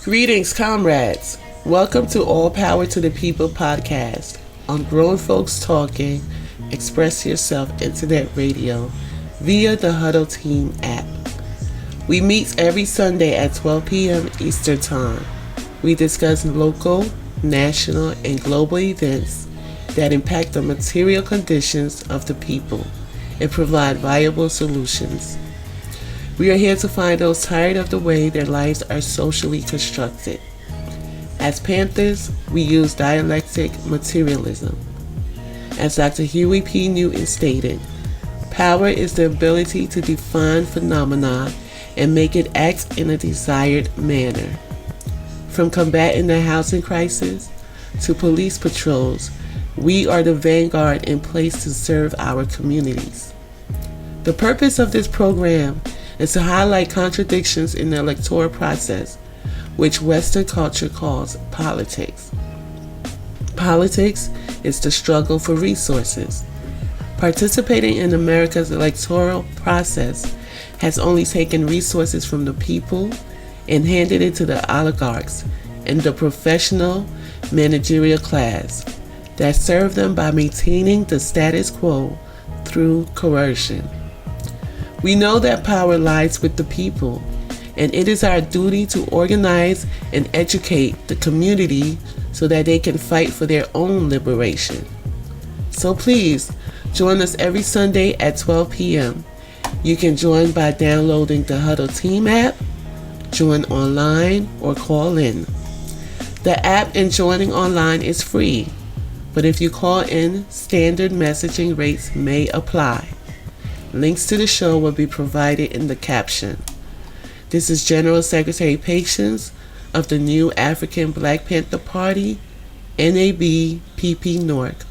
Greetings, comrades. Welcome to All Power to the People podcast on Grown Folks Talking, Express Yourself Internet Radio via the Huddle Team app. We meet every Sunday at 12 p.m. Eastern Time. We discuss local, national, and global events that impact the material conditions of the people and provide viable solutions. We are here to find those tired of the way their lives are socially constructed. As Panthers, we use dialectic materialism. As Dr. Huey P. Newton stated, power is the ability to define phenomena and make it act in a desired manner. From combating the housing crisis to police patrols, we are the vanguard in place to serve our communities. The purpose of this program is to highlight contradictions in the electoral process, which Western culture calls politics. Politics is the struggle for resources. Participating in America's electoral process has only taken resources from the people and handed it to the oligarchs and the professional managerial class that serve them by maintaining the status quo through coercion. We know that power lies with the people, and it is our duty to organize and educate the community so that they can fight for their own liberation. So please, join us every Sunday at 12 p.m. You can join by downloading the Huddle Team app, join online, or call in. The app and joining online is free, but if you call in, standard messaging rates may apply. Links to the show will be provided in the caption. This is General Secretary Patience of the new Afrikan Black Panther Party, NAB-PP North.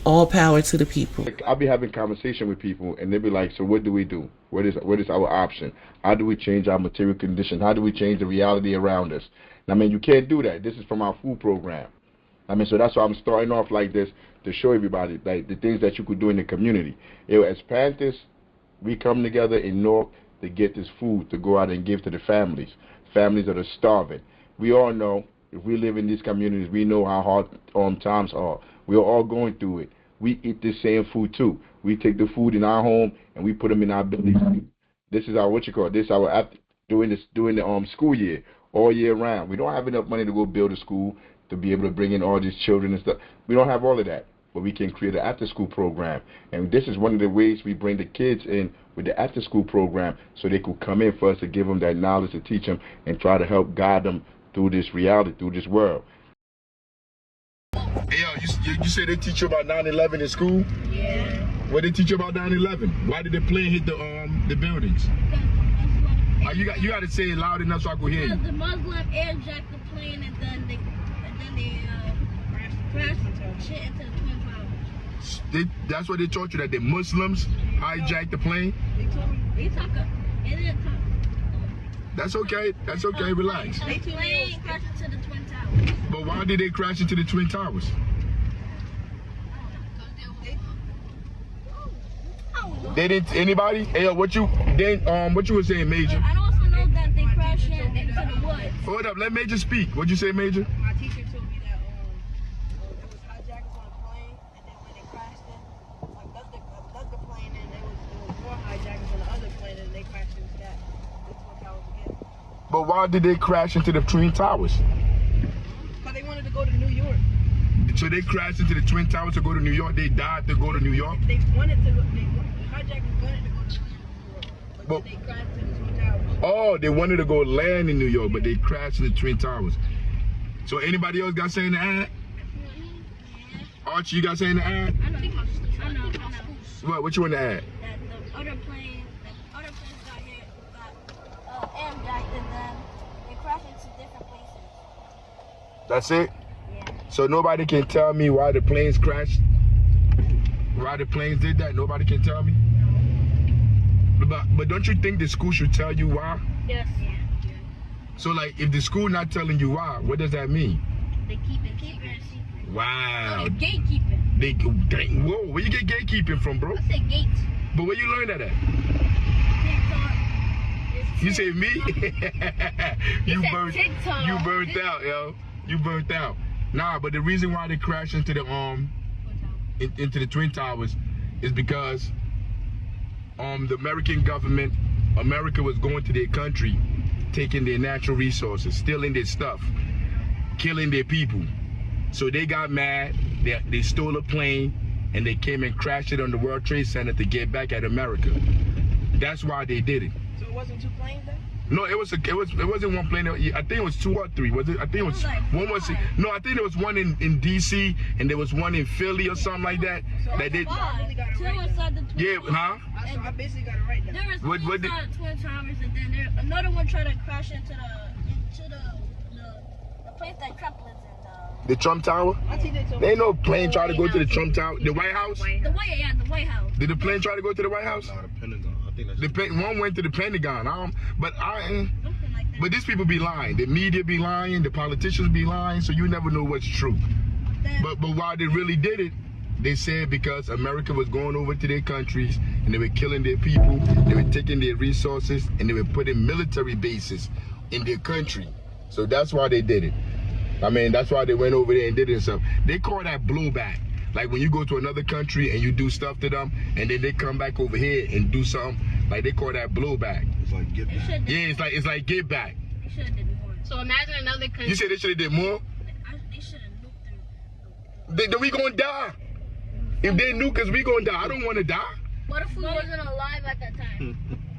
All power to the people. I'll be having conversation with people, and they'll be like, so what do we do? What is our option? How do we change our material condition? How do we change the reality around us? I mean, you can't do that. This is from our food program. I mean, so that's why I'm starting off like this, to show everybody like the things that you could do in the community. As Panthers, we come together in North to get this food to go out and give to the families that are starving. We all know, if we live in these communities, we know how hard times are. We are all going through it. We eat the same food too. We take the food in our home and we put them in our bellies. This is our during the school year, all year round. We don't have enough money to go build a school to be able to bring in all these children and stuff. We don't have all of that. But we can create an after-school program. And this is one of the ways we bring the kids in with the after-school program so they could come in for us to give them that knowledge, to teach them, and try to help guide them through this reality, through this world. Hey, you say they teach you about 9/11 in school? Yeah. What they teach you about 9/11? Why did the plane hit the buildings? You got to say it loud enough so I can hear you. The Muslim airjacked the plane and then they crashed shit into the Twin Towers. That's what they taught you, that the Muslims hijacked the plane? They told me. They didn't talk. That's okay. That's okay. Relax. The plane crashed into the Twin Towers. But why did they crash into the Twin Towers? They didn't. Anybody? Hey, what you were saying, Major? I also know that they crashed into the woods. Hold up. Let Major speak. What'd you say, Major? My teacher told me that there was hijackers on a plane, and then when they crashed it, left the plane, and there was more hijackers on the other plane, and they crashed into that. That's what Towers again. But why did they crash into the Twin Towers? Because they wanted to go to New York. So they crashed into the Twin Towers to go to New York. They died to go to New York. They wanted to. The hijackers wanted to go to New York, but then they crashed into the Twin Towers. Oh, they wanted to go land in New York, but they crashed in the Twin Towers. So anybody else got saying to add? Archie, you got saying to add? I know. What you want to add? That the other planes got airjacked and then they crashed into different places. That's it? Yeah. So nobody can tell me why the planes crashed? Why the planes did that? Nobody can tell me? But don't you think the school should tell you why? Yes. Yeah. So like, if the school not telling you why, what does that mean? They keep it secret. Wow. They're gatekeeping. Whoa, where you get gatekeeping from, bro? I said gates. But where you learn that at? TikTok. It's You say me? you said burnt. TikTok. You burnt out, yo. You burnt out. Nah, but the reason why they crashed into the into the Twin Towers is because the American government, America was going to their country, taking their natural resources, stealing their stuff, killing their people. So they got mad. They stole a plane and they came and crashed it on the World Trade Center to get back at America. That's why they did it. So it wasn't 2 planes then? No, it wasn't one plane. I think it was 2 or 3. Was it? I think it was like one. Was no? I think there was one in DC and there was one in Philly or something like that. So That did. Two inside the Twin Yeah, huh? So I basically got it right then. There was What one did- inside Twin Towers, and then another one tried to crash into the place that Trump lives in. The Trump Tower? There ain't no plane try to go to the Trump Tower. The White House? The White House. Did the plane try to go to the White House? No, the Pentagon. I think that's The plane, one went to the Pentagon. But Something like that. But these people be lying. The media be lying. The politicians be lying. So you never know what's true. But why they really did it, they said because America was going over to their countries and they were killing their people. They were taking their resources and they were putting military bases in their country. So that's why they did it. I mean, that's why they went over there and did it and stuff. They call that blowback. Like when you go to another country and you do stuff to them and then they come back over here and do something, like they call that blowback. it's like get back. Yeah, it's like get back. They should have did more. So imagine another country. You said they should have did more? They should have nuked them. Then we gonna die. If they nuke us, we gonna die. I don't wanna die. What if we wasn't alive at that time?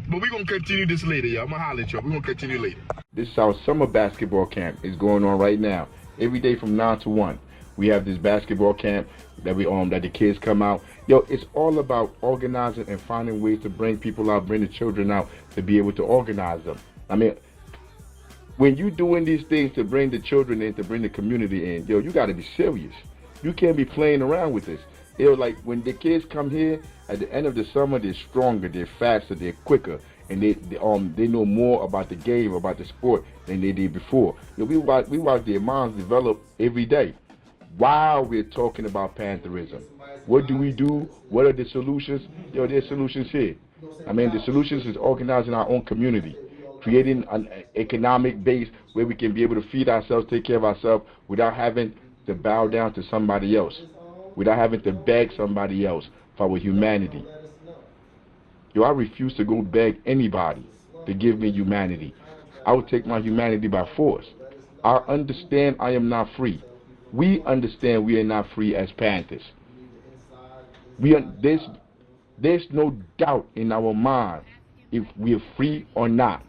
But we gonna continue this later, y'all. I'm gonna holler at y'all. We gonna continue later. This is our summer basketball camp. It's going on right now. Every day from 9 to 1. We have this basketball camp that that the kids come out. Yo, it's all about organizing and finding ways to bring people out, bring the children out to be able to organize them. I mean, when you doing these things to bring the children in, to bring the community in, yo, you gotta be serious. You can't be playing around with this. Yo, like when the kids come here at the end of the summer, they're stronger, they're faster, they're quicker, and they know more about the game, about the sport than they did before. You know, we watch their minds develop every day. While we're talking about Pantherism, what do we do? What are the solutions? Yo, there's solutions here. I mean, the solutions is organizing our own community, creating an economic base where we can be able to feed ourselves, take care of ourselves without having to bow down to somebody else, without having to beg somebody else for our humanity. Yo, I refuse to go beg anybody to give me humanity. I will take my humanity by force. I understand I am not free. We understand we are not free as Panthers. There's no doubt in our mind if we are free or not.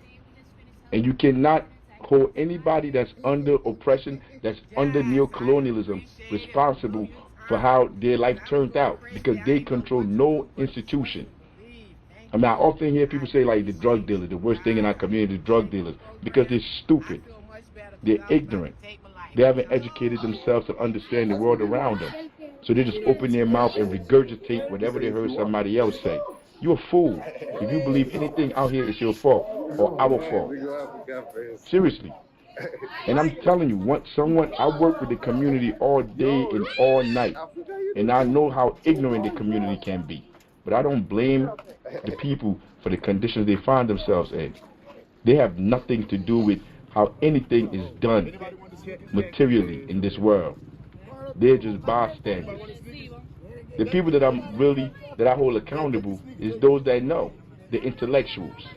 And you cannot hold anybody that's under oppression, that's under neocolonialism, responsible for how their life turned out, because they control no institution. I mean, I often hear people say, like, the drug dealers, the worst thing in our community is drug dealers, because they're stupid. They're ignorant. They haven't educated themselves to understand the world around them. So they just open their mouth and regurgitate whatever they heard somebody else say. You're a fool. If you believe anything out here is your fault or our fault. Seriously. And I'm telling you, I work with the community all day and all night. And I know how ignorant the community can be. But I don't blame the people for the conditions they find themselves in. They have nothing to do with how anything is done materially in this world. They're just bystanders. The people that I hold accountable is those that know, the intellectuals.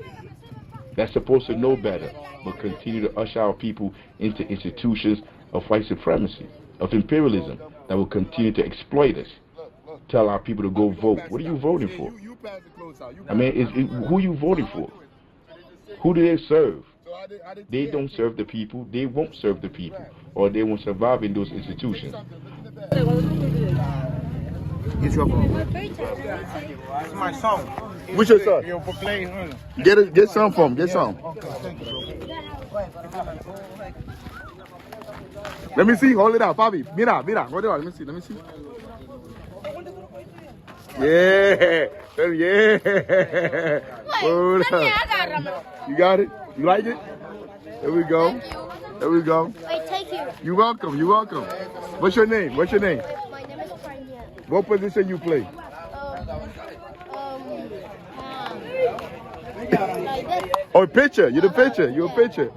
That's supposed to know better, but continue to usher our people into institutions of white supremacy, of imperialism, that will continue to exploit us. Tell our people to go vote. What are you voting for? I mean, who are you voting for? Who do they serve? They don't serve the people. They won't serve the people, or they won't survive in those institutions. Get your phone. It's my song. What's your son? Yo, for playing, huh? Get some from. Get some. Let me see. Hold it out, Bobby. Mira. Hold it out. Let me see. Yeah. Hold up. You got it? You like it? There we go. There we go. Wait, take you. You're welcome. What's your name? My name is Panther. What position you play? Like this. Oh, pitcher. You're the pitcher. You're a pitcher.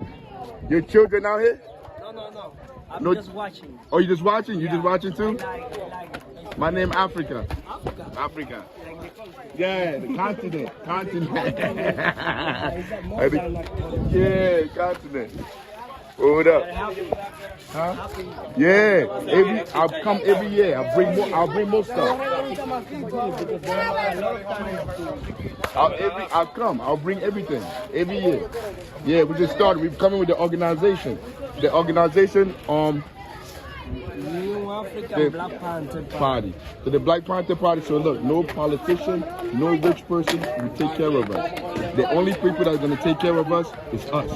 Your children out here? No. I'm No. just watching. Oh, you just watching? You Yeah. just watching too? I like My name Afrika. Africa. Africa. Like the country. Yeah, the continent. Continent. Like Yeah, continent. Hold up. happy. Huh? Happy. Yeah. I'll come every year. I'll bring more stuff. Because there are a lot of times I'll come. I'll bring everything every year. Yeah, we just started. We've come in with the organization. The organization, New African the Black Panther party. So the Black Panther Party. So look, no politician, no rich person will take care of us. The only people that are going to take care of us is us.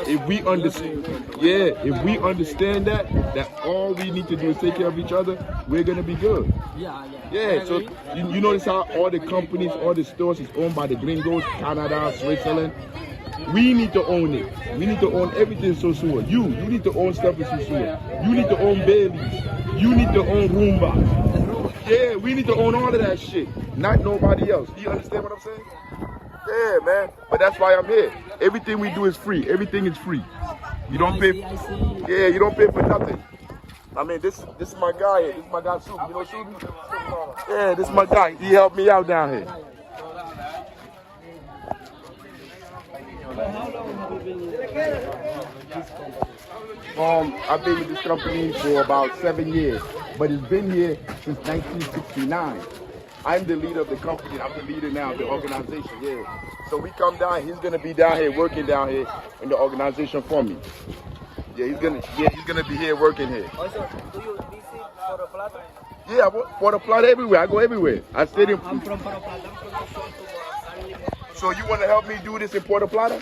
If we understand, if we understand that all we need to do is take care of each other, we're going to be good. Yeah, so you notice how all the companies, all the stores is owned by the gringos, Canada, Switzerland. We need to own it. We need to own everything so soon. You need to own stuff in Susua. You need to own Bailey's. You need to own Roomba. Yeah, we need to own all of that shit. Not nobody else. Do you understand what I'm saying? Yeah, man. But that's why I'm here. Everything we do is free. Everything is free. You don't pay. Yeah, you don't pay for nothing. I mean, this is my guy here. This is my guy, Subi. You know Subi? Yeah, this is my guy. He helped me out down here. I've been with this company for about 7 years, but it's been here since 1969. I'm the leader of the company. I'm the leader now of the organization. Yeah. So we come down. He's gonna be down here working down here in the organization for me. Yeah, he's gonna be here working here. Also, do you visit Puerto Plata? Yeah, I work for the plot everywhere. I go everywhere. I stayed in. I'm from Puerto Plata. I'm from the shore to So you want to help me do this in Puerto Plata?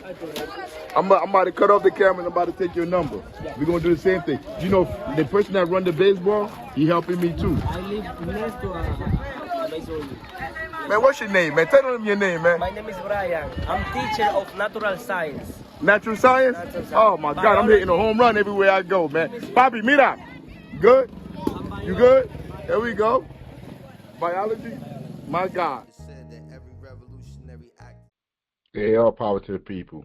I'm about to cut off the camera and I'm about to take your number. We're going to do the same thing. You know, the person that run the baseball, he helping me too. I live next to a baseball. Man, what's your name, man? Tell them your name, man. My name is Brian. I'm teacher of natural science. Natural science? Natural science. Oh, my God. I'm hitting a home run everywhere I go, man. Bobby, mira. Good? You good? There we go. Biology? My God. Hey, all power to the people.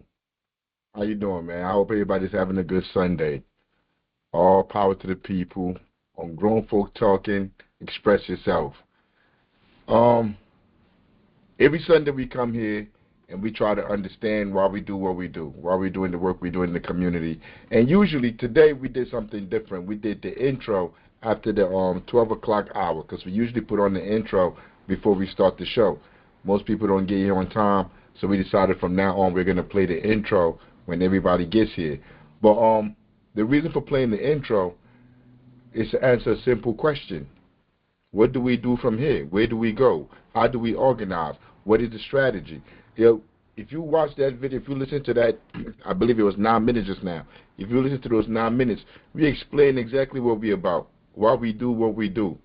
How you doing, man? I hope everybody's having a good Sunday. All power to the people. On Grown Folk Talking, express yourself. Every Sunday we come here and we try to understand why we do what we do, why we're doing the work we do in the community. And usually today we did something different. We did the intro after the 12 o'clock hour, because we usually put on the intro before we start the show. Most people don't get here on time, so we decided from now on we're going to play the intro when everybody gets here. But the reason for playing the intro is to answer a simple question. What do we do from here? Where do we go? How do we organize? What is the strategy? You know, if you watch that video, if you listen to that, I believe it was 9 minutes just now. If you listen to those 9 minutes, we explain exactly what we're about, why we do what we do.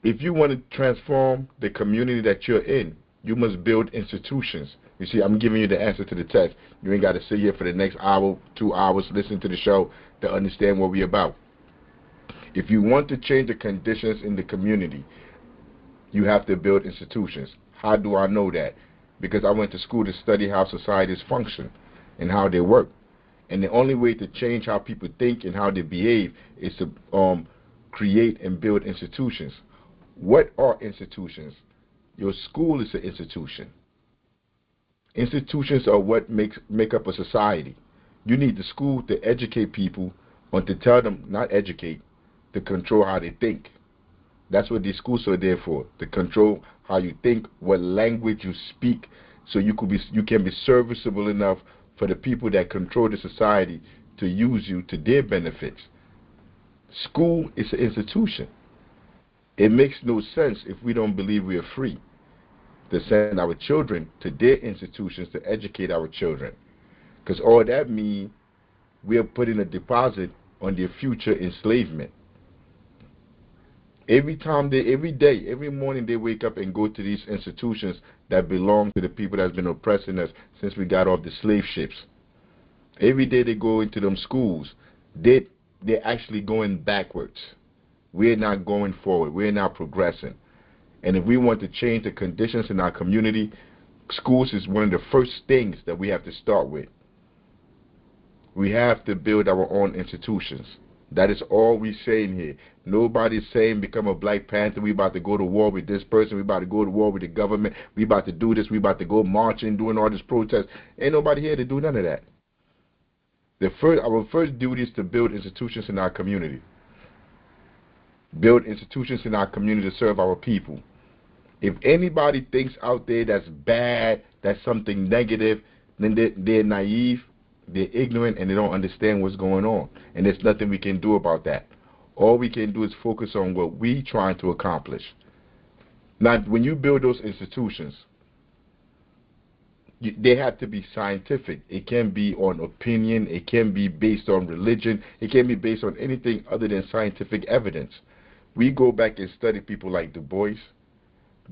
If you want to transform the community that you're in, you must build institutions. You see, I'm giving you the answer to the test. You ain't got to sit here for the next hour, 2 hours, listen to the show to understand what we're about. If you want to change the conditions in the community, you have to build institutions. How do I know that? Because I went to school to study how societies function and how they work. And the only way to change how people think and how they behave is to create and build institutions. What are institutions? Your school is an institution. Institutions are what make up a society. You need the school to educate people, or to tell them, not educate, to control how they think. That's what these schools are there for, to control how you think, what language you speak, so you can be serviceable enough for the people that control the society to use you to their benefits. School is an institution. It makes no sense if we don't believe we are free to send our children to their institutions to educate our children. Because all that means we are putting a deposit on their future enslavement. Every day, every morning they wake up and go to these institutions that belong to the people that's been oppressing us since we got off the slave ships. Every day they go into them schools. They're actually going backwards. We're not going forward. We're not progressing. And if we want to change the conditions in our community, Schools is one of the first things that we have to start with. We have to build our own institutions. That is all we saying here. Nobody's saying become a Black Panther. We about to go to war with this person. We about to go to war with the government. We about to do this. We about to go marching, doing all this protest. Ain't nobody here to do none of that. Our first duty is to build institutions in our community. Build institutions in our community to serve our people. If anybody thinks out there that's bad, that's something negative, then they're naive, they're ignorant, and they don't understand what's going on. And there's nothing we can do about that. All we can do is focus on what we're trying to accomplish. Now, when you build those institutions, they have to be scientific. It can be on opinion. It can be based on religion. It can be based on anything other than scientific evidence. We go back and study people like Du Bois.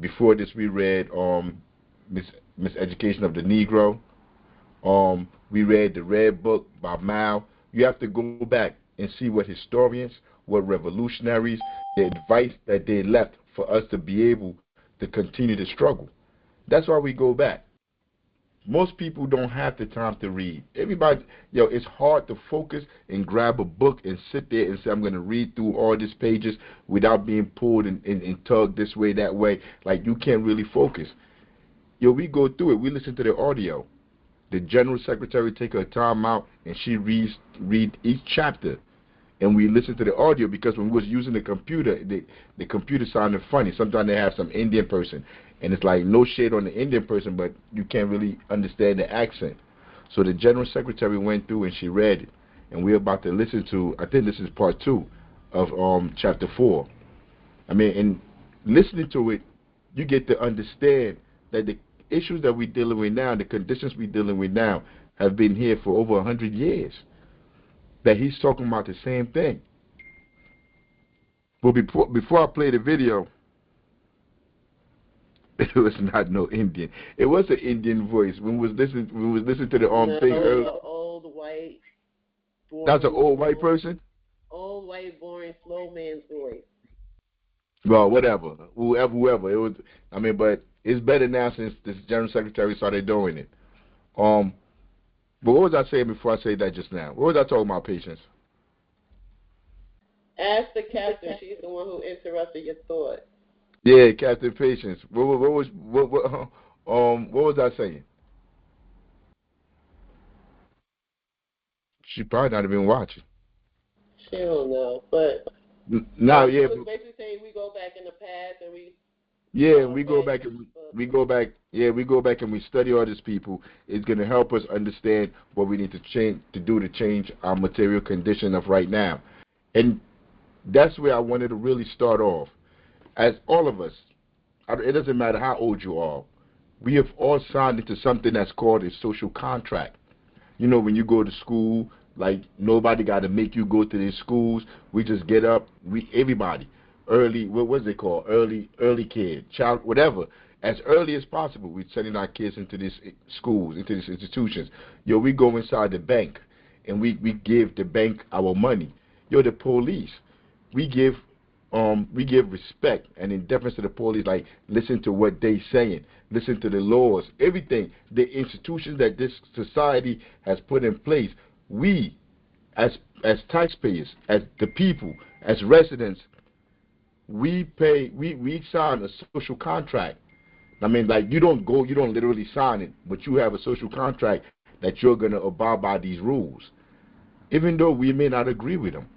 Before this, we read Miseducation of the Negro. We read the Red Book by Mao. You have to go back and see what historians, what revolutionaries, the advice that they left for us to be able to continue to struggle. That's why we go back. Most people don't have the time to read. Everybody, it's hard to focus and grab a book and sit there and say, I'm going to read through all these pages without being pulled and tugged this way, that way. Like, you can't really focus. We go through it. We listen to the audio. The General Secretary take her time out and she read each chapter. And we listen to the audio because when we was using the computer, the computer sounded funny. Sometimes they have some Indian person. And it's like no shade on the Indian person, but you can't really understand the accent. So the General Secretary went through and she read it. And we're about to listen to, I think this is part 2 of chapter 4. I mean, and listening to it, you get to understand that the issues that we're dealing with now, the conditions we're dealing with now, have been here for over 100 years. That he's talking about the same thing. But before I play the video, it was not no Indian. It was an Indian voice. When we was listening to the thing earlier. Old white. That's an old white person. Old white, boring, slow man's voice. Well, whatever, whoever it was. I mean, but it's better now since this General Secretary started doing it. But what was I saying before I said that just now? What was I talking about, Patience? Ask the captain. She's the one who interrupted your thought. Yeah, Captain Patience. What was I saying? She probably not even watching. She don't know, but now, yeah. Was basically saying we go back in the past and we. Yeah, we go back and we go back. Yeah, we go back and we study all these people. It's going to help us understand what we need to change our material condition of right now, and that's where I wanted to really start off. As all of us, it doesn't matter how old you are, we have all signed into something that's called a social contract. When you go to school, like nobody got to make you go to these schools. We just get up. Everybody. Early, what was it called? Early kid, child, whatever. As early as possible, we're sending our kids into these schools, into these institutions. We go inside the bank, and we give the bank our money. The police, we give respect and in deference to the police. Like, listen to what they saying, listen to the laws, everything, the institutions that this society has put in place. We, as taxpayers, as the people, as residents, we sign a social contract. I mean, like, you don't literally sign it, but you have a social contract that you're going to abide by these rules, even though we may not agree with them.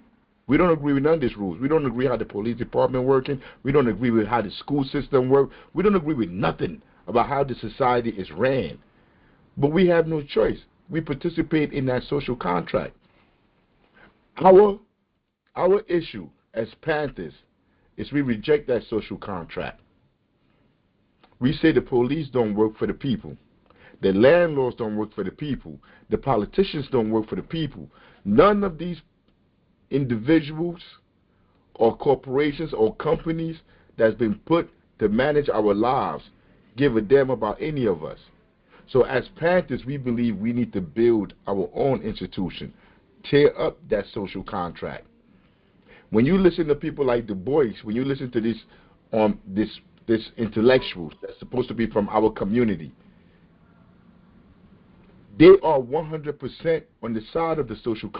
We don't agree with none of these rules. We don't agree how the police department working. We don't agree with how the school system works. We don't agree with nothing about how the society is ran. But we have no choice. We participate in that social contract. Our issue as Panthers is we reject that social contract. We say the police don't work for the people. The landlords don't work for the people. The politicians don't work for the people. None of these individuals or corporations or companies that's been put to manage our lives give a damn about any of us. So as Panthers, we believe we need to build our own institution, tear up that social contract. When you listen to people like Du Bois, when you listen to this intellectuals that's supposed to be from our community, They are 100% on the side of the social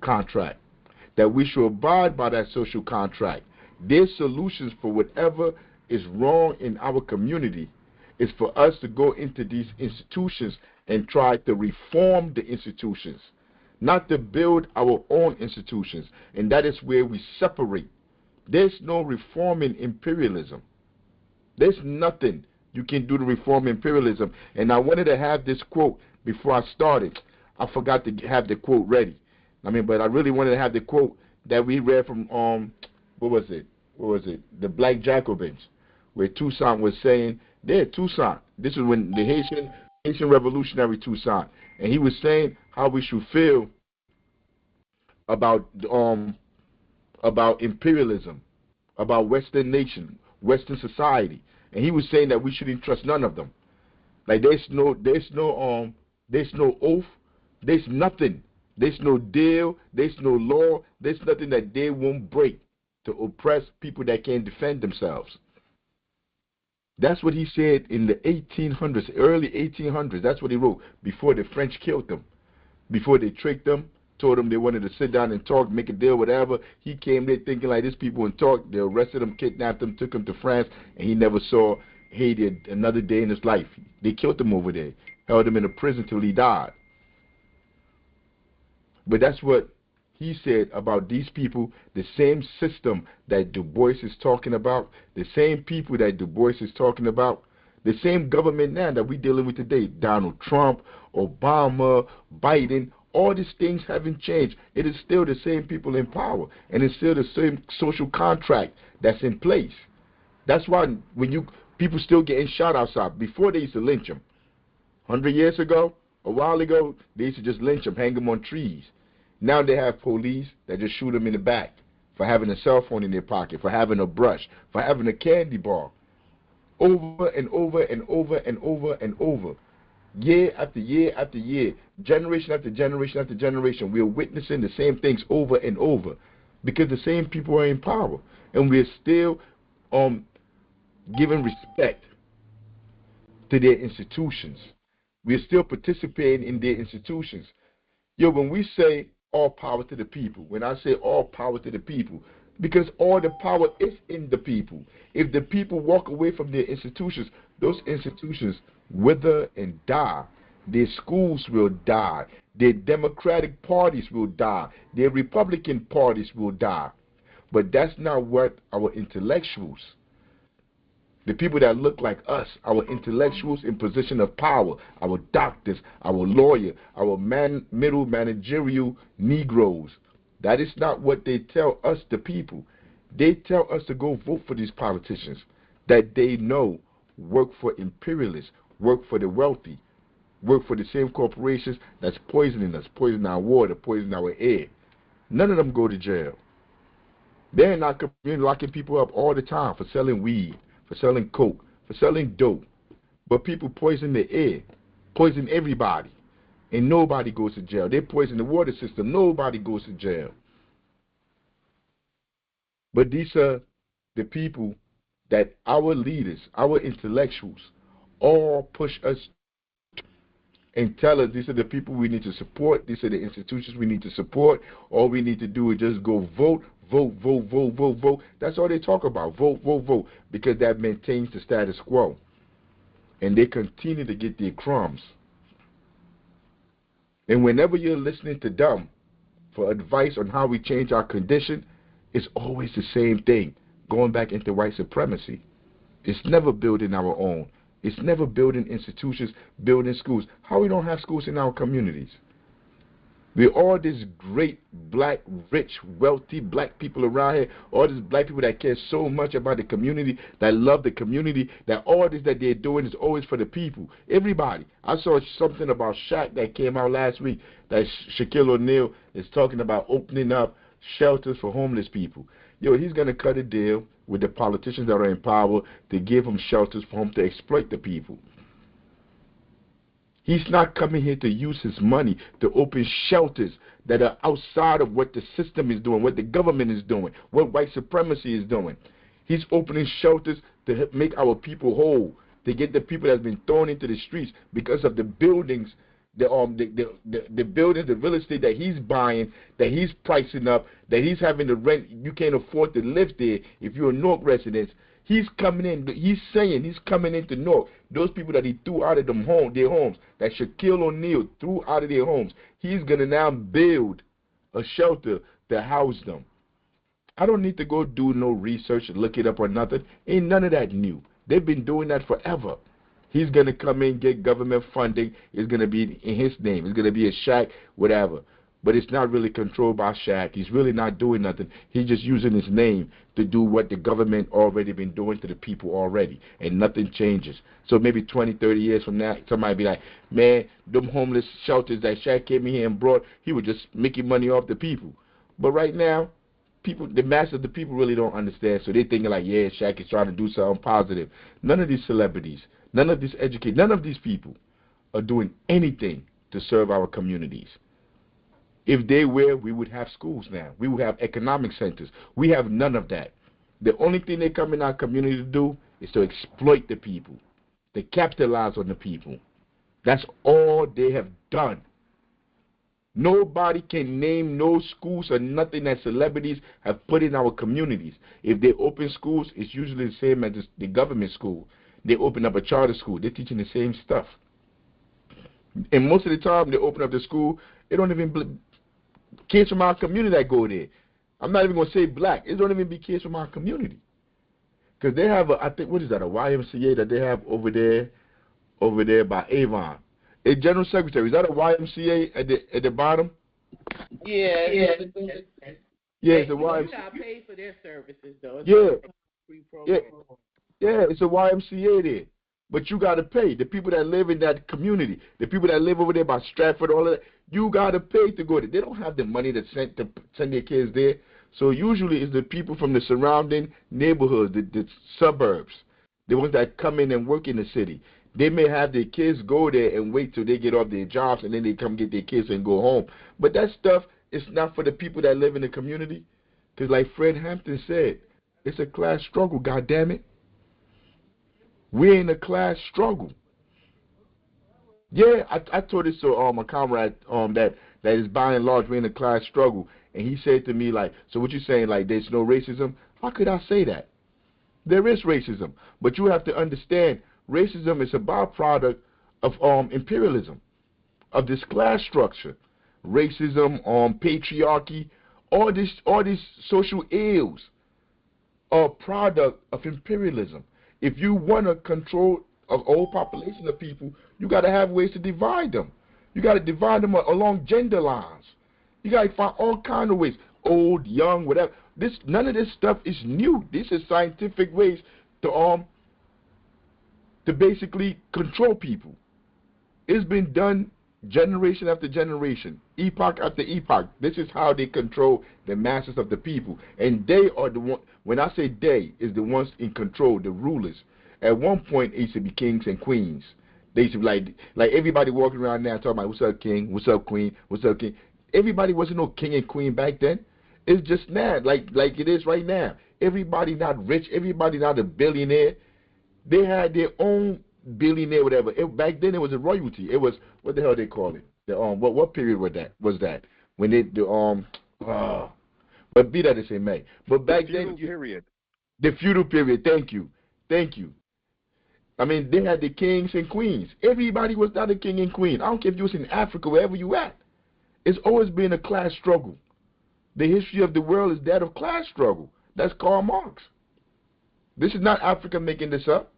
contract, that we should abide by that social contract. Their solutions for whatever is wrong in our community is for us to go into these institutions and try to reform the institutions, not to build our own institutions. And that is where we separate. There's no reforming imperialism. There's nothing you can do to reform imperialism. And I wanted to have this quote before I started. I forgot to have the quote ready. But I really wanted to have the quote that we read from what was it? The Black Jacobins, where Toussaint was saying, Toussaint. This is when the Haitian revolutionary Toussaint, and he was saying how we should feel about imperialism, about Western nation, Western society, and he was saying that we shouldn't trust none of them. Like there's no oath, there's nothing, there's no deal, there's no law, there's nothing that they won't break to oppress people that can't defend themselves. That's what he said in the 1800s, early 1800s. That's what he wrote before the French killed them, before they tricked them, told them they wanted to sit down and talk, make a deal, whatever. He came there thinking like these people and talked. They arrested him, kidnapped him, took him to France, and he never saw Haiti another day in his life. They killed him over there, held him in a prison till he died. But that's what he said about these people, the same system that Du Bois is talking about, the same people that Du Bois is talking about, the same government now that we're dealing with today, Donald Trump, Obama, Biden, all these things haven't changed. It is still the same people in power, and it's still the same social contract that's in place. That's why when people still getting shot outside. Before they used to lynch them. 100 years ago, a while ago, they used to just lynch them, hang them on trees. Now they have police that just shoot them in the back for having a cell phone in their pocket, for having a brush, for having a candy bar. Over and over and over and over and over. Year after year after year, generation after generation after generation, we're witnessing the same things over and over because the same people are in power. And we're still giving respect to their institutions. We're still participating in their institutions. When we say all power to the people, when I say all power to the people, because all the power is in the people. If the people walk away from their institutions, those institutions wither and die. Their schools will die. Their Democratic parties will die. Their Republican parties will die. But that's not what our intellectuals, the people that look like us, our intellectuals in position of power, our doctors, our lawyer, our middle managerial Negroes, that is not what they tell us, the people. They tell us to go vote for these politicians that they know work for imperialists, work for the wealthy, work for the same corporations that's poisoning us, poisoning our water, poisoning our air. None of them go to jail. They're not locking people up all the time for selling weed, for selling coke, for selling dope. But people poison the air, poison everybody, and nobody goes to jail. They poison the water system. Nobody goes to jail. But these are the people that our leaders, our intellectuals, all push us and tell us these are the people we need to support. These are the institutions we need to support. All we need to do is just go vote, vote, vote, vote, vote, vote. That's all they talk about. Vote, vote, vote. Because that maintains the status quo. And they continue to get their crumbs. And whenever you're listening to them for advice on how we change our condition, it's always the same thing. Going back into white supremacy. It's never building our own. It's never building institutions, building schools. How we don't have schools in our communities? We're all these great, black, rich, wealthy black people around here. All these black people that care so much about the community, that love the community, that all this that they're doing is always for the people. Everybody. I saw something about Shaq that came out last week, that Shaquille O'Neal is talking about opening up shelters for homeless people. He's going to cut a deal with the politicians that are in power to give them shelters for him to exploit the people. He's not coming here to use his money to open shelters that are outside of what the system is doing, what the government is doing, what white supremacy is doing. He's opening shelters to make our people whole, to get the people that have been thrown into the streets because of the buildings the buildings, the real estate that he's buying, that he's pricing up, that he's having to rent. You can't afford to live there if you're a Newark resident. He's coming in. He's saying he's coming into Newark. Those people that he threw out of their homes, that Shaquille O'Neal threw out of their homes, he's gonna now build a shelter to house them. I don't need to go do no research and look it up or nothing. Ain't none of that new. They've been doing that forever. He's going to come in, get government funding. It's going to be in his name. It's going to be a shack, whatever. But it's not really controlled by Shaq. He's really not doing nothing. He's just using his name to do what the government already been doing to the people already, and nothing changes. So maybe 20, 30 years from now, somebody be like, man, them homeless shelters that Shaq came in here and brought, he was just making money off the people. But right now, people, the mass of the people really don't understand, so they're thinking like, yeah, Shaq is trying to do something positive. None of these celebrities, none of these educators, none of these people are doing anything to serve our communities. If they were, we would have schools now. We would have economic centers. We have none of that. The only thing they come in our community to do is to exploit the people, to capitalize on the people. That's all they have done. Nobody can name no schools or nothing that celebrities have put in our communities. If they open schools, it's usually the same as the government school. They open up a charter school. They're teaching the same stuff. And most of the time, they open up the school, they don't even kids from our community that go there. I'm not even going to say black. It don't even be kids from our community. Because they have, I think, what is that, a YMCA that they have over there by Avon. A general secretary, is that a YMCA at the bottom? Yeah. Yeah, it's a YMCA. You got paid for their services, though. It's it's a YMCA there. But you got to pay. The people that live in that community, the people that live over there by Stratford, all of that, you got to pay to go there. They don't have the money to send their kids there. So usually it's the people from the surrounding neighborhoods, the suburbs, the ones that come in and work in the city. They may have their kids go there and wait till they get off their jobs, and then they come get their kids and go home. But that stuff is not for the people that live in the community. Because like Fred Hampton said, it's a class struggle, goddammit. We're in a class struggle. Yeah, I told this to a comrade that is by and large we're in a class struggle, and he said to me like, so what you saying, like there's no racism? How could I say that? There is racism, but you have to understand racism is a byproduct of imperialism, of this class structure. Racism, patriarchy, all these social ills are a product of imperialism. If you want to control a whole population of people, you got to have ways to divide them. You got to divide them along gender lines. You got to find all kinds of ways, old, young, whatever. None of this stuff is new. These are scientific ways to basically control people. It's been done generation after generation, epoch after epoch. This is how they control the masses of the people. And they are the one, when I say they, is the ones in control, the rulers. At one point, it used to be kings and queens. They used to be like everybody walking around now talking about, what's up, king? What's up, queen? What's up, king? Everybody wasn't no king and queen back then. It's just now, like it is right now. Everybody not rich. Everybody not a billionaire. They had their own billionaire, whatever. Back then, it was a royalty. It was, what the hell they call it? What period was that? When but be that as it may. But back then, the feudal period. Thank you. I mean, they had the kings and queens. Everybody was not a king and queen. I don't care if you was in Africa, wherever you at. It's always been a class struggle. The history of the world is that of class struggle. That's Karl Marx. This is not Africa making this up.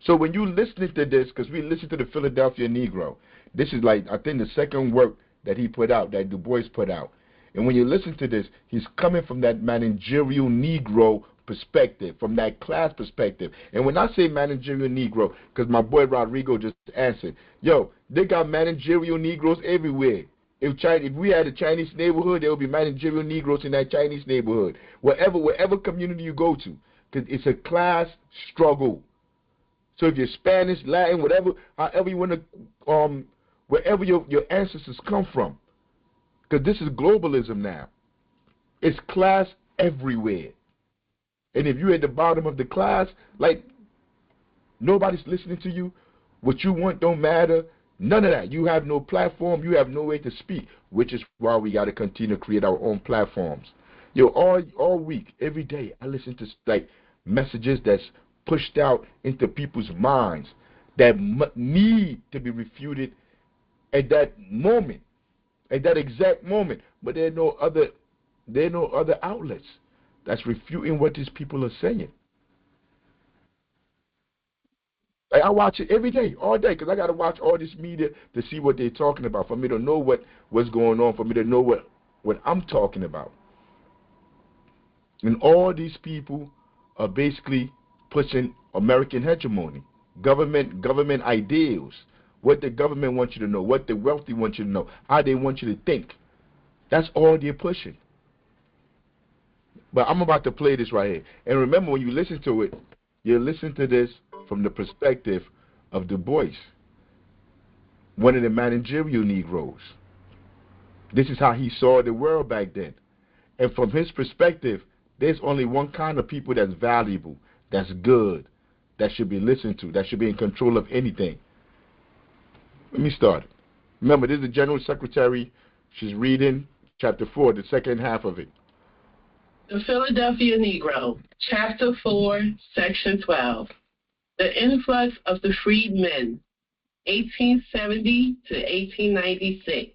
So when you listening to this, because we listen to the Philadelphia Negro, this is like, I think, the second work that he put out, that Du Bois put out. And when you listen to this, he's coming from that managerial Negro perspective, from that class perspective. And when I say managerial Negro, because my boy Rodrigo just answered, yo, they got managerial Negroes everywhere. If we had a Chinese neighborhood, there would be managerial Negroes in that Chinese neighborhood. Wherever community you go to, because it's a class struggle. So if you're Spanish, Latin, whatever, however you want to, wherever your ancestors come from, because this is globalism now. It's class everywhere. And if you're at the bottom of the class, like, nobody's listening to you, what you want don't matter, None of that. You have no platform. You have no way to speak, which is why we got to continue to create our own platforms. All week, every day, I listen to like messages that's pushed out into people's minds that need to be refuted at that moment, at that exact moment. But there are no other outlets that's refuting what these people are saying. Like, I watch it every day, all day, because I got to watch all this media to see what they're talking about, for me to know what's going on, for me to know what I'm talking about. And all these people are basically pushing American hegemony, government ideals, what the government wants you to know, what the wealthy want you to know, how they want you to think. That's all they're pushing. But I'm about to play this right here. And remember, when you listen to it, you listen to this from the perspective of Du Bois, one of the managerial Negroes. This is how he saw the world back then. And from his perspective, there's only one kind of people that's valuable, that's good, that should be listened to, that should be in control of anything. Let me start. Remember, this is the General Secretary. She's reading chapter 4, the second half of it. The Philadelphia Negro, chapter 4, section 12. The influx of the freedmen, 1870 to 1896.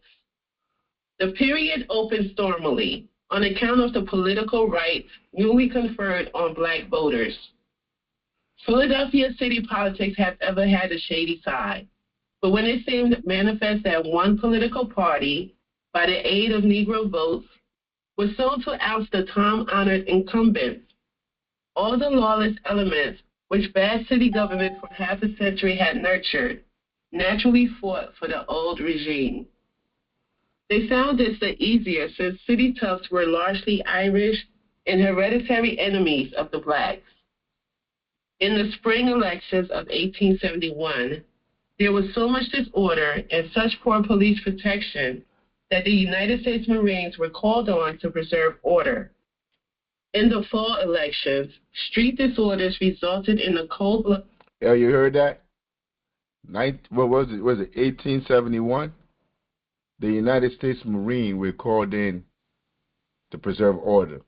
The period opened stormily on account of the political rights newly conferred on black voters. Philadelphia city politics have ever had a shady side, but when it seemed manifest that one political party, by the aid of Negro votes, was so to oust the time-honored incumbents, all the lawless elements which bad city government for half a century had nurtured naturally fought for the old regime. They found this the easier since city toughs were largely Irish and hereditary enemies of the blacks. In the spring elections of 1871, there was so much disorder and such poor police protection that the United States Marines were called on to preserve order. In the fall elections, street disorders resulted in a cold-blooded... Yeah, you heard that? What was it? Was it 1871? The United States Marine were called in to preserve order.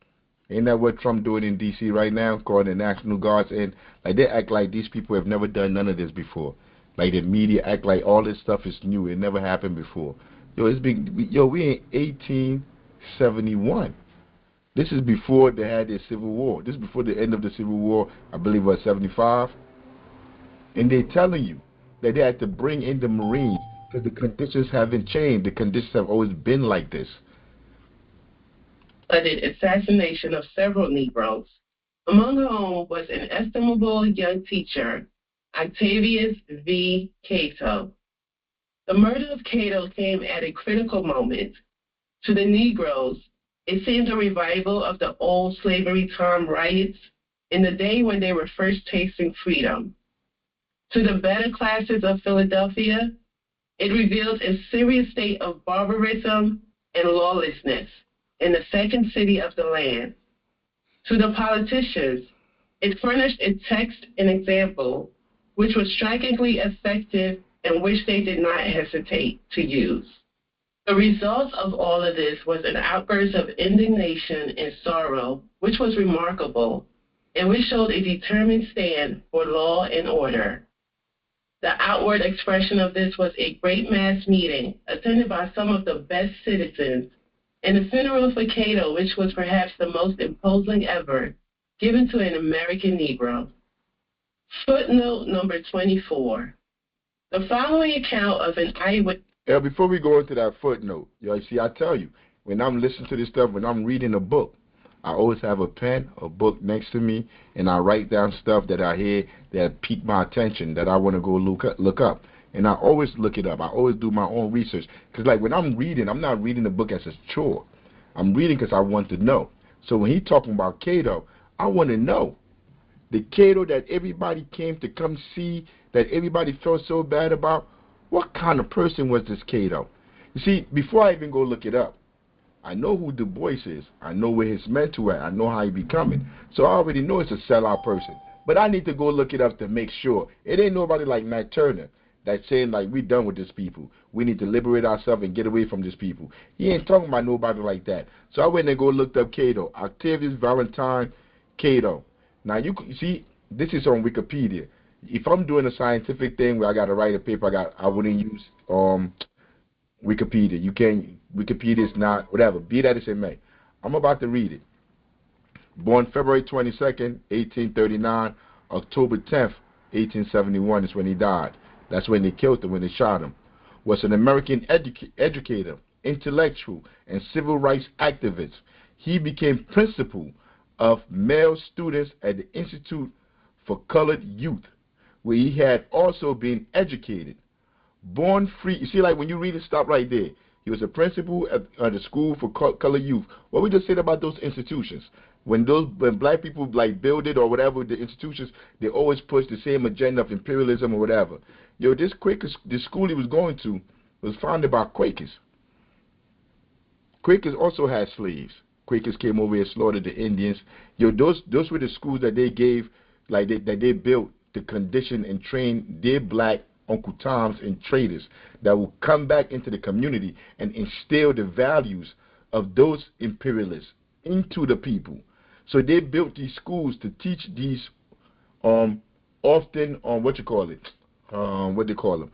Ain't that what Trump doing in D.C. right now, calling the National Guards in? Like, they act like these people have never done none of this before. Like, the media act like all this stuff is new. It never happened before. We in 1871. This is before they had their Civil War. This is before the end of the Civil War, I believe it was 75. And they're telling you that they had to bring in the Marines because the conditions haven't changed. The conditions have always been like this. Assassination of several Negroes, among whom was an estimable young teacher, Octavius V. Cato. The murder of Cato came at a critical moment. To the Negroes, it seemed a revival of the old slavery time riots in the day when they were first tasting freedom. To the better classes of Philadelphia, it revealed a serious state of barbarism and lawlessness in the second city of the land. To the politicians, it furnished a text and example which was strikingly effective and which they did not hesitate to use. The result of all of this was an outburst of indignation and sorrow, which was remarkable, and which showed a determined stand for law and order. The outward expression of this was a great mass meeting attended by some of the best citizens, and a funeral for Cato, which was perhaps the most imposing ever given to an American Negro. Footnote number 24. The following account of an eyewitness. Yeah, before we go into that footnote, see, I tell you, when I'm listening to this stuff, when I'm reading a book, I always have a pen, a book next to me, and I write down stuff that I hear that pique my attention, that I want to go look up. And I always look it up. I always do my own research. Because, like, when I'm reading, I'm not reading the book as a chore. I'm reading because I want to know. So when he's talking about Cato, I want to know. The Cato that everybody came to come see, that everybody felt so bad about, what kind of person was this Cato? You see, before I even go look it up, I know who Du Bois is. I know where his mentor at. I know how he becoming. So I already know it's a sellout person. But I need to go look it up to make sure. It ain't nobody like Nat Turner. that's saying like we done with these people. We need to liberate ourselves and get away from these people. He ain't talking about nobody like that. So I went and go looked up Cato, Octavius Valentine Cato. Now you see, this is on Wikipedia. If I'm doing a scientific thing where I got to write a paper, I wouldn't use Wikipedia. You can't. Wikipedia is not whatever. Be that as it may, I'm about to read it. Born February 22nd, 1839, October 10th, 1871 is when he died. That's when they killed him, when they shot him. Was an American educator, intellectual, and civil rights activist. He became principal of male students at the Institute for Colored Youth, where he had also been educated. Born free, you see, like when you read it, stop right there. He was a principal at the School for Colored Youth. What we just said about those institutions, when black people like build it or whatever, the institutions, they always push the same agenda of imperialism or whatever. Yo, this school he was going to was founded by Quakers. Quakers also had slaves. Quakers came over and slaughtered the Indians. Yo, those were the schools that they gave, like that they built to condition and train their black Uncle Toms and traders that will come back into the community and instill the values of those imperialists into the people. So they built these schools to teach these often what they call them.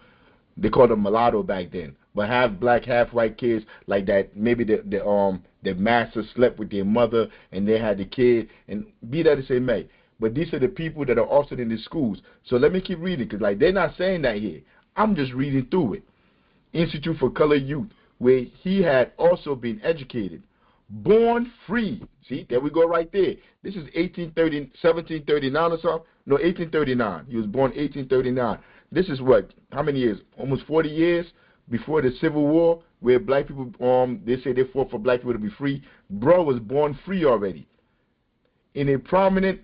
They called them mulatto back then, but half black, half white kids like that. Maybe the master slept with their mother and they had the kid, and be that as it may. But these are the people that are offered in the schools. So let me keep reading, because like they're not saying that here. I'm just reading through it. Institute for Colored Youth, where he had also been educated. Born free. See, there we go right there. This is 1739 or something? No, 1839. He was born 1839. This is what? How many years? Almost 40 years before the Civil War, where black people, they say they fought for black people to be free. Bro was born free already. In a prominent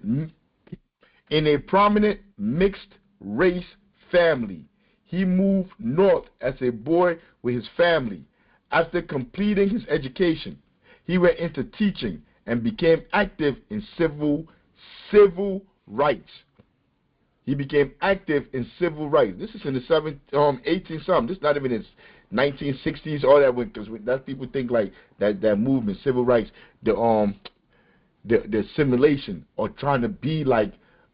mixed race family. He moved north as a boy with his family. After completing his education, he went into teaching and became active in civil rights. He became active in civil rights. This is in the 18 something. This is not even in 1960s. All that went, because that people think like that movement, civil rights, the assimilation or trying to be like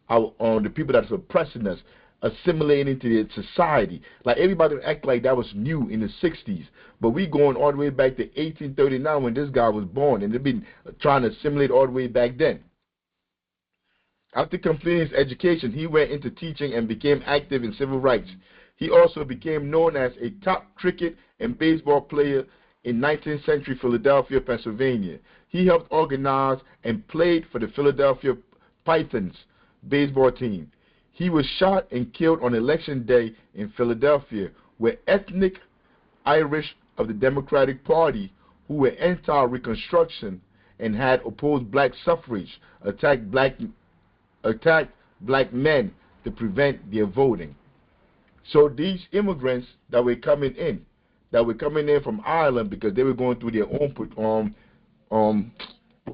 the people that's oppressing us, assimilating into the society. Like everybody act like that was new in the 60s, but we going all the way back to 1839 when this guy was born, and they've been trying to assimilate all the way back then. After completing his education, he went into teaching and became active in civil rights. He also became known as a top cricket and baseball player in 19th century Philadelphia, Pennsylvania. He helped organize and played for the Philadelphia Pythons baseball team. He was shot and killed on election day in Philadelphia, where ethnic Irish of the Democratic Party, who were anti-Reconstruction and had opposed black suffrage, attacked black men to prevent their voting. So these immigrants that were coming in from Ireland because they were going through their own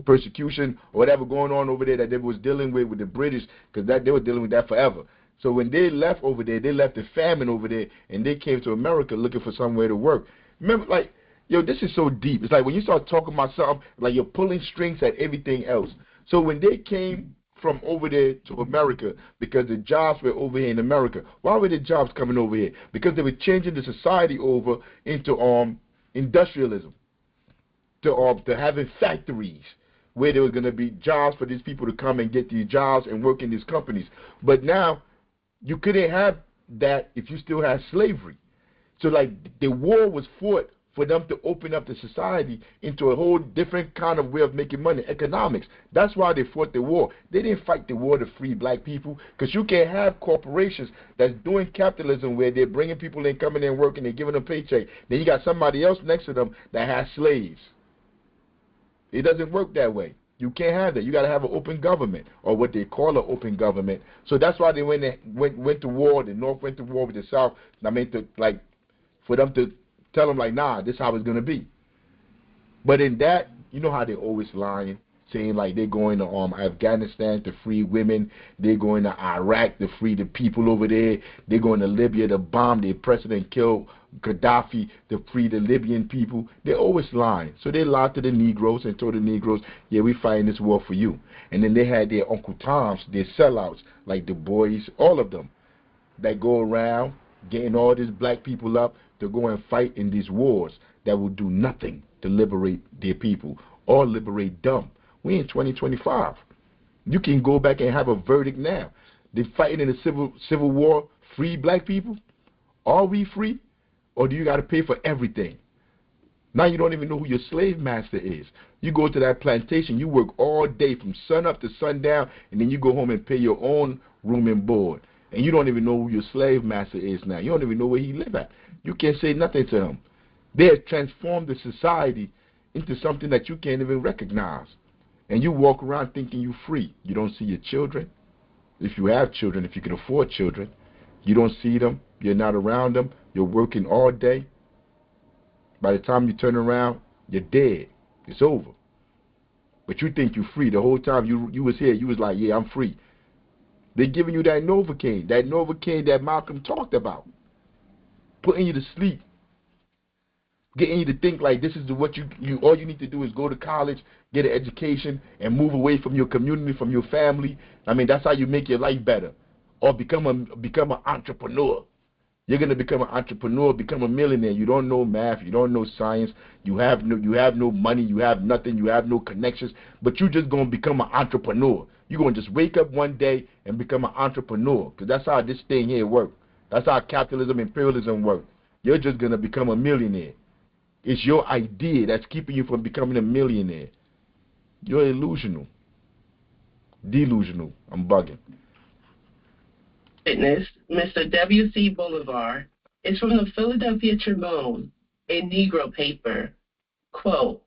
persecution or whatever going on over there that they was dealing with the British, because they were dealing with that forever. So when they left over there, they left the famine over there, and they came to America looking for somewhere to work. Remember, like, yo, this is so deep. It's like when you start talking about something, like you're pulling strings at everything else. So when they came from over there to America, because the jobs were over here in America. Why were the jobs coming over here? Because they were changing the society over into industrialism, to having factories where there was going to be jobs for these people to come and get these jobs and work in these companies. But now you couldn't have that if you still had slavery. So like the war was fought for them to open up the society into a whole different kind of way of making money, economics. That's why they fought the war. They didn't fight the war to free black people, because you can't have corporations that's doing capitalism where they're bringing people in, coming in, working, they're giving them a paycheck. Then you got somebody else next to them that has slaves. It doesn't work that way. You can't have that. You got to have an open government, or what they call an open government. So that's why they went to war. The North went to war with the South. I mean, for them to tell them like, nah, this is how it's gonna be. But in that, you know how they're always lying. saying like they're going to Afghanistan to free women, they're going to Iraq to free the people over there, they're going to Libya to bomb the president, kill Gaddafi to free the Libyan people. They're always lying. So they lied to the Negroes and told the Negroes, yeah, we're fighting this war for you. And then they had their Uncle Toms, their sellouts, like the boys, all of them, that go around getting all these black people up to go and fight in these wars that will do nothing to liberate their people or liberate them. We in 2025. You can go back and have a verdict now. They're fighting in a civil war, free black people. Are we free? Or do you got to pay for everything? Now you don't even know who your slave master is. You go to that plantation, you work all day from sun up to sundown, and then you go home and pay your own room and board. And you don't even know who your slave master is now. You don't even know where he live at. You can't say nothing to him. They have transformed the society into something that you can't even recognize. And you walk around thinking you're free. You don't see your children. If you have children, if you can afford children, you don't see them. You're not around them. You're working all day. By the time you turn around, you're dead. It's over. But you think you're free. The whole time you was here, you was like, yeah, I'm free. They're giving you that Novocaine that Malcolm talked about. Putting you to sleep. Getting you to think like this is what you all you need to do is go to college, get an education, and move away from your community, from your family. I mean, that's how you make your life better. Or become an entrepreneur. You're gonna become an entrepreneur, become a millionaire. You don't know math, you don't know science, you have no money, you have nothing, you have no connections, but you're just gonna become an entrepreneur. You're gonna just wake up one day and become an entrepreneur, because that's how this thing here works. That's how capitalism, imperialism works. You're just gonna become a millionaire. It's your idea that's keeping you from becoming a millionaire. You're illusional. Delusional. I'm bugging. Witness, Mr. W.C. Boulevard, is from the Philadelphia Tribune, a Negro paper. Quote,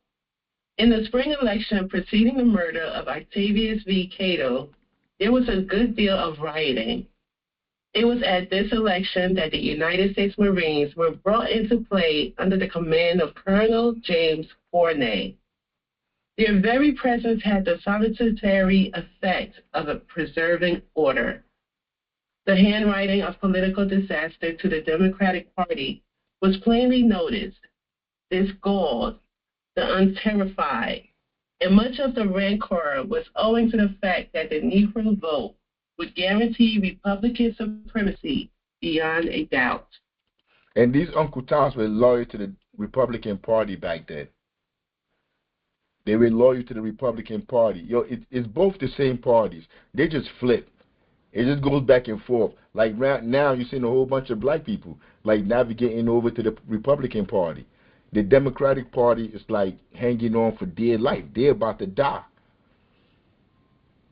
in the spring election preceding the murder of Octavius V. Cato, there was a good deal of rioting. It was at this election that the United States Marines were brought into play under the command of Colonel James Forney. Their very presence had the salutary effect of preserving order. The handwriting of political disaster to the Democratic Party was plainly noticed. This galled the unterrified, and much of the rancor was owing to the fact that the Negro vote would guarantee Republican supremacy beyond a doubt. And these Uncle Toms were loyal to the Republican Party back then. They were loyal to the Republican Party. It's both the same parties. They just flip. It just goes back and forth. Like right now, you're seeing a whole bunch of black people like navigating over to the Republican Party. The Democratic Party is like hanging on for dear life. They're about to die.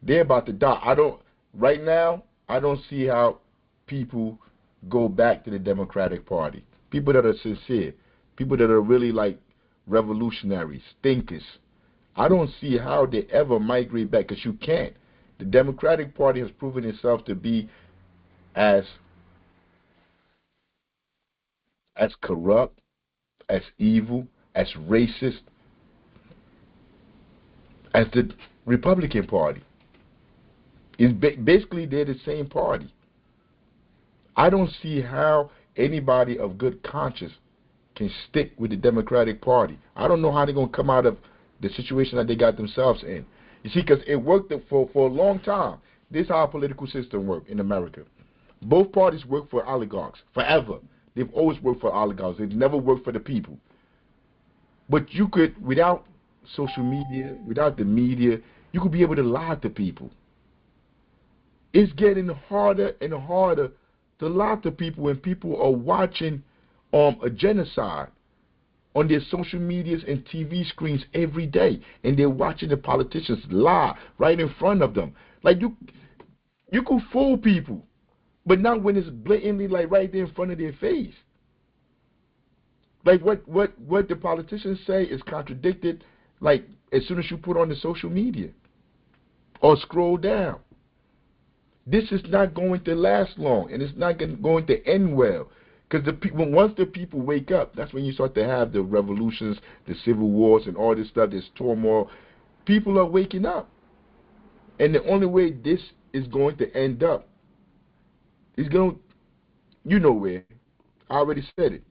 They're about to die. Right now, I don't see how people go back to the Democratic Party. People that are sincere. People that are really like revolutionaries, thinkers. I don't see how they ever migrate back, because you can't. The Democratic Party has proven itself to be as corrupt, as evil, as racist as the Republican Party. It's basically they're the same party. I don't see how anybody of good conscience can stick with the Democratic Party. I don't know how they're going to come out of the situation that they got themselves in. You see, because it worked for a long time. This is how our political system works in America. Both parties work for oligarchs forever. They've always worked for oligarchs. They've never worked for the people. But you could, without social media, without the media, you could be able to lie to people. It's getting harder and harder to lie to people when people are watching a genocide on their social medias and TV screens every day, and they're watching the politicians lie right in front of them. Like you could fool people, but not when it's blatantly like right there in front of their face. Like what the politicians say is contradicted, like as soon as you put on the social media or scroll down. This is not going to last long, and it's not going to end well. Because once the people wake up, that's when you start to have the revolutions, the civil wars, and all this stuff, this turmoil. People are waking up. And the only way this is going to end up is going, you know where. I already said it.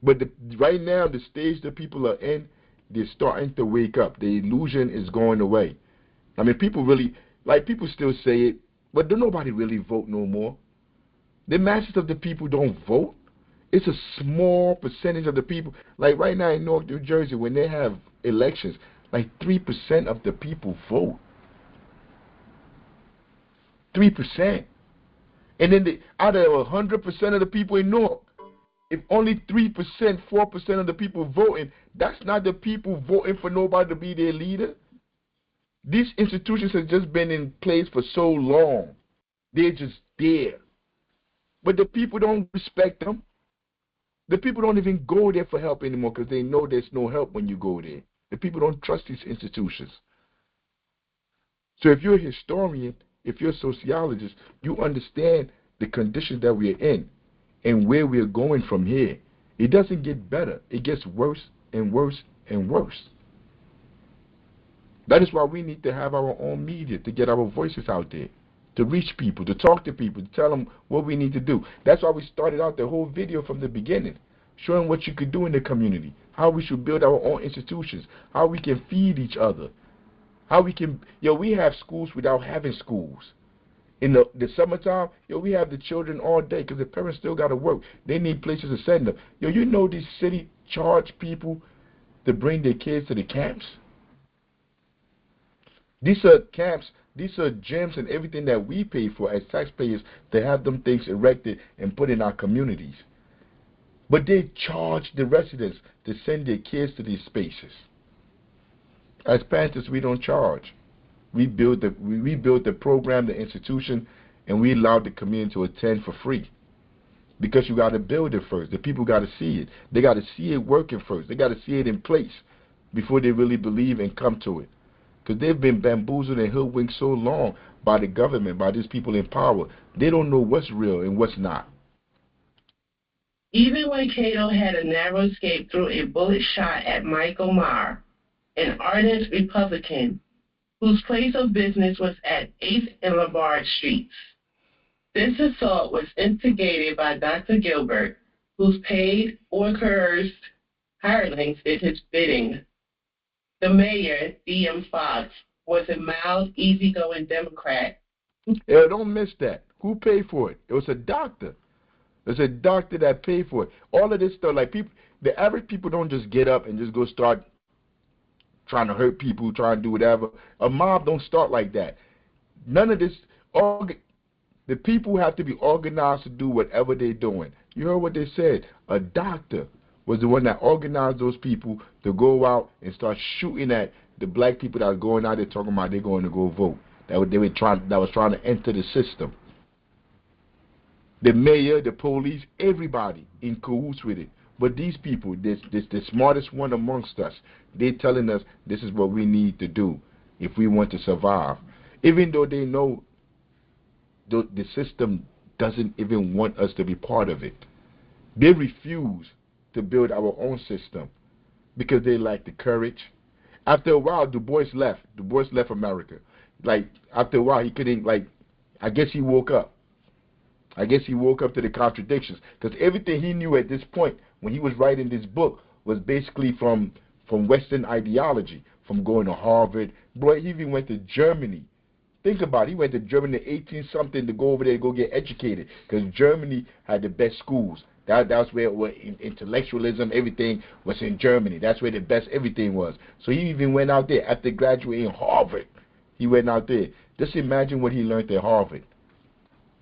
But right now, the stage that people are in, they're starting to wake up. The illusion is going away. I mean, people really, like, people still say it, but don't nobody really vote no more. The masses of the people don't vote. It's a small percentage of the people. Like right now in North New Jersey, when they have elections, like 3% of the people vote. 3%. And then out of 100% of the people in North, if only 3%, 4% of the people voting, that's not the people voting for nobody to be their leader. These institutions have just been in place for so long. They're just there. But the people don't respect them. The people don't even go there for help anymore because they know there's no help when you go there. The people don't trust these institutions. So if you're a historian, if you're a sociologist, you understand the conditions that we're in and where we're going from here. It doesn't get better. It gets worse and worse and worse. That is why we need to have our own media to get our voices out there, to reach people, to talk to people, to tell them what we need to do. That's why we started out the whole video from the beginning, showing what you could do in the community, how we should build our own institutions, how we can feed each other, how we can, we have schools without having schools. In the summertime, we have the children all day because the parents still got to work. They need places to send them. You know these city charge people to bring their kids to the camps? These are camps, these are gyms and everything that we pay for as taxpayers to have them things erected and put in our communities. But they charge the residents to send their kids to these spaces. As Panthers, we don't charge. We build the program, the institution, and we allow the community to attend for free. Because you got to build it first. The people got to see it. They got to see it working first. They got to see it in place before they really believe and come to it. Because they've been bamboozled and hoodwinked so long by the government, by these people in power. They don't know what's real and what's not. Even when Cato had a narrow escape through a bullet shot at Michael Marr, an ardent Republican whose place of business was at 8th and Lombard Streets. This assault was instigated by Dr. Gilbert, whose paid or coerced hirelings did his bidding. The mayor, D.M. Fox, was a mild, easygoing Democrat. Yeah, don't miss that. Who paid for it? It was a doctor. There's a doctor that paid for it. All of this stuff, like people, the average people don't just get up and just go start trying to hurt people, trying to do whatever. A mob don't start like that. None of this. The people have to be organized to do whatever they're doing. You heard what they said. A doctor was the one that organized those people to go out and start shooting at the black people that are going out there talking about they're going to go vote. That was trying to enter the system. The mayor, the police, everybody in cahoots with it. But these people, the smartest one amongst us, they're telling us this is what we need to do if we want to survive. Even though they know the system doesn't even want us to be part of it. They refuse to build our own system because they lack the courage. After a while, Du Bois left. Du Bois left America. Like, after a while, he couldn't, I guess he woke up. I guess he woke up to the contradictions because everything he knew at this point when he was writing this book was basically from Western ideology, from going to Harvard. Boy, he even went to Germany. Think about it. He went to Germany at 18-something to go over there to go get educated because Germany had the best schools. That's where intellectualism, everything was in Germany. That's where the best everything was. So he even went out there after graduating Harvard. He went out there. Just imagine what he learned at Harvard.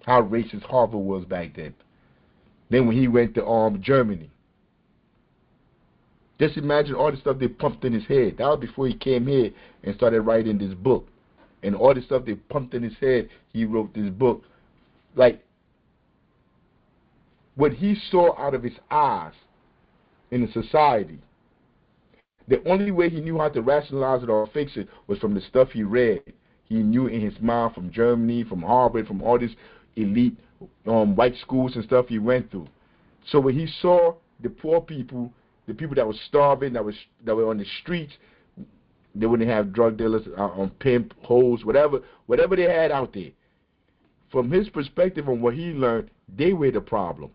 How racist Harvard was back then. Then when he went to Germany. Just imagine all the stuff they pumped in his head. That was before he came here and started writing this book. And all the stuff they pumped in his head, he wrote this book. Like, what he saw out of his eyes in the society, the only way he knew how to rationalize it or fix it was from the stuff he read. He knew in his mind from Germany, from Harvard, from all these elite white schools and stuff he went through. So when he saw the poor people, the people that were starving, that were on the streets, They wouldn't have drug dealers on pimp, hoes, whatever they had out there. From his perspective and what he learned, they were the problem,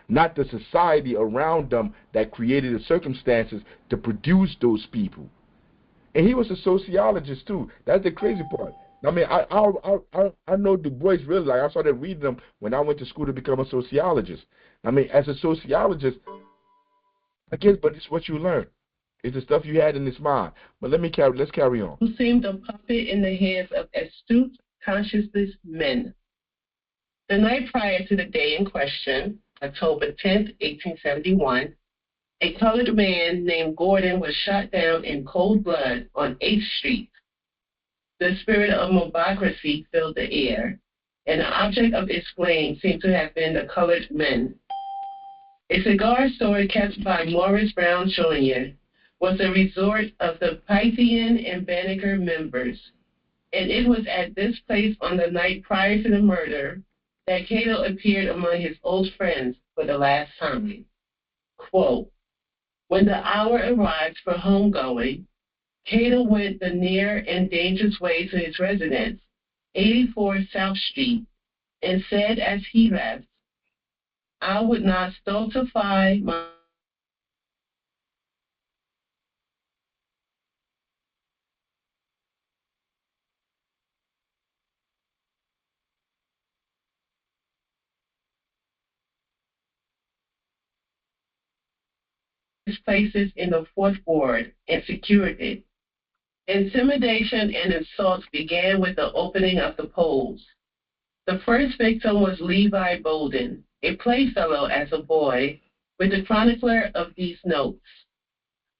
not the society around them that created the circumstances to produce those people. And he was a sociologist too. That's the crazy part. I mean, I know Du Bois really. Like, I started reading them when I went to school to become a sociologist. I mean, as a sociologist, I guess, but it's what you learn. It's the stuff you had in this mind. But let's carry on. Who seemed a puppet in the hands of astute, conscienceless men. The night prior to the day in question, October 10th, 1871, a colored man named Gordon was shot down in cold blood on 8th Street. The spirit of mobocracy filled the air, and the object of its flame seemed to have been the colored men. A cigar store kept by Morris Brown Jr. was the resort of the Pythian and Banneker members, and it was at this place on the night prior to the murder that Cato appeared among his old friends for the last time. Quote, when the hour arrived for homegoing, Cato went the near and dangerous way to his residence, 84 South Street, and said as he left, I would not stultify my places in the fourth ward and secured it. Intimidation and assaults began with the opening of the polls. The first victim was Levi Bolden, a playfellow as a boy with the chronicler of these notes.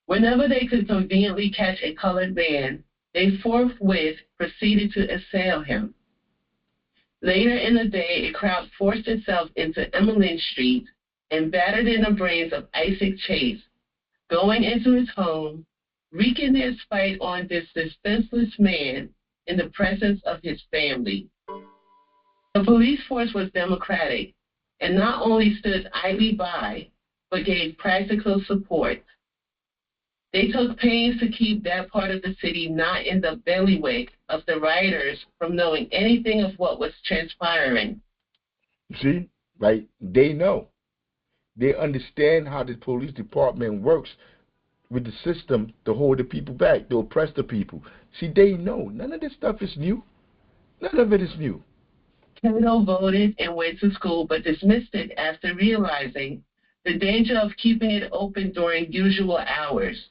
Whenever they could conveniently catch a colored man, they forthwith proceeded to assail him. Later in the day, a crowd forced itself into Emmeline Street and battered in the brains of Isaac Chase, going into his home, wreaking their spite on this defenseless man in the presence of his family. The police force was democratic and not only stood idly by, but gave practical support. They took pains to keep that part of the city not in the bailiwick of the rioters from knowing anything of what was transpiring. See, like, they know. They understand how the police department works with the system to hold the people back, to oppress the people. See, they know. None of this stuff is new. None of it is new. Cato voted and went to school, but dismissed it after realizing the danger of keeping it open during usual hours.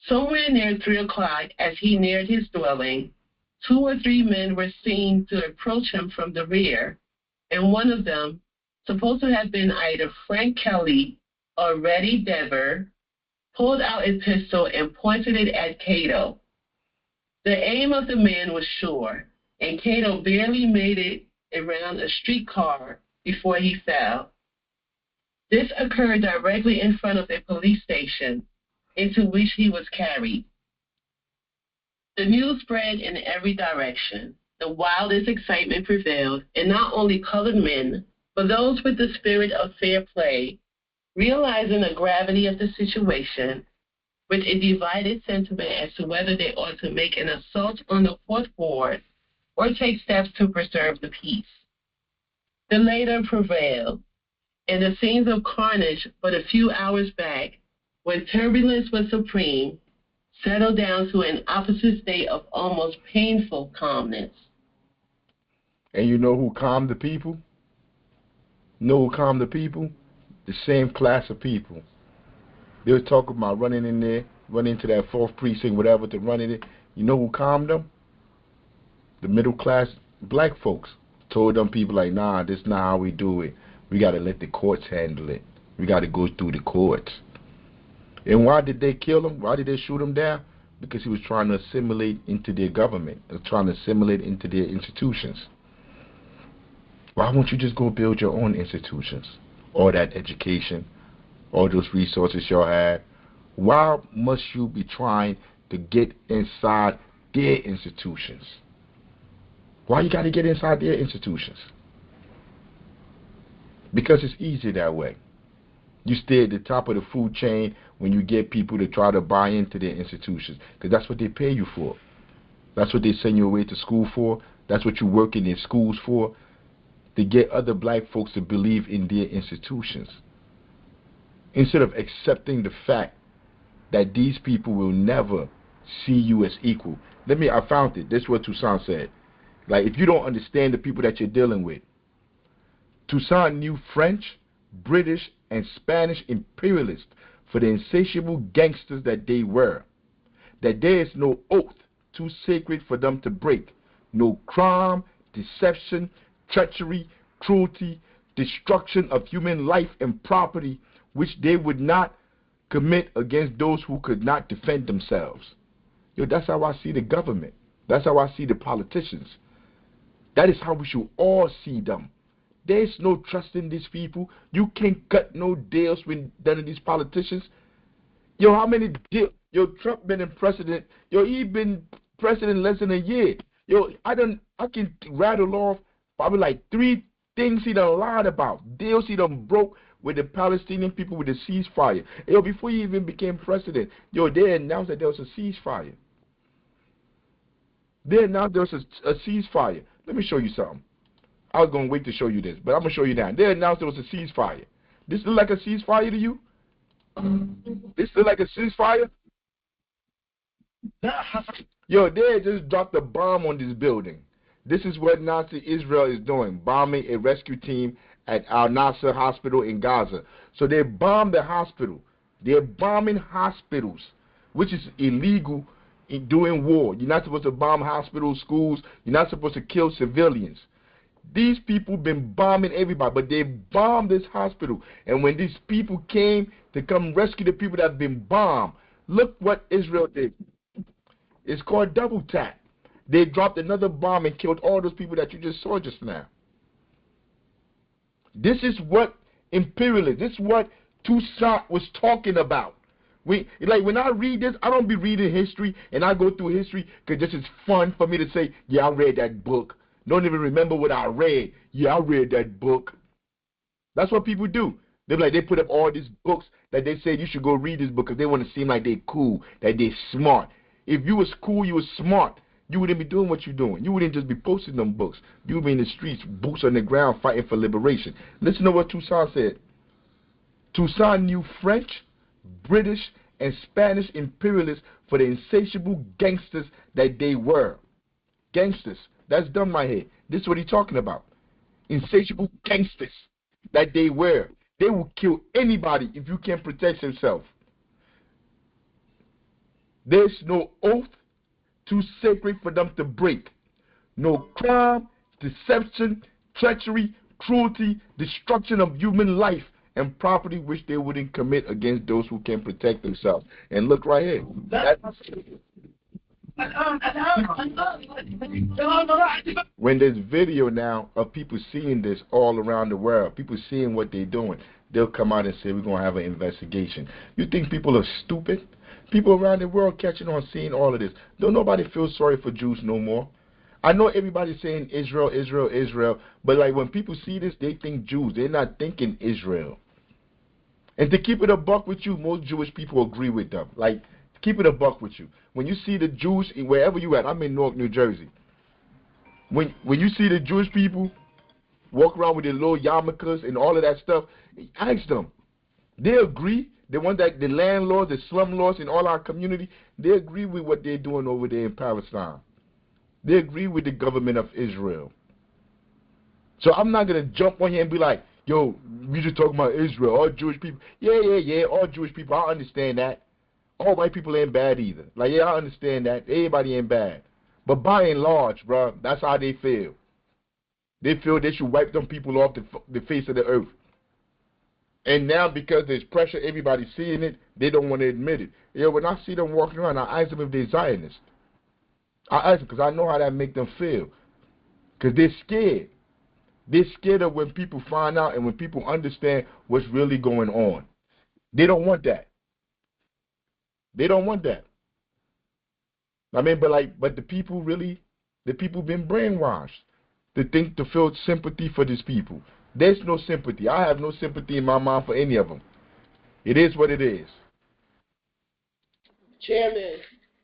Somewhere near 3 o'clock, as he neared his dwelling, 2 or 3 men were seen to approach him from the rear, and one of them, supposed to have been either Frank Kelly or Reddy Dever, pulled out a pistol and pointed it at Cato. The aim of the man was sure, and Cato barely made it around a streetcar before he fell. This occurred directly in front of a police station, into which he was carried. The news spread in every direction. The wildest excitement prevailed, and not only colored men, but those with the spirit of fair play, realizing the gravity of the situation, with a divided sentiment as to whether they ought to make an assault on the fourth ward or take steps to preserve the peace. The latter prevailed, and the scenes of carnage but a few hours back, when turbulence was supreme, settled down to an opposite state of almost painful calmness. And you know who calmed the people? Know who calmed the people? The same class of people. They were talking about running in there, running into that 4th precinct, whatever, to run in it. You know who calmed them? The middle class black folks. Told them people like, nah, this is not how we do it. We got to let the courts handle it. We got to go through the courts. And why did they kill him? Why did they shoot him down? Because he was trying to assimilate into their government, trying to assimilate into their institutions. Why won't you just go build your own institutions? All that education, all those resources y'all had. Why must you be trying to get inside their institutions? Why you got to get inside their institutions? Because it's easier that way. You stay at the top of the food chain when you get people to try to buy into their institutions, because that's what they pay you for. That's what they send you away to school for. That's what you work in their schools for, to get other black folks to believe in their institutions. Instead of accepting the fact that these people will never see you as equal. I found it. This is what Toussaint said. Like, if you don't understand the people that you're dealing with, Toussaint knew French, British, and Spanish imperialists for the insatiable gangsters that they were. That there is no oath too sacred for them to break. No crime, deception, treachery, cruelty, destruction of human life and property which they would not commit against those who could not defend themselves. Yo, that's how I see the government. That's how I see the politicians. That is how we should all see them. There's no trust in these people. You can't cut no deals with none of these politicians. Yo, how many deals? Yo, Trump been in president. Yo, he been president less than a year. Yo, I can rattle off probably like 3 things he done lied about. Deals he done broke with the Palestinian people with the ceasefire. Yo, before he even became president, yo, they announced that there was a ceasefire. They announced there was a ceasefire. Let me show you something. I was going to wait to show you this, but I'm going to show you now. They announced there was a ceasefire. This look like a ceasefire to you? This look like a ceasefire? Yo, they just dropped a bomb on this building. This is what Nazi Israel is doing, bombing a rescue team at Al-Nasser Hospital in Gaza. So they bombed the hospital. They're bombing hospitals, which is illegal in doing war. You're not supposed to bomb hospitals, schools. You're not supposed to kill civilians. These people been bombing everybody, but they bombed this hospital. And when these people came to come rescue the people that have been bombed, look what Israel did. It's called double tap. They dropped another bomb and killed all those people that you just saw just now. This is what imperialism, this is what Toussaint was talking about. When I read this, I don't be reading history and I go through history because this is fun for me to say, yeah, I read that book. Don't even remember what I read. Yeah, I read that book. That's what people do. They put up all these books that they say you should go read this book because they want to seem like they're cool, that they're smart. If you was cool, you was smart, you wouldn't be doing what you're doing. You wouldn't just be posting them books. You would be in the streets, boots on the ground, fighting for liberation. Listen to what Toussaint said. Toussaint knew French, British, and Spanish imperialists for the insatiable gangsters that they were. Gangsters. That's dumb right here. This is what he's talking about. Insatiable gangsters that they were. They will kill anybody if you can't protect yourself. There's no oath too sacred for them to break. No crime, deception, treachery, cruelty, destruction of human life and property which they wouldn't commit against those who can protect themselves. And look right here. When there's video now of people seeing this all around the world, people seeing what they're doing, they'll come out and say, we're going to have an investigation. You think people are stupid? People around the world catching on, seeing all of this. Don't nobody feel sorry for Jews no more. I know everybody's saying Israel, Israel, Israel, but like when people see this, they think Jews. They're not thinking Israel. And to keep it a buck with you, most Jewish people agree with them. Like, keep it a buck with you. When you see the Jews, wherever you at, I'm in Newark, New Jersey. When you see the Jewish people walk around with their little yarmulkes and all of that stuff, ask them. They agree. The ones that the landlords, the slumlords in all our community, they agree with what they're doing over there in Palestine. They agree with the government of Israel. So I'm not going to jump on here and be like, yo, we just talking about Israel, all Jewish people. Yeah, all Jewish people. I understand that. All white people ain't bad either. Like, yeah, I understand that. Everybody ain't bad. But by and large, bro, that's how they feel. They feel they should wipe them people off the face of the earth. And now because there's pressure, everybody's seeing it, they don't want to admit it. Yeah, when I see them walking around, I ask them if they're Zionists. I ask them because I know how that make them feel. Because they're scared. They're scared of when people find out and when people understand what's really going on. They don't want that. They don't want that. I mean, but the people been brainwashed to feel sympathy for these people. There's no sympathy. I have no sympathy in my mind for any of them. It is what it is. Chairman,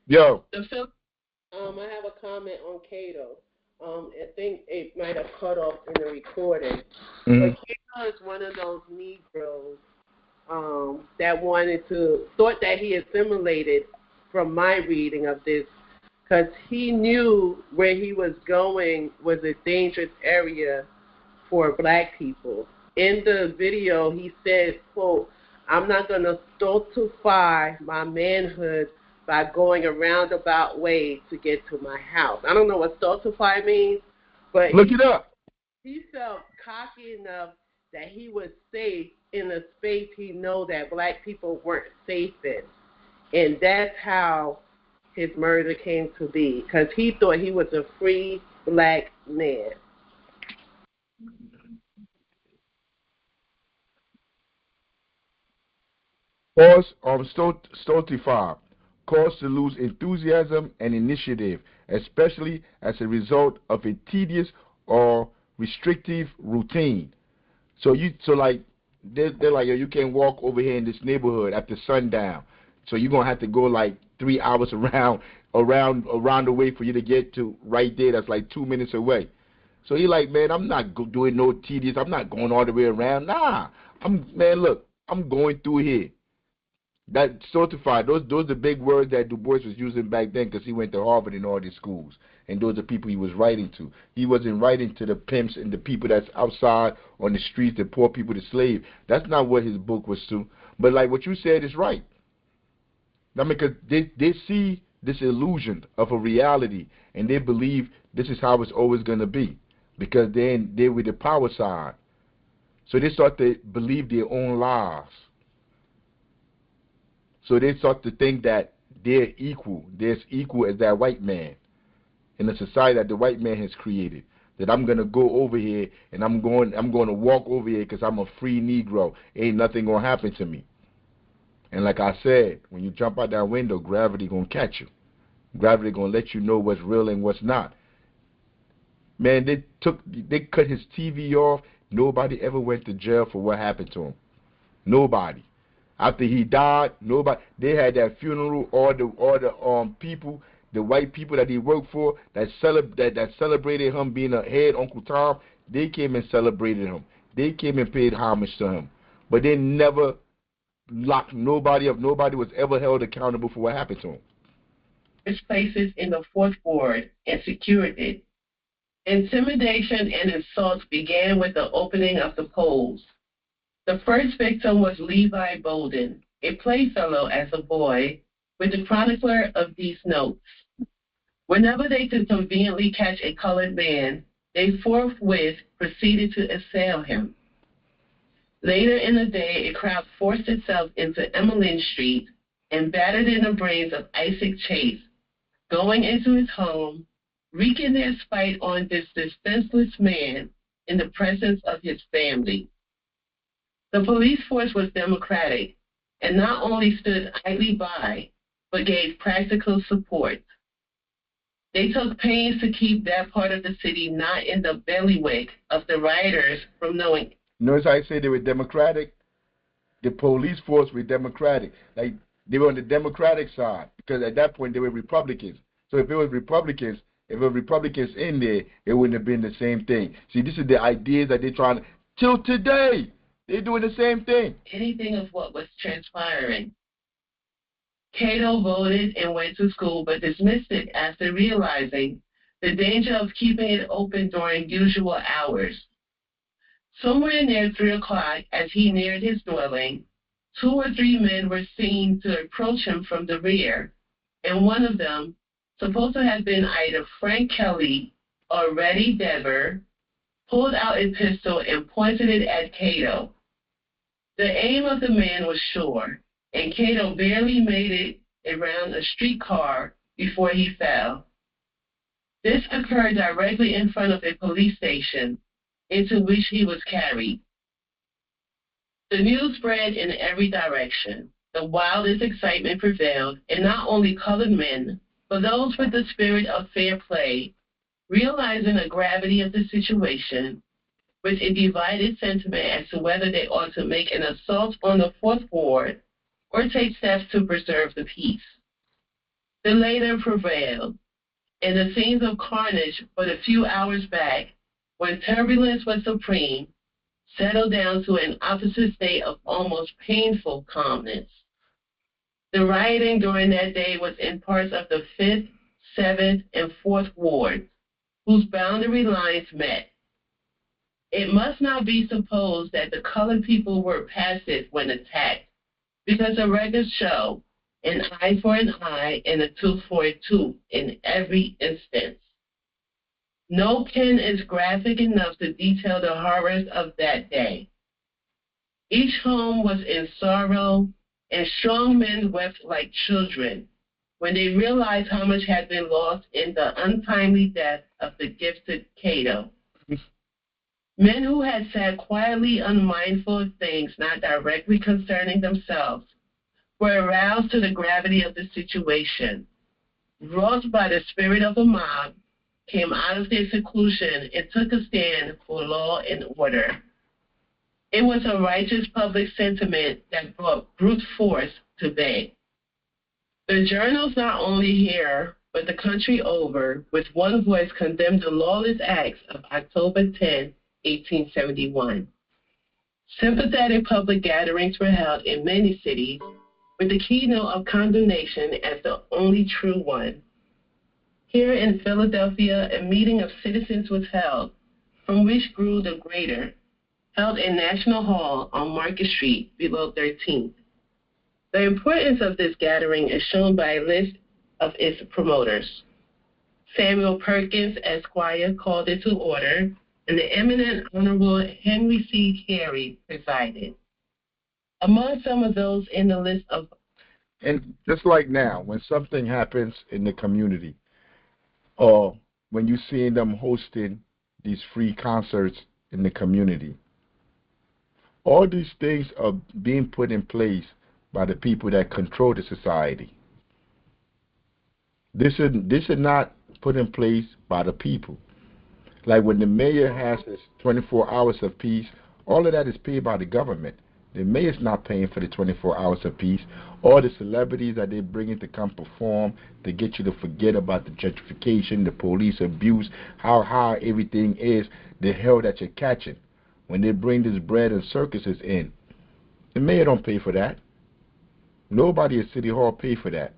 Yo. I have a comment on Cato. I think it might have cut off in the recording. Mhm. But Cato is one of those Negroes that thought that he assimilated from my reading of this, because he knew where he was going was a dangerous area for black people. In the video, he says, quote, "I'm not going to stultify my manhood by going a roundabout way to get to my house." I don't know what stultify means, but Look it up. he felt cocky enough that he was safe in a space he know that black people weren't safe in. And that's how his murder came to be, because he thought he was a free black man. Stultify, cause to lose enthusiasm and initiative, especially as a result of a tedious or restrictive routine. So like they're like, yo, you can't walk over here in this neighborhood after sundown. So you're gonna have to go like 3 hours around the way for you to get to right there. That's like 2 minutes away. So he like, man, I'm not doing no tedious. I'm not going all the way around. Nah, look, I'm going through here. That certified, those are the big words that Du Bois was using back then, because he went to Harvard and all these schools, and those are people he was writing to. He wasn't writing to the pimps and the people that's outside on the streets, the poor people, the slave. That's not what his book was to. But like what you said is right. I mean, because they see this illusion of a reality, and they believe this is how it's always going to be, because they're with the power side. So they start to believe their own lies. So they start to think that they're equal. They're as equal as that white man in the society that the white man has created. That I'm gonna go over here and I'm going to walk over here because I'm a free Negro. Ain't nothing gonna happen to me. And like I said, when you jump out that window, gravity gonna catch you. Gravity gonna let you know what's real and what's not. Man, they cut his TV off. Nobody ever went to jail for what happened to him. Nobody. After he died, nobody. They had that funeral. All the people, the white people that he worked for, that celebrated him being a head Uncle Tom. They came and celebrated him. They came and paid homage to him. But they never locked nobody up. Nobody was ever held accountable for what happened to him. His places in the fourth ward and secured it. Intimidation and assault began with the opening of the polls. The first victim was Levi Bolden, a playfellow as a boy with the chronicler of these notes. Whenever they could conveniently catch a colored man, they forthwith proceeded to assail him. Later in the day, a crowd forced itself into Emmeline Street and battered in the brains of Isaac Chase, going into his home, wreaking their spite on this defenseless man in the presence of his family. The police force was democratic and not only stood idly by, but gave practical support. They took pains to keep that part of the city not in the bailiwick of the rioters from knowing. Notice how I say they were democratic? The police force were democratic. Like, they were on the Democratic side, because at that point they were Republicans. So if it was Republicans in there, it wouldn't have been the same thing. See, this is the ideas that they're trying to, till today. They're doing the same thing. Anything of what was transpiring. Cato voted and went to school, but dismissed it after realizing the danger of keeping it open during usual hours. Somewhere near 3 o'clock, as he neared his dwelling, 2 or 3 men were seen to approach him from the rear, and one of them, supposed to have been either Frank Kelly or Reddy Dever, pulled out a pistol and pointed it at Cato. The aim of the man was sure, and Cato barely made it around a streetcar before he fell. This occurred directly in front of a police station, into which he was carried. The news spread in every direction. The wildest excitement prevailed, and not only colored men, but those with the spirit of fair play, realizing the gravity of the situation, with a divided sentiment as to whether they ought to make an assault on the fourth ward or take steps to preserve the peace. The latter prevailed, and the scenes of carnage for the few hours back, when turbulence was supreme, settled down to an opposite state of almost painful calmness. The rioting during that day was in parts of the 5th, 7th, and 4th wards, whose boundary lines met. It must not be supposed that the colored people were passive when attacked, because the records show an eye for an eye and a tooth for a tooth in every instance. No pen is graphic enough to detail the horrors of that day. Each home was in sorrow, and strong men wept like children when they realized how much had been lost in the untimely death of the gifted Cato. Men who had sat quietly unmindful of things not directly concerning themselves were aroused to the gravity of the situation. Wrought by the spirit of the mob, came out of their seclusion and took a stand for law and order. It was a righteous public sentiment that brought brute force to bay. The journals not only here, but the country over, with one voice condemned the lawless acts of October 10, 1871. Sympathetic public gatherings were held in many cities, with the keynote of condemnation as the only true one. Here in Philadelphia, a meeting of citizens was held, from which grew the greater, held in National Hall on Market Street below 13th. The importance of this gathering is shown by a list of its promoters. Samuel Perkins, Esquire, called it to order, and the eminent Honorable Henry C. Carey presided. Among some of those in the list of... And just like now, when something happens in the community, or when you're seeing them hosting these free concerts in the community, all these things are being put in place by the people that control the society. This is not put in place by the people. Like when the mayor has his 24 hours of peace, all of that is paid by the government. The mayor's not paying for the 24 hours of peace. All the celebrities that they bring in to come perform to get you to forget about the gentrification, the police abuse, how everything is, the hell that you're catching. When they bring this bread and circuses in, the mayor don't pay for that. Nobody at City Hall pay for that.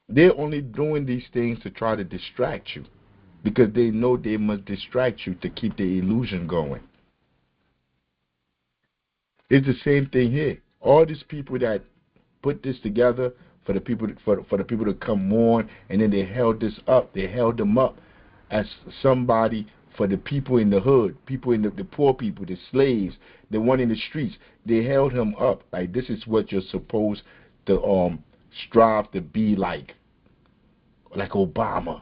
They're only doing these things to try to distract you, because they know they must distract you to keep the illusion going. It's the same thing here. All these people that put this together for the people to come mourn, and then they held this up. They held them up as somebody for the people in the hood, people in the poor people, the slaves, the one in the streets. They held him up like this is what you're supposed to strive to be like Obama,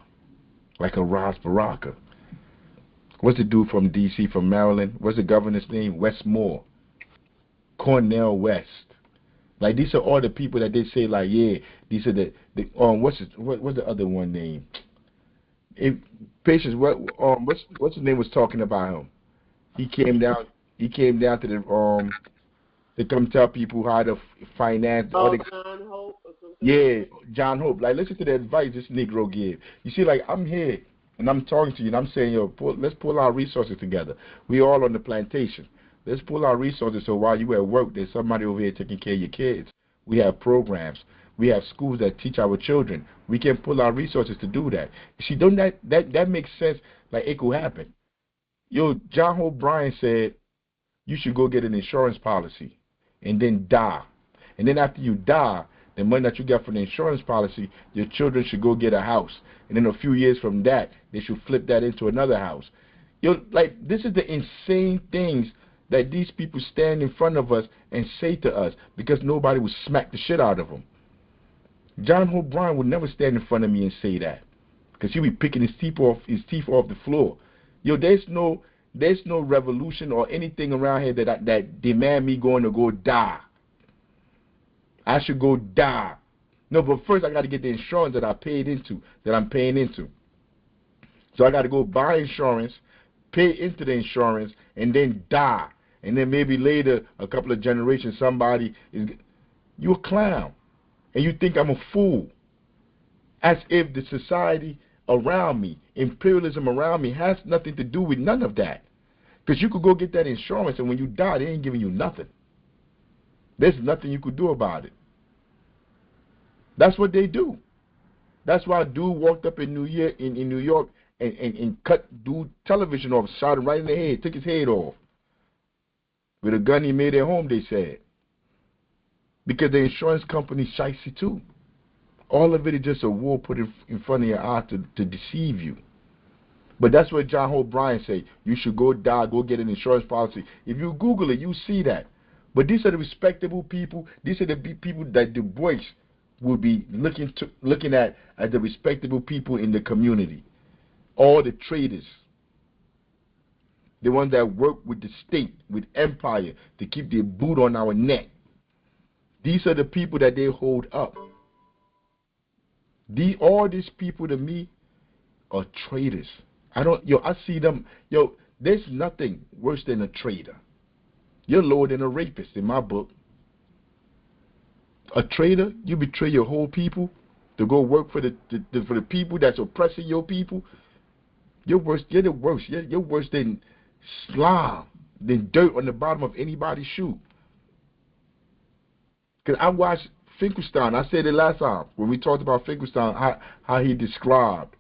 like a Ras Baraka. What's the dude from D.C., from Maryland? What's the governor's name? Westmore. Cornel West. Like these are all the people that they say like, yeah, these are the what's the other one name? Patience, what's his name was talking about him? He came down to the to come tell people how to finance. John Hope or something. Yeah, John Hope. Like, listen to the advice this Negro gave. You see, like, I'm here and I'm talking to you and I'm saying, yo, let's pull our resources together. We all on the plantation. Let's pull our resources so while you at work, there's somebody over here taking care of your kids. We have programs. We have schools that teach our children. We can pull our resources to do that. You see, don't that makes sense? Like, it could happen. Yo, John Hope Bryan said, you should go get an insurance policy and then die. And then after you die, the money that you get from the insurance policy, your children should go get a house. And then a few years from that, they should flip that into another house. Yo, like, this is the insane things that these people stand in front of us and say to us because nobody would smack the shit out of them. John Hope Bryan would never stand in front of me and say that because he'd be picking his teeth off the floor. Yo, there's no revolution or anything around here that demand me going to go die. I should go die. No, but first I got to get the insurance that I'm paying into. So I got to go buy insurance, pay into the insurance, and then die. And then maybe later, a couple of generations, somebody is... You a clown. and you think I'm a fool. As if the society around me, imperialism around me, has nothing to do with none of that. Because you could go get that insurance, and when you die, they ain't giving you nothing. There's nothing you could do about it. That's what they do. That's why a dude walked up in New York and cut dude television off, shot him right in the head, took his head off. With a gun he made at home, they said. Because the insurance company shicey too. All of it is just a wall put in front of your eye to deceive you. But that's what John Hope Bryan say. You should go die, go get an insurance policy. If you Google it, you see that. But these are the respectable people. These are the people that Du Bois will be looking at as the respectable people in the community. All the traitors. The ones that work with the state, with empire, to keep their boot on our neck. These are the people that they hold up. All these people to me are traitors. I see them, there's nothing worse than a traitor. You're lower than a rapist in my book. A traitor, you betray your whole people to go work for the people that's oppressing your people. You're worse. You're the worst. You're worse than slime, than dirt on the bottom of anybody's shoe. Because I watched Finkelstein. I said it last time when we talked about Finkelstein, how he described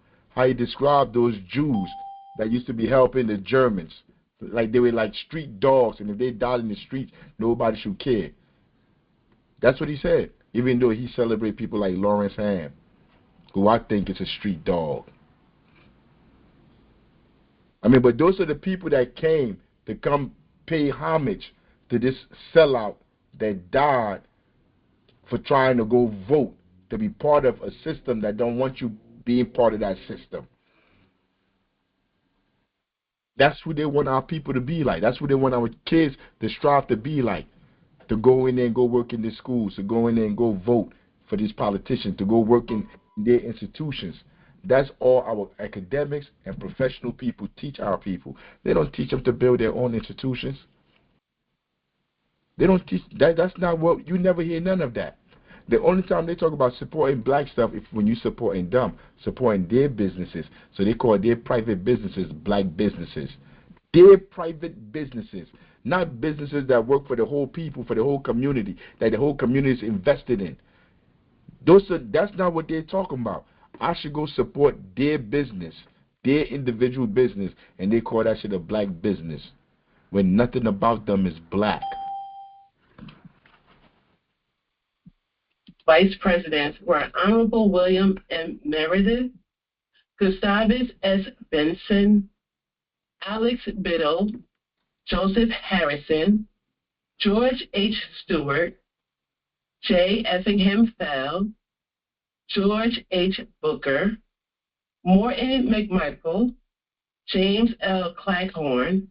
those Jews that used to be helping the Germans, like they were like street dogs, and if they died in the streets, nobody should care. That's what he said. Even though he celebrated people like Lawrence Ham, who I think is a street dog. I mean, but those are the people that came to come pay homage to this sellout that died for trying to go vote to be part of a system that don't want you being part of that system. That's who they want our people to be like. That's who they want our kids to strive to be like. To go in there and go work in the schools, to go in there and go vote for these politicians, to go work in their institutions. That's all our academics and professional people teach our people. They don't teach them to build their own institutions. They don't teach that. That's not what, you never hear none of that. The only time they talk about supporting black stuff is when you supporting them, supporting their businesses. So they call their private businesses black businesses. Their private businesses, not businesses that work for the whole people, for the whole community, that the whole community is invested in. That's not what they're talking about. I should go support their business, their individual business, and they call that shit a black business, when nothing about them is black. Vice Presidents were Honorable William M. Meredith, Gustavus S. Benson, Alex Biddle, Joseph Harrison, George H. Stewart, J. Effingham Fell, George H. Booker, Morton McMichael, James L. Claghorn,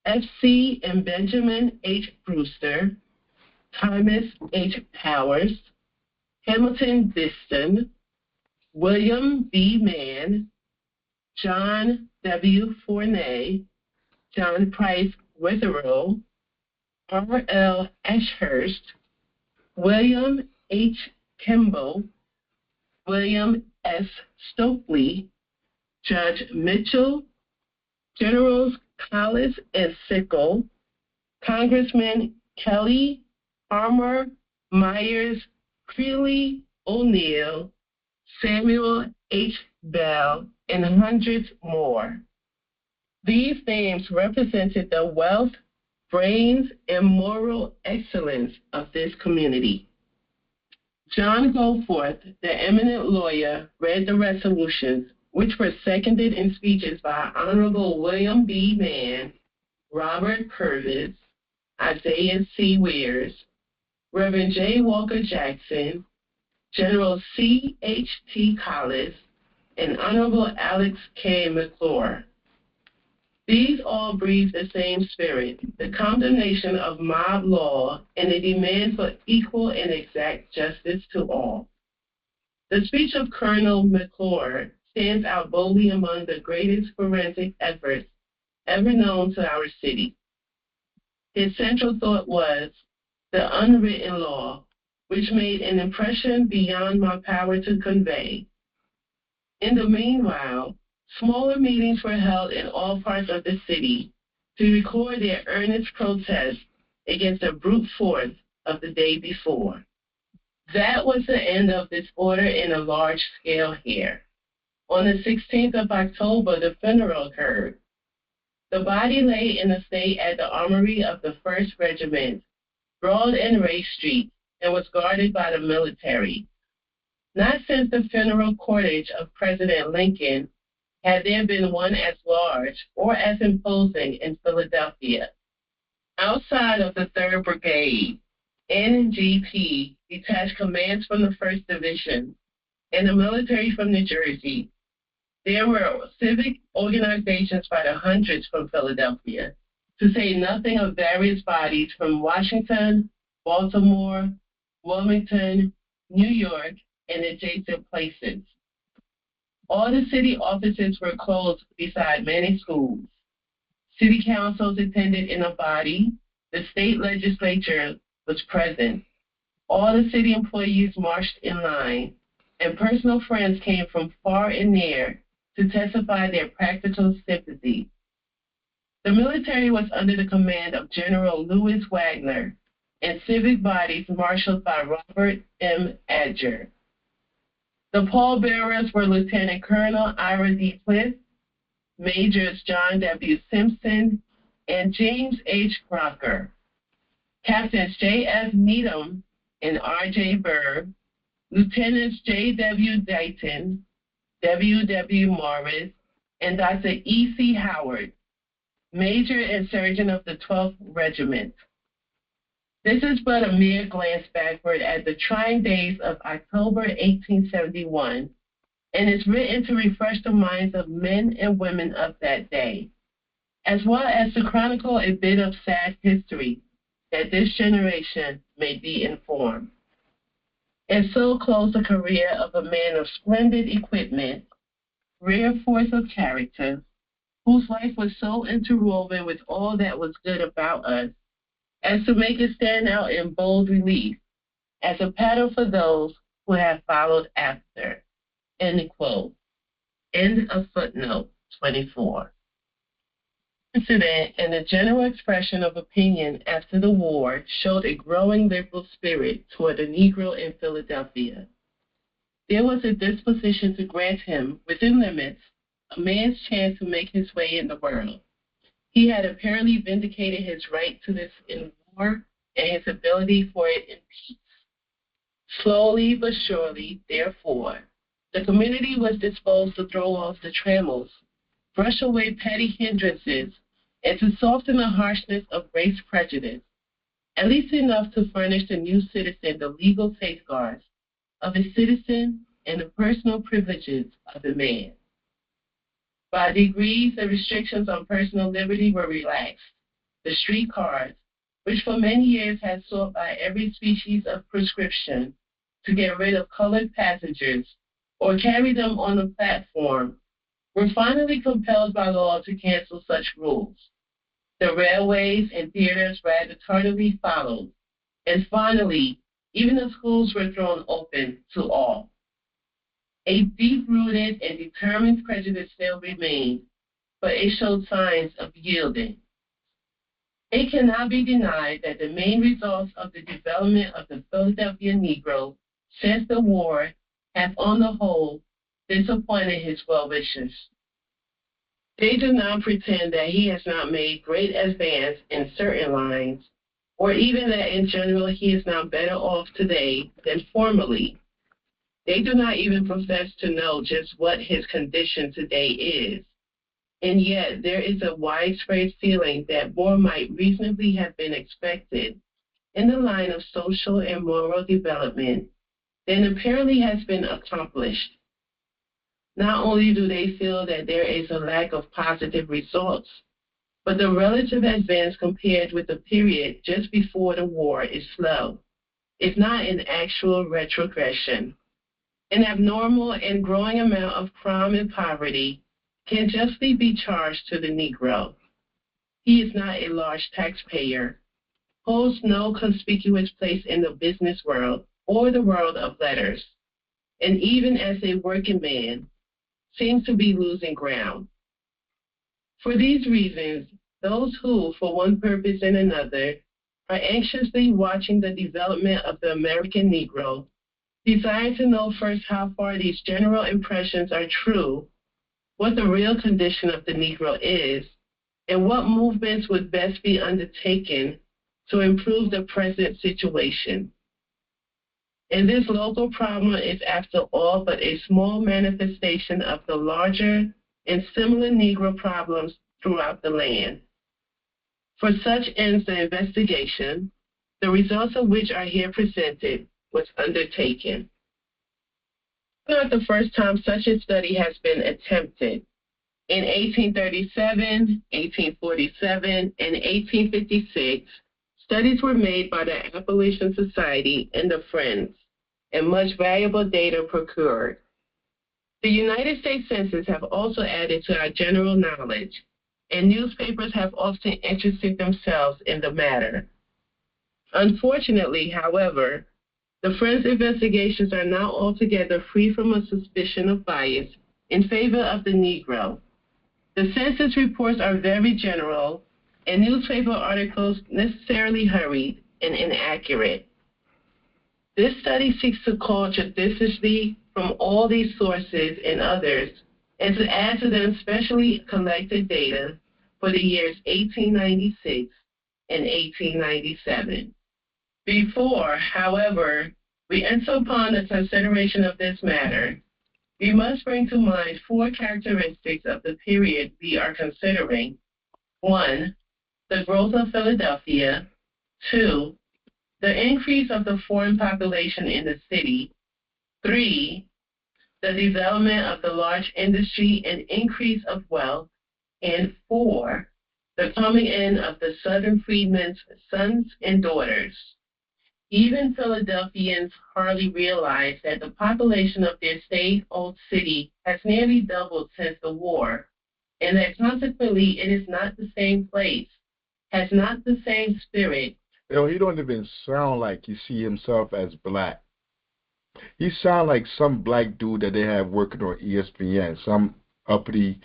F.C. and Benjamin H. Brewster, Thomas H. Powers, Hamilton Diston, William B. Mann, John W. Fournay, John Price Witherill, R.L. Ashurst, William H. Kimball, William S. Stokely, Judge Mitchell, Generals Collis and Sickle, Congressman Kelly, Armour, Myers, Creeley, O'Neill, Samuel H. Bell, and hundreds more. These names represented the wealth, brains, and moral excellence of this community. John Goforth, the eminent lawyer, read the resolutions, which were seconded in speeches by Honorable William B. Mann, Robert Purvis, Isaiah C. Weirs, Reverend J. Walker Jackson, General C. H. T. Collis, and Honorable Alex K. McClure. These all breathe the same spirit, the condemnation of mob law and a demand for equal and exact justice to all. The speech of Colonel McClure stands out boldly among the greatest forensic efforts ever known to our city. His central thought was, the unwritten law, which made an impression beyond my power to convey. In the meanwhile, smaller meetings were held in all parts of the city to record their earnest protest against the brute force of the day before. That was the end of disorder in a large scale here. On the 16th of October, the funeral occurred. The body lay in a state at the armory of the 1st Regiment, Broad and Race Street, and was guarded by the military. Not since the funeral cortege of President Lincoln had there been one as large or as imposing in Philadelphia. Outside of the 3rd Brigade, NGP detached commands from the 1st Division and the military from New Jersey. There were civic organizations by the hundreds from Philadelphia, to say nothing of various bodies from Washington, Baltimore, Wilmington, New York, and adjacent places. All the city offices were closed beside many schools. City councils attended in a body. The state legislature was present. All the city employees marched in line, and personal friends came from far and near to testify their practical sympathy. The military was under the command of General Louis Wagner, and civic bodies marshaled by Robert M. Adger. The pallbearers were Lieutenant Colonel Ira D. Cliff, Majors John W. Simpson, and James H. Crocker, Captains J.F. Needham and R.J. Burr, Lieutenants J.W. Dighton, W.W. Morris, and Dr. E.C. Howard, Major and Surgeon of the 12th Regiment. This is but a mere glance backward at the trying days of October 1871, and is written to refresh the minds of men and women of that day, as well as to chronicle a bit of sad history that this generation may be informed. And so closed the career of a man of splendid equipment, rare force of character, whose life was so interwoven with all that was good about us, as to make it stand out in bold relief as a pattern for those who have followed after. End quote. End of footnote 24. Incident and the general expression of opinion after the war showed a growing liberal spirit toward the Negro in Philadelphia. There was a disposition to grant him, within limits, a man's chance to make his way in the world. He had apparently vindicated his right to this in war and his ability for it in peace. Slowly but surely, therefore, the community was disposed to throw off the trammels, brush away petty hindrances, and to soften the harshness of race prejudice, at least enough to furnish the new citizen the legal safeguards of a citizen and the personal privileges of a man. By degrees, the restrictions on personal liberty were relaxed. The streetcars, which for many years had sought by every species of prescription to get rid of colored passengers or carry them on the platform, were finally compelled by law to cancel such rules. The railways and theaters rather tardily followed, and finally, even the schools were thrown open to all. A deep-rooted and determined prejudice still remained, but it showed signs of yielding. It cannot be denied that the main results of the development of the Philadelphia Negro since the war have, on the whole, disappointed his well-wishers. They do not pretend that he has not made great advance in certain lines, or even that in general he is now better off today than formerly. They do not even profess to know just what his condition today is. And yet there is a widespread feeling that more might reasonably have been expected in the line of social and moral development than apparently has been accomplished. Not only do they feel that there is a lack of positive results, but the relative advance compared with the period just before the war is slow, if not in actual retrogression. An abnormal and growing amount of crime and poverty can justly be charged to the Negro. He is not a large taxpayer, holds no conspicuous place in the business world, or the world of letters, and even as a working man, seems to be losing ground. For these reasons, those who, for one purpose and another, are anxiously watching the development of the American Negro desire to know first how far these general impressions are true, what the real condition of the Negro is, and what movements would best be undertaken to improve the present situation. And this local problem is, after all, but a small manifestation of the larger and similar Negro problems throughout the land. For such ends the investigation, the results of which are here presented, was undertaken. Not the first time such a study has been attempted. In 1837, 1847, and 1856, studies were made by the Abolition Society and the Friends, and much valuable data procured. The United States Census have also added to our general knowledge, and newspapers have often interested themselves in the matter. Unfortunately, however, the Friends' investigations are not altogether free from a suspicion of bias in favor of the Negro. The census reports are very general, and newspaper articles necessarily hurried and inaccurate. This study seeks to call judiciously from all these sources and others, and to add to them specially collected data for the years 1896 and 1897. Before, however, we enter upon the consideration of this matter, we must bring to mind four characteristics of the period we are considering. 1, the growth of Philadelphia. 2, the increase of the foreign population in the city. 3, the development of the large industry and increase of wealth. And 4, the coming in of the Southern freedmen's sons and daughters. Even Philadelphians hardly realize that the population of their state-owned city has nearly doubled since the war, and that consequently it is not the same place, has not the same spirit. He don't even sound like he see himself as black. He sound like some black dude that they have working on ESPN, some uppity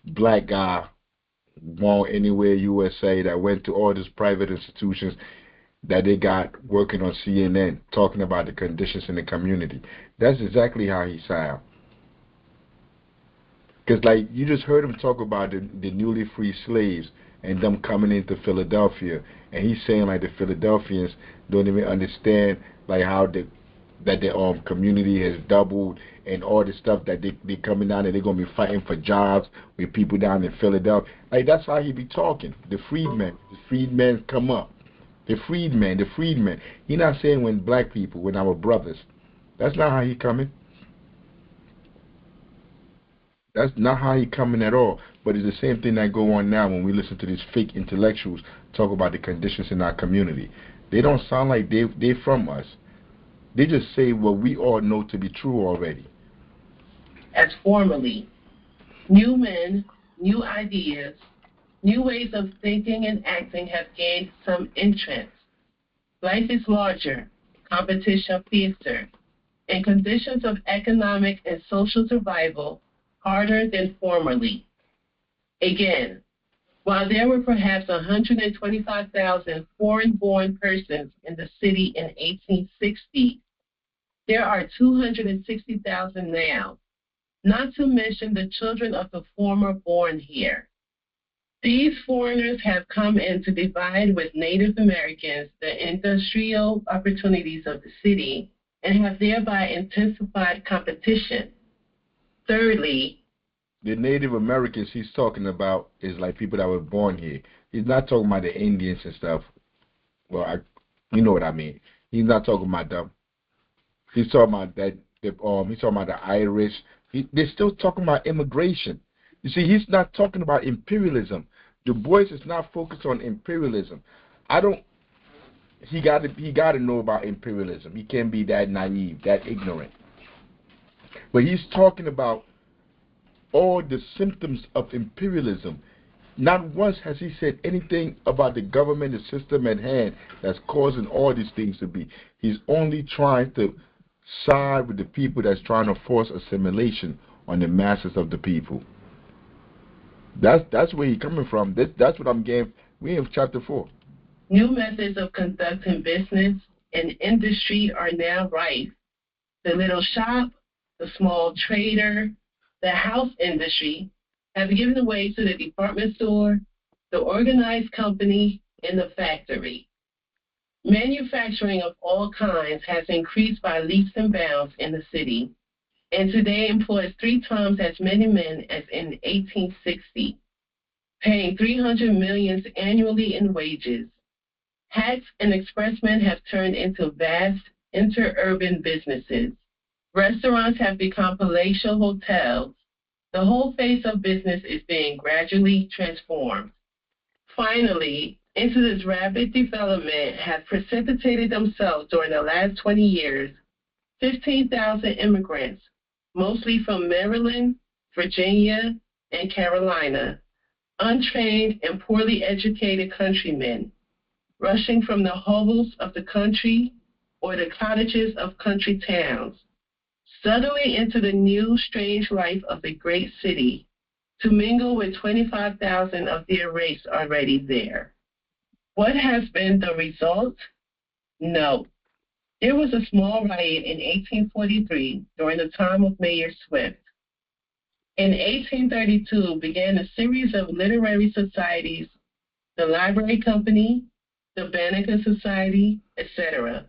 black guy born anywhere USA that went to all these private institutions that they got working on CNN talking about the conditions in the community. That's exactly how he sound. Because like you just heard him talk about the newly freed slaves and them coming into Philadelphia, and he's saying like the Philadelphians don't even understand like how their community has doubled and all the stuff that they coming down and they're gonna be fighting for jobs with people down in Philadelphia. Like that's how he be talking. The freedmen come up. The freedmen. He not saying when black people, when our brothers. That's not how he coming. That's not how he coming at all. But it's the same thing that go on now when we listen to these fake intellectuals talk about the conditions in our community. They don't sound like they from us. They just say what we all know to be true already. As formerly, new men, new ideas, new ways of thinking and acting have gained some entrance. Life is larger, competition fiercer, and conditions of economic and social survival harder than formerly. Again, while there were perhaps 125,000 foreign-born persons in the city in 1860, there are 260,000 now, not to mention the children of the former born here. These foreigners have come in to divide with Native Americans the industrial opportunities of the city and have thereby intensified competition. Thirdly, the Native Americans he's talking about is like people that were born here. He's not talking about the Indians and stuff. Well, you know what I mean. He's not talking about them. He's talking about that. He's talking about the Irish. They're still talking about immigration. You see, he's not talking about imperialism. Du Bois is not focused on imperialism. He got to know about imperialism. He can't be that naive, that ignorant. But he's talking about all the symptoms of imperialism. Not once has he said anything about the government, the system at hand that's causing all these things to be. He's only trying to side with the people that's trying to force assimilation on the masses of the people. That's where he's coming from. That's what I'm getting. We in chapter 4. New methods of conducting business and industry are now rife. The little shop, the small trader, the house industry have given way to the department store, the organized company, and the factory. Manufacturing of all kinds has increased by leaps and bounds in the city, and today employs 3 times as many men as in 1860, paying $300 million annually in wages. Hacks and expressmen have turned into vast interurban businesses. Restaurants have become palatial hotels. The whole face of business is being gradually transformed. Finally, into this rapid development have precipitated themselves during the last 20 years 15,000 immigrants, mostly from Maryland, Virginia, and Carolina, untrained and poorly educated countrymen, rushing from the hovels of the country or the cottages of country towns, suddenly into the new, strange life of a great city, to mingle with 25,000 of their race already there. What has been the result? No. There was a small riot in 1843 during the time of Mayor Swift. In 1832 began a series of literary societies, the Library Company, the Banneker Society, etc.,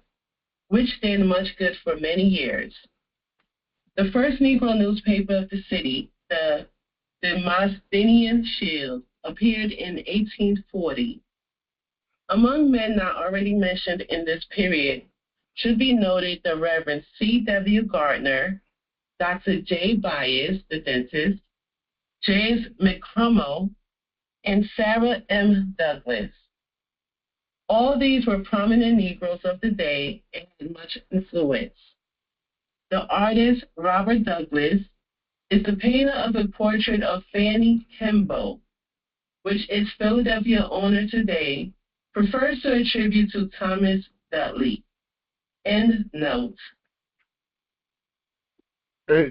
which did much good for many years. The first Negro newspaper of the city, the Demosthenian Shield, appeared in 1840. Among men not already mentioned in this period should be noted the Reverend C.W. Gardner, Dr. J. Byers, the dentist, James McCrummell, and Sarah M. Douglas. All these were prominent Negroes of the day and had much influence. The artist Robert Douglas is the painter of a portrait of Fanny Kemble, which its Philadelphia owner today prefers to attribute to Thomas Dudley. End note.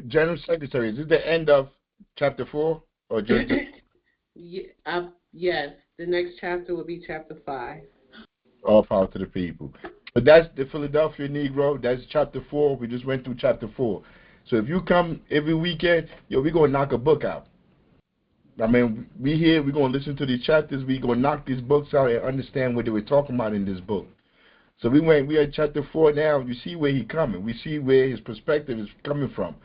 General Secretary, is this the end of chapter 4 or just? Yes, the next chapter will be chapter 5. All power to the people. But that's the Philadelphia Negro. That's chapter 4. We just went through chapter 4. So if you come every weekend, we're going to knock a book out. I mean, we here, we're going to listen to these chapters. We're going to knock these books out and understand what they were talking about in this book. So we are at chapter 4 now. You see where he's coming. We see where his perspective is coming from.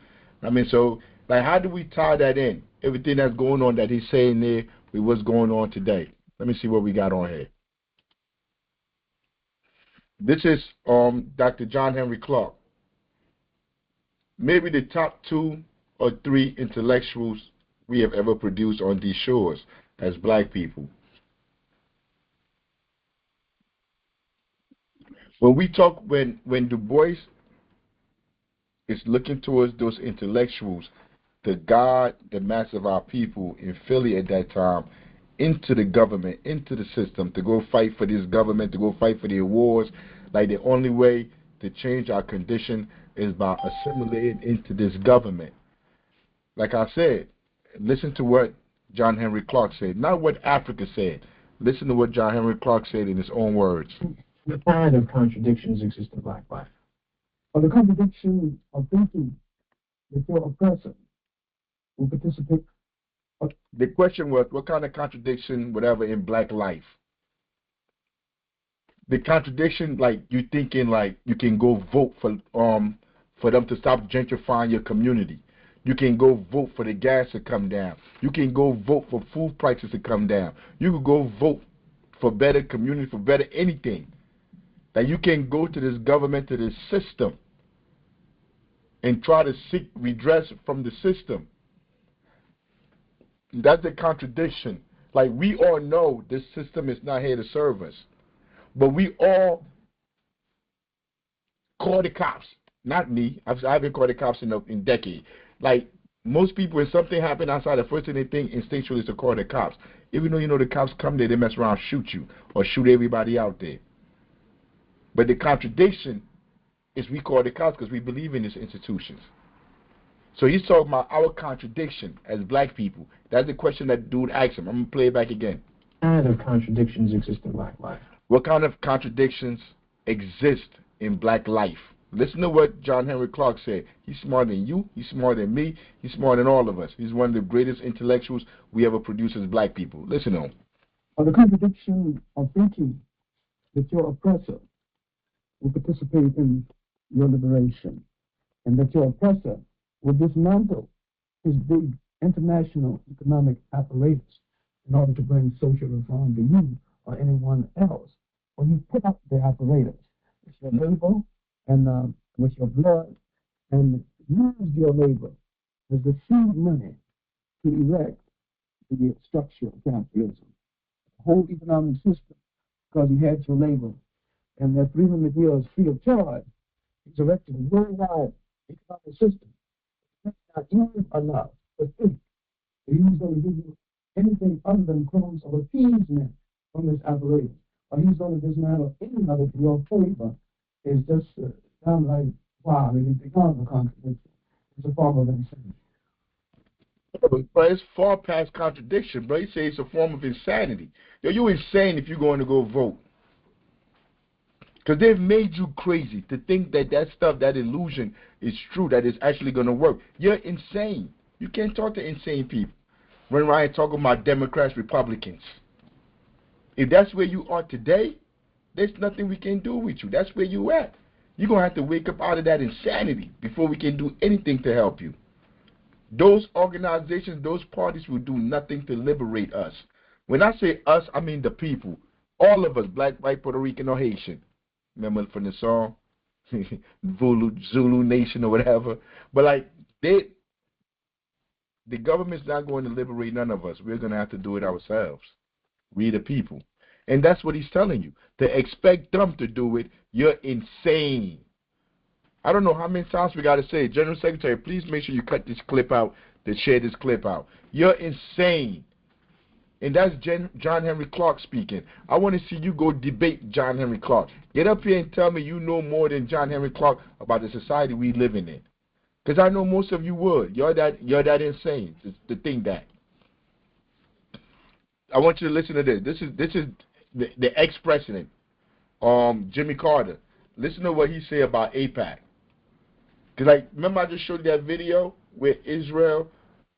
I mean, so, like, how do we tie that in? Everything that's going on that he's saying there with what's going on today. Let me see what we got on here. This is Dr. John Henry Clark. Maybe the top 2 or 3 intellectuals we have ever produced on these shores as black people. When we talk, when Du Bois is looking towards those intellectuals to guide the mass of our people in Philly at that time into the government, into the system, to go fight for this government, to go fight for their wars, like the only way to change our condition is by assimilating into this government. Like I said, listen to what John Henry Clark said, not what Africa said. Listen to what John Henry Clark said in his own words. The kind of contradictions exist in black life. Or the contradiction of thinking that your oppressor will participate. The question was, what kind of contradiction, whatever, in black life? The contradiction, like you thinking like you can go vote for them to stop gentrifying your community. You can go vote for the gas to come down. You can go vote for food prices to come down. You can go vote for better community, for better anything. That you can go to this government, to this system, and try to seek redress from the system. That's the contradiction. Like, we all know this system is not here to serve us. But we all call the cops. Not me. I haven't called the cops in decades. Like, Most people, when something happens outside, the first thing they think instinctually is to call the cops. Even though you know the cops come there, they mess around, shoot you, or shoot everybody out there. But the contradiction is we call the cops because we believe in these institutions. So he's talking about our contradiction as black people. That's the question that dude asked him. I'm going to play it back again. What kind of contradictions exist in black life? What kind of contradictions exist in black life? Listen to what John Henry Clark said. He's smarter than you. He's smarter than me. He's smarter than all of us. He's one of the greatest intellectuals we ever produced as black people. Listen to him. The contradiction of thinking that your oppressor will participate in your liberation, and that your oppressor will dismantle his big international economic apparatus in order to bring social reform to you or anyone else. When you put up the apparatus with your labor and with your blood, and use your labor as the seed money to erect the structure of capitalism, the whole economic system, because you had your labor, and that 300 years free of charge, he's erected a worldwide economic system. That's not even enough to think that he's going to give you anything other than crumbs of appeasement from this apparatus, or he's going to dismantle any of it in your favor. Is just downright wow. It is beyond a contradiction. It's a form of insanity. But it's far past contradiction, bro. You say it's a form of insanity. Yo, you're insane if you're going to go vote. Because they've made you crazy to think that that stuff, that illusion is true, that it's actually going to work. You're insane. You can't talk to insane people. Run around talking about Democrats, Republicans. If that's where you are today, there's nothing we can do with you. That's where you at. You're going to have to wake up out of that insanity before we can do anything to help you. Those organizations, those parties will do nothing to liberate us. When I say us, I mean the people. All of us, black, white, Puerto Rican, or Haitian. Remember from the song? Zulu Nation or whatever. But like, the government's not going to liberate none of us. We're going to have to do it ourselves. We the people. And that's what he's telling you. To expect them to do it, you're insane. I don't know how many times we got to say, General Secretary, please make sure you cut this clip out, to share this clip out. You're insane. And that's John Henry Clark speaking. I want to see you go debate John Henry Clark. Get up here and tell me you know more than John Henry Clark about the society we living in. Because I know most of you would. You're that insane to think that. I want you to listen to this. This is the ex-president, Jimmy Carter. Listen to what he said about AIPAC. Because, like, remember I just showed you that video where Israel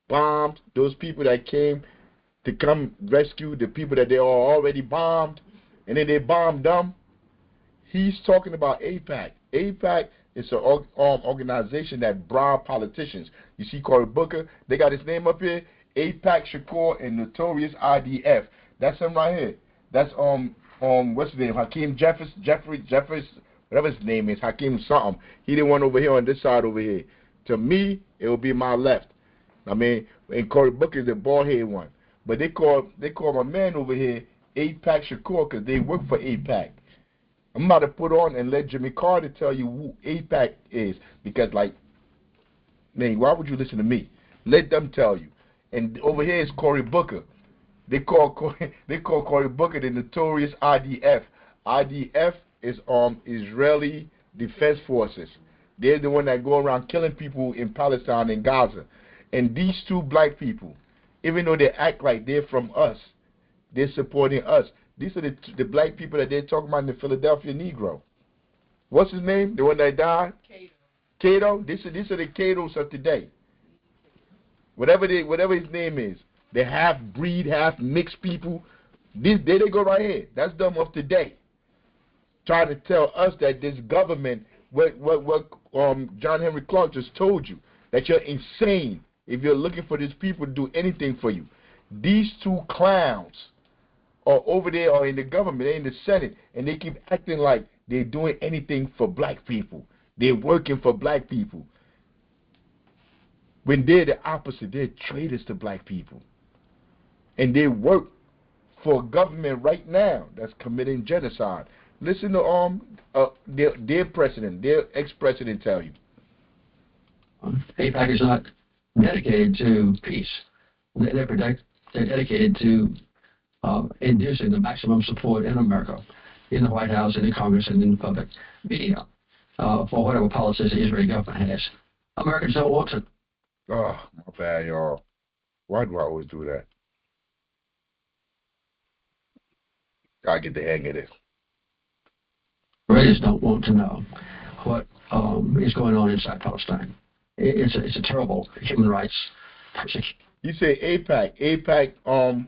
bombed those people that came to come rescue the people that they are already bombed, and then they bombed them? He's talking about AIPAC. AIPAC is an organization that bribe politicians. You see Cory Booker, they got his name up here, AIPAC, Shakur, and Notorious IDF. That's him right here. That's what's his name? Hakeem Jeffers, whatever his name is, Hakeem something. He the one over here on this side over here. To me, it will be my left. I mean, and Cory Booker is the bald-headed one. But they call my man over here AIPAC Shakur because they work for AIPAC. I'm about to put on and let Jimmy Carter tell you who AIPAC is, because, like, man, why would you listen to me? Let them tell you. And over here is Cory Booker. They call Cory Booker the Notorious IDF. IDF is Israeli Defense Forces. They're the one that go around killing people in Palestine and Gaza. And these two black people, even though they act like they're from us, they're supporting us. These are the black people that they're talking about in the Philadelphia Negro. What's his name? The one that died? Cato. These are the Catos of today. Whatever his name is. They half-breed, half-mixed people. There they go right here. That's them of today. Trying to tell us that this government, what John Henry Clark just told you, that you're insane if you're looking for these people to do anything for you. These two clowns are over there or in the government, they're in the Senate, and they keep acting like they're doing anything for black people. They're working for black people. When they're the opposite, they're traitors to black people. And they work for a government right now that's committing genocide. Listen to their president, their ex-president tell you. AIPAC is not dedicated to peace. They're dedicated to inducing the maximum support in America, in the White House, in the Congress, and in the public media for whatever policies the Israeli government has. Americans don't want to. Oh, my bad, y'all. Why do I always do that? I get the hang of this. Israelis don't want to know what is going on inside Palestine. It's a terrible human rights persecution. You say APAC. APAC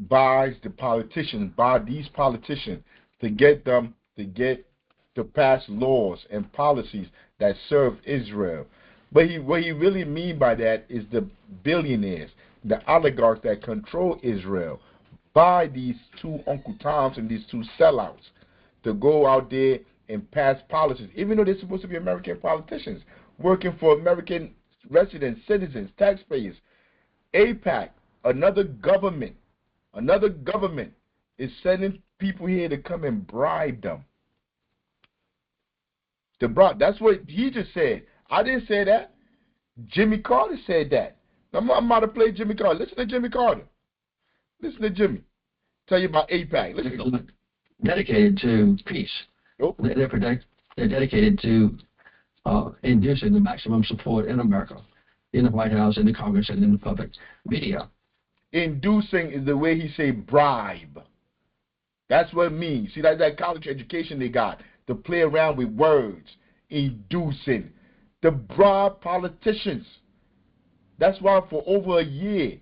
buys the politicians, buy these politicians to get them to pass laws and policies that serve Israel. But what he really mean by that is the billionaires, the oligarchs that control Israel, buy these two Uncle Toms and these two sellouts to go out there and pass policies, even though they're supposed to be American politicians, working for American residents, citizens, taxpayers. APAC, another government is sending people here to come and bribe them. That's what he just said. I didn't say that. Jimmy Carter said that. I'm about to play Jimmy Carter. Listen to Jimmy Carter. Listen to Jimmy. Tell you about APAC. Listen. Dedicated to peace. Nope. They're dedicated to inducing the maximum support in America, in the White House, in the Congress, and in the public media. Inducing is the way he say bribe. That's what it means. See, that's that college education they got to play around with words. Inducing. To bribe politicians. That's why for over a year,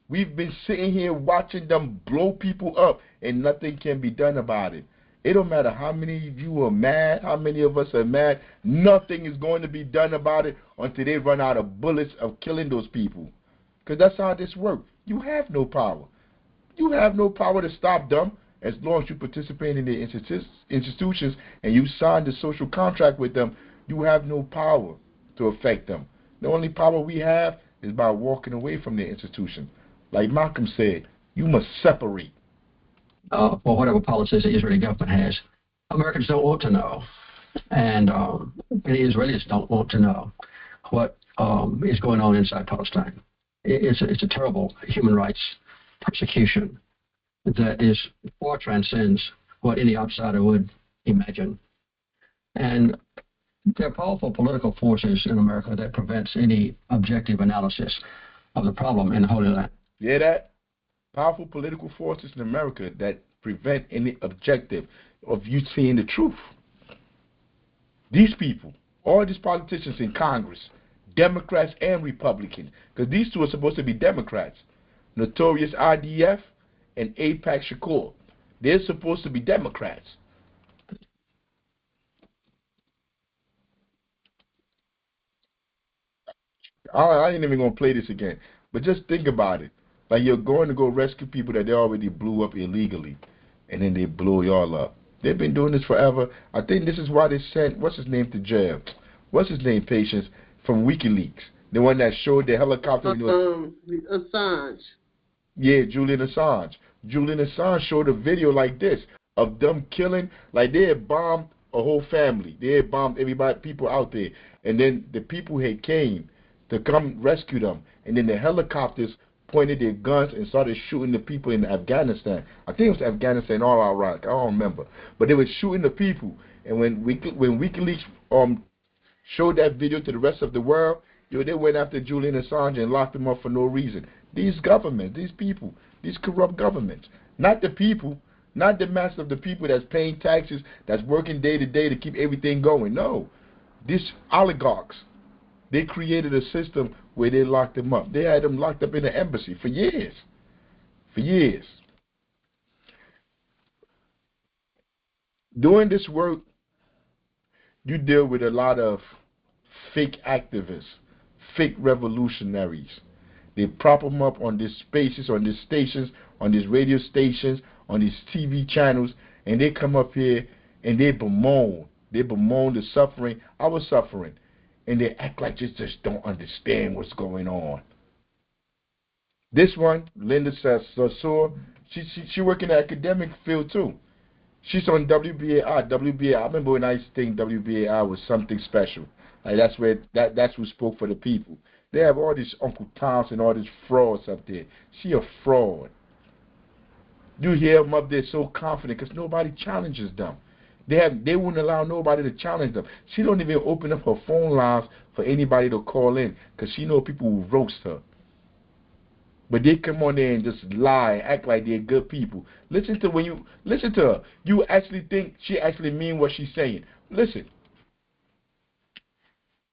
we've been sitting here watching them blow people up and nothing can be done about it. It don't matter how many of you are mad, how many of us are mad, nothing is going to be done about it until they run out of bullets of killing those people. Because that's how this works. You have no power. You have no power to stop them as long as you participate in their institutions and you sign the social contract with them. You have no power to affect them. The only power we have is by walking away from their institution. Like Malcolm said, you must separate. For whatever policies the Israeli government has, Americans don't want to know, and the Israelis don't want to know what is going on inside Palestine. It's a terrible human rights persecution that far transcends what any outsider would imagine. And there are powerful political forces in America that prevents any objective analysis of the problem in the Holy Land. Yeah, that powerful political forces in America that prevent any objective of you seeing the truth. These people, all these politicians in Congress, Democrats and Republicans, because these two are supposed to be Democrats, Notorious IDF and AIPAC Shakur, they're supposed to be Democrats. I ain't even going to play this again. But just think about it. Like you're going to go rescue people that they already blew up illegally. And then they blow y'all up. They've been doing this forever. I think this is why they sent, what's his name, to jail. What's his name, Patience, from WikiLeaks. The one that showed the helicopter. Assange. Yeah, Julian Assange. Julian Assange showed a video like this of them killing, like they had bombed a whole family. They had bombed everybody, people out there. And then the people had came to come rescue them. And then the helicopters pointed their guns and started shooting the people in Afghanistan. I think it was Afghanistan or Iraq. I don't remember. But they were shooting the people. And when WikiLeaks showed that video to the rest of the world, they went after Julian Assange and locked him up for no reason. These governments, these people, these corrupt governments, not the people, not the mass of the people that's paying taxes, that's working day to day to keep everything going. No, these oligarchs, they created a system where they locked them up. They had them locked up in the embassy for years. For years. Doing this work, you deal with a lot of fake activists, fake revolutionaries. They prop them up on these spaces, on these stations, on these radio stations, on these TV channels, and they come up here and they bemoan. They bemoan the suffering, our suffering. And they act like they just don't understand what's going on. This one, Linda Sassor, she work in the academic field too. She's on WBAI. I remember when I used to think WBAI was something special. Like that's who spoke for the people. They have all these Uncle Toms and all these frauds up there. She a fraud. You hear them up there so confident because nobody challenges them. They wouldn't allow nobody to challenge them. She don't even open up her phone lines for anybody to call in because she know people will roast her. But they come on there and just lie, act like they're good people. Listen to her. You actually think she actually mean what she's saying. Listen.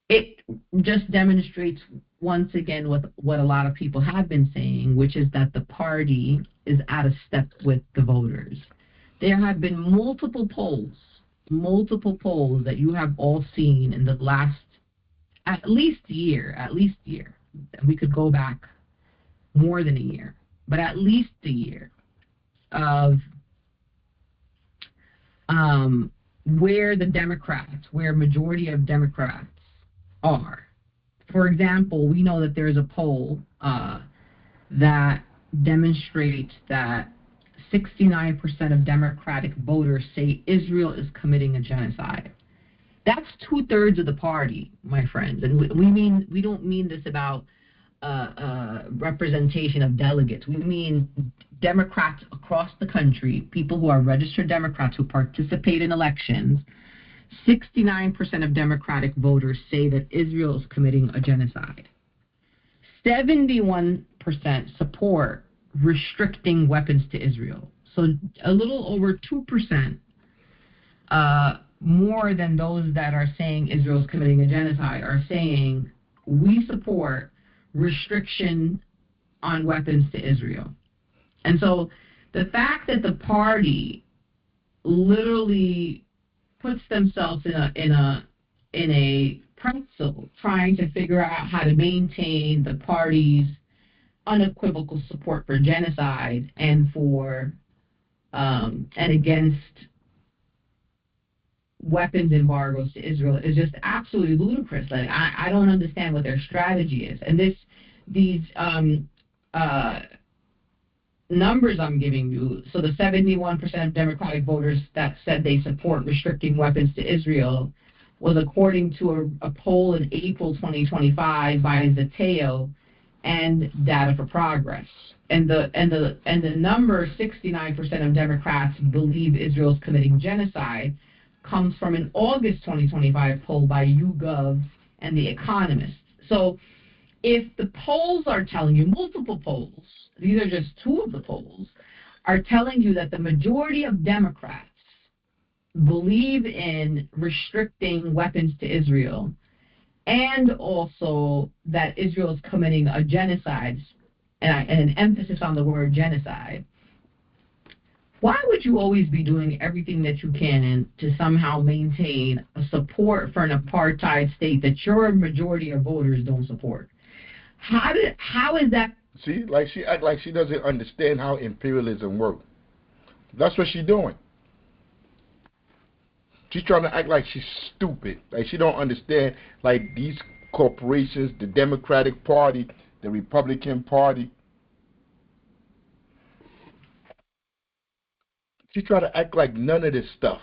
It just demonstrates once again what a lot of people have been saying, which is that the party is out of step with the voters. There have been multiple polls that you have all seen in the last at least year. We could go back more than a year, but at least a year of where majority of Democrats are. For example, we know that there's a poll that demonstrates that 69% of Democratic voters say Israel is committing a genocide. That's 2/3 of the party, my friends. And we don't mean this about representation of delegates. We mean Democrats across the country, people who are registered Democrats who participate in elections. 69% of Democratic voters say that Israel is committing a genocide. 71% support restricting weapons to Israel. So a little over 2% more than those that are saying Israel is committing a genocide are saying we support restriction on weapons to Israel. And so the fact that the party literally puts themselves in a pretzel trying to figure out how to maintain the party's unequivocal support for genocide and for and against weapons embargoes to Israel is just absolutely ludicrous. Like I don't understand what their strategy is. And these numbers I'm giving you, so the 71% of Democratic voters that said they support restricting weapons to Israel was according to a poll in April 2025 by Zateo and Data for Progress. And the number 69% of Democrats believe Israel is committing genocide comes from an August 2025 poll by YouGov and The Economist. So if the polls are telling you, multiple polls, these are just two of the polls, are telling you that the majority of Democrats believe in restricting weapons to Israel and also that Israel is committing a genocide, and an emphasis on the word genocide, why would you always be doing everything that you can to somehow maintain a support for an apartheid state that your majority of voters don't support? How is that? See, like she act like she doesn't understand how imperialism works. That's what she's doing. She's trying to act like she's stupid. Like she don't understand, like these corporations, the Democratic Party, the Republican Party. She try to act like none of this stuff.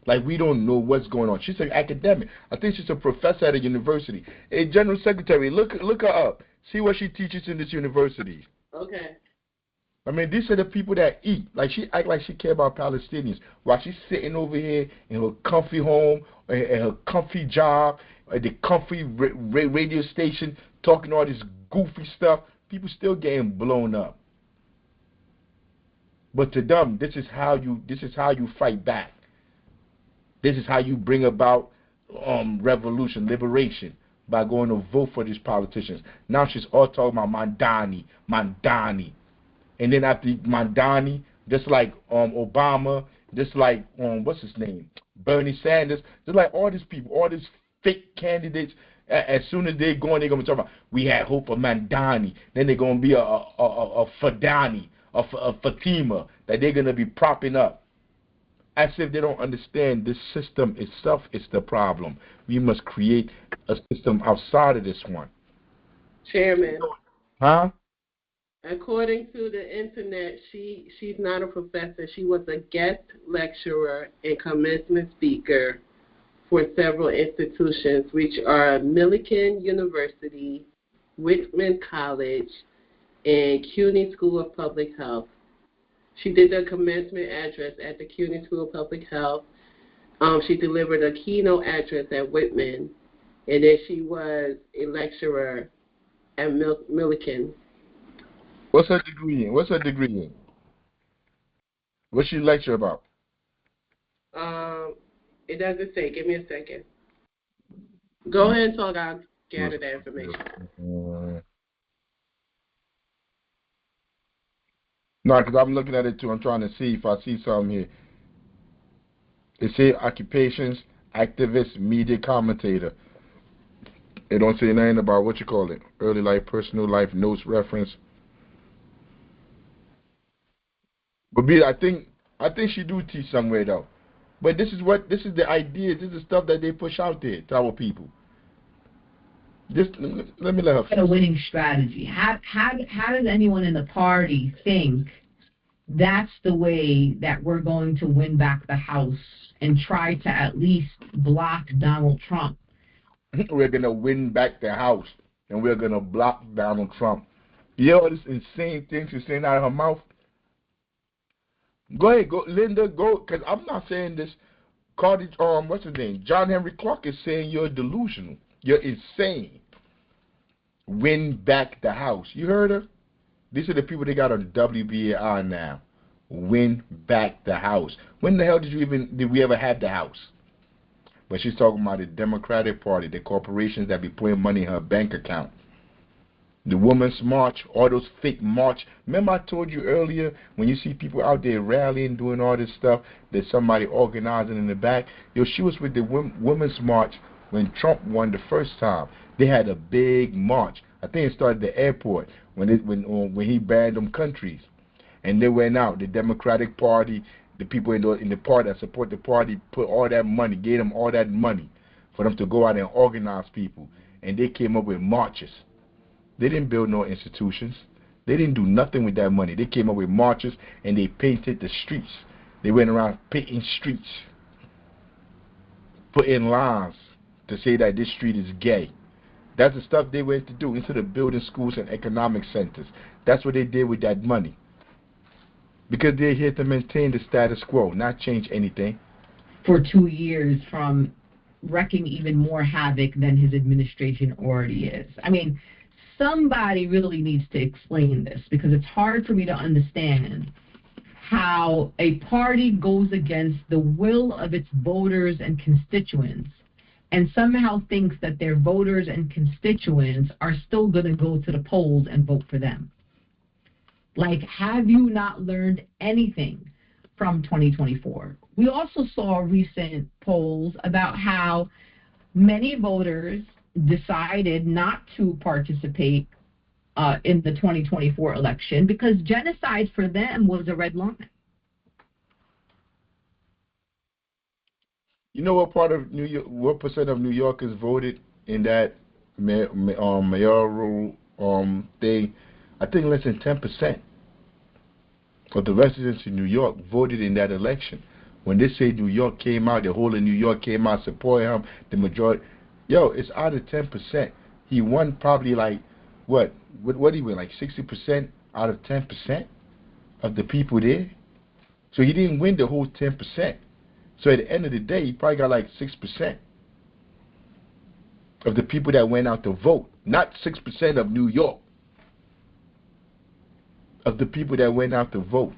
Like we don't know what's going on. She's an academic. I think she's a professor at a university. A general secretary. Look her up. See what she teaches in this university. Okay. I mean, these are the people that eat. Like she act like she care about Palestinians while she's sitting over here in her comfy home, in her comfy job, at the comfy radio station, talking all this goofy stuff. People still getting blown up. But to them, this is how you fight back. This is how you bring about revolution, liberation, by going to vote for these politicians. Now she's all talking about Mandani. And then after Mandani, just like Obama, just like what's his name, Bernie Sanders, just like all these people, all these fake candidates. As soon as they're going to be talking about we had hope for Mandani. Then they're going to be a Fadani, a Fatima that they're going to be propping up. As if they don't understand this system itself is the problem. We must create a system outside of this one. Chairman. Huh? According to the internet, she's not a professor. She was a guest lecturer and commencement speaker for several institutions, which are Millikan University, Whitman College, and CUNY School of Public Health. She did the commencement address at the CUNY School of Public Health. She delivered a keynote address at Whitman, and then she was a lecturer at Millikan. What's her degree in? What's she lecture about? It doesn't say. Give me a second. Go ahead and talk. I'll gather that information. No, because I'm looking at it too. I'm trying to see if I see something here. It says occupations, activist, media commentator. It don't say nothing about what you call it. Early life, personal life, notes, reference. But I think she do teach somewhere though. But this is the idea. This is stuff that they push out there to our people. Just let me let her finish. A winning strategy. How does anyone in the party think that's the way that we're going to win back the House and try to at least block Donald Trump? We're going to win back the House and we're going to block Donald Trump. You know all this insane things she's saying out of her mouth? Go ahead, Linda, because I'm not saying this. Cardi, what's his name? John Henry Clark is saying you're delusional. You're insane. Win back the House. You heard her? These are the people they got on WBAI now. Win back the House. When the hell did we ever have the House? But she's talking about the Democratic Party, the corporations that be putting money in her bank account. The Women's March, all those fake march. Remember I told you earlier, when you see people out there rallying, doing all this stuff, there's somebody organizing in the back. Yo, she was with the Women's March when Trump won the first time. They had a big march. I think it started at the airport when he banned them countries. And they went out. The Democratic Party, the people in the party that support the party put all that money, gave them all that money for them to go out and organize people. And they came up with marches. They didn't build no institutions. They didn't do nothing with that money. They came up with marches and they painted the streets. They went around painting streets, putting lines to say that this street is gay. That's the stuff they went to do instead of building schools and economic centers. That's what they did with that money. Because they're here to maintain the status quo, not change anything. For 2 years, from wreaking even more havoc than his administration already is. I mean, somebody really needs to explain this, because it's hard for me to understand how a party goes against the will of its voters and constituents and somehow thinks that their voters and constituents are still going to go to the polls and vote for them. Like, have you not learned anything from 2024? We also saw recent polls about how many voters decided not to participate in the 2024 election because genocide for them was a red line. You know what part of New York? What percent of New Yorkers voted in that mayoral thing? I think less than 10% of the residents in New York voted in that election. When they say New York came out, the whole of New York came out supporting him, the majority. Yo, it's out of 10%. He won probably like, what did he win, like 60% out of 10% of the people there? So he didn't win the whole 10%. So at the end of the day, he probably got like 6% of the people that went out to vote. Not 6% of New York. Of the people that went out to vote.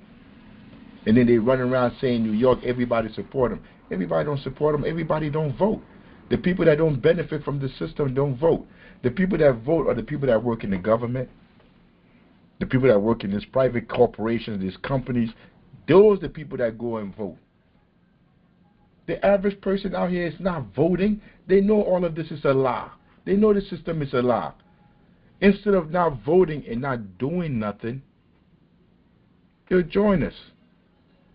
And then they run around saying New York, everybody support him. Everybody don't support him. Everybody don't vote. The people that don't benefit from the system don't vote. The people that vote are the people that work in the government, the people that work in these private corporations, these companies. Those are the people that go and vote. The average person out here is not voting. They know all of this is a lie. They know the system is a lie. Instead of not voting and not doing nothing, you'll join us.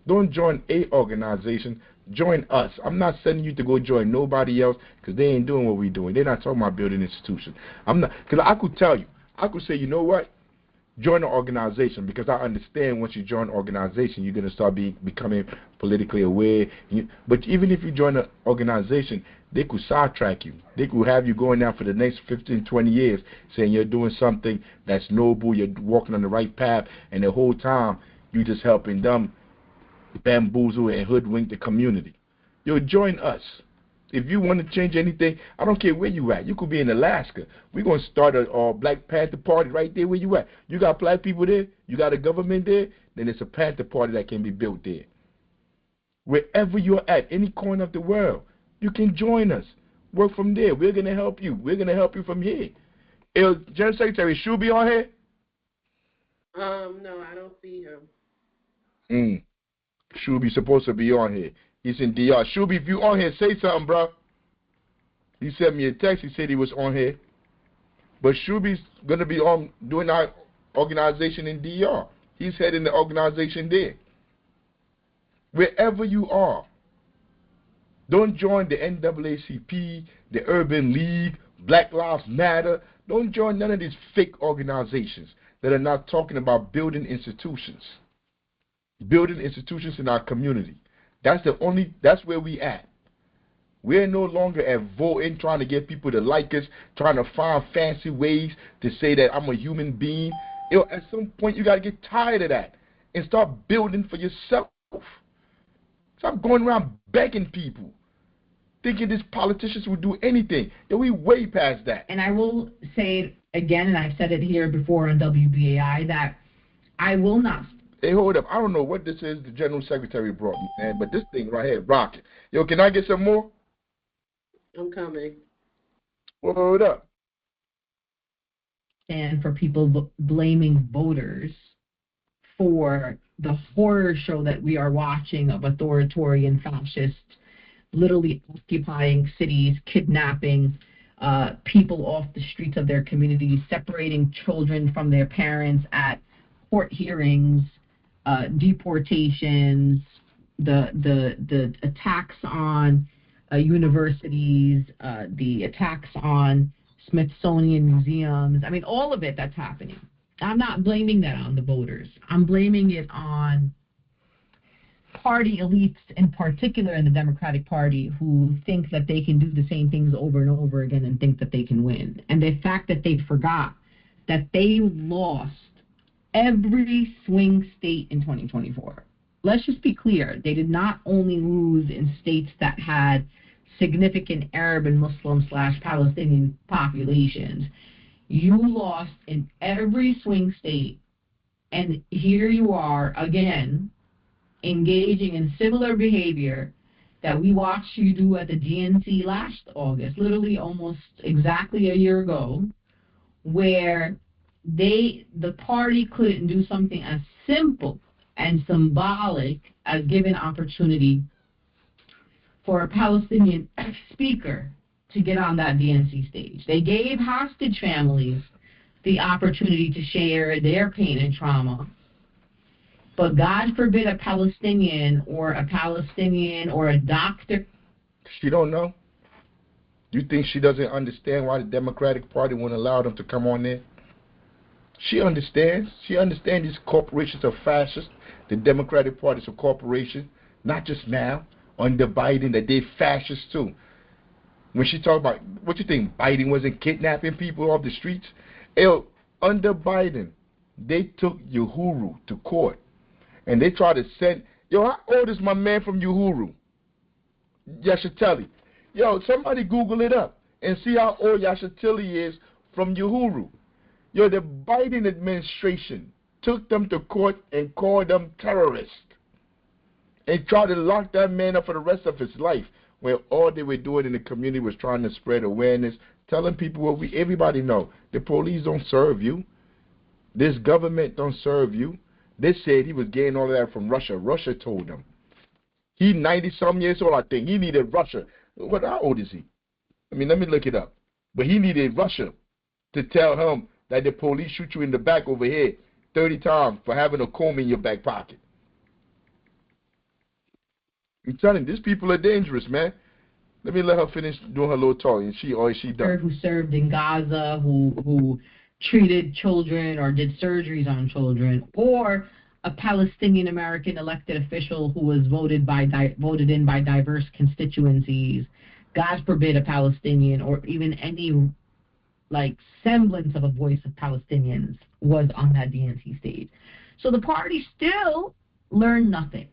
Don't join a organization. Join us. I'm not sending you to go join nobody else because they ain't doing what we're doing. They're not talking about building institutions. I'm not, because I could tell you. I could say, you know what? Join an organization, because I understand once you join an organization, you're going to start becoming politically aware. But even if you join an organization, They could sidetrack you. They could have you going down for the next 15, 20 years saying you're doing something that's noble, you're walking on the right path, and the whole time you just helping them bamboozle and hoodwink the community. Yo, join us. If you want to change anything, I don't care where you at. You could be in Alaska. We're going to start a Black Panther party right there where you at. You got black people there, you got a government there, then it's a Panther party that can be built there. Wherever you're at, any corner of the world, you can join us. Work from there. We're going to help you. We're going to help you from here. General Secretary, should be on here? No, I don't see him. Shuby supposed to be on here. He's in DR. Shuby, if you on here, say something, bro. He sent me a text. He said he was on here. But Shuby's going to be on doing our organization in DR. He's heading the organization there. Wherever you are, don't join the NAACP, the Urban League, Black Lives Matter. Don't join none of these fake organizations that are not talking about building institutions. Building institutions in our community. That's where we at. We're no longer at voting, trying to get people to like us, trying to find fancy ways to say that I'm a human being. At some point, you got to get tired of that and start building for yourself. Stop going around begging people, thinking these politicians will do anything. We way past that. And I will say it again, and I've said it here before on WBAI, that I will not. Hey, hold up. I don't know what this is the General Secretary brought me, man, but this thing right here, rocking. Yo, can I get some more? I'm coming. Hold up. And for people blaming voters for the horror show that we are watching of authoritarian fascists literally occupying cities, kidnapping people off the streets of their communities, separating children from their parents at court hearings, deportations, the attacks on universities, the attacks on Smithsonian museums. I mean, all of it that's happening. I'm not blaming that on the voters. I'm blaming it on party elites, in particular in the Democratic Party, who think that they can do the same things over and over again and think that they can win. And the fact that they forgot that they lost every swing state in 2024. Let's just be clear. They did not only lose in states that had significant Arab and Muslim/Palestinian populations. You lost in every swing state, and here you are again engaging in similar behavior that we watched you do at the DNC last August, literally almost exactly a year ago, where the party couldn't do something as simple and symbolic as give an opportunity for a Palestinian speaker to get on that DNC stage. They gave hostage families the opportunity to share their pain and trauma. But God forbid a Palestinian or a doctor. She don't know? You think she doesn't understand why the Democratic Party won't allow them to come on there? She understands. She understands these corporations are fascist. The Democratic Party is a corporation, not just now, under Biden, that they're fascists too. When she talked about, what you think, Biden wasn't kidnapping people off the streets? Under Biden, they took Uhuru to court. And they tried to send, how old is my man from Uhuru? Yashitali. Somebody Google it up and see how old Yashitali is from Uhuru. The Biden administration took them to court and called them terrorists and tried to lock that man up for the rest of his life, where all they were doing in the community was trying to spread awareness, telling people what everybody know. The police don't serve you. This government don't serve you. They said he was getting all of that from Russia. Russia told him. He 90-some years old, I think. He needed Russia. How old is he? Let me look it up. But he needed Russia to tell him that the police shoot you in the back over here 30 times for having a comb in your back pocket. I'm telling you, these people are dangerous, man. Let me let her finish doing her little talk, and she done. Who served in Gaza, who treated children or did surgeries on children, or a Palestinian American elected official who was voted in by diverse constituencies God forbid, a Palestinian or even any like semblance of a voice of Palestinians was on that DNC stage. So the party still learned nothing.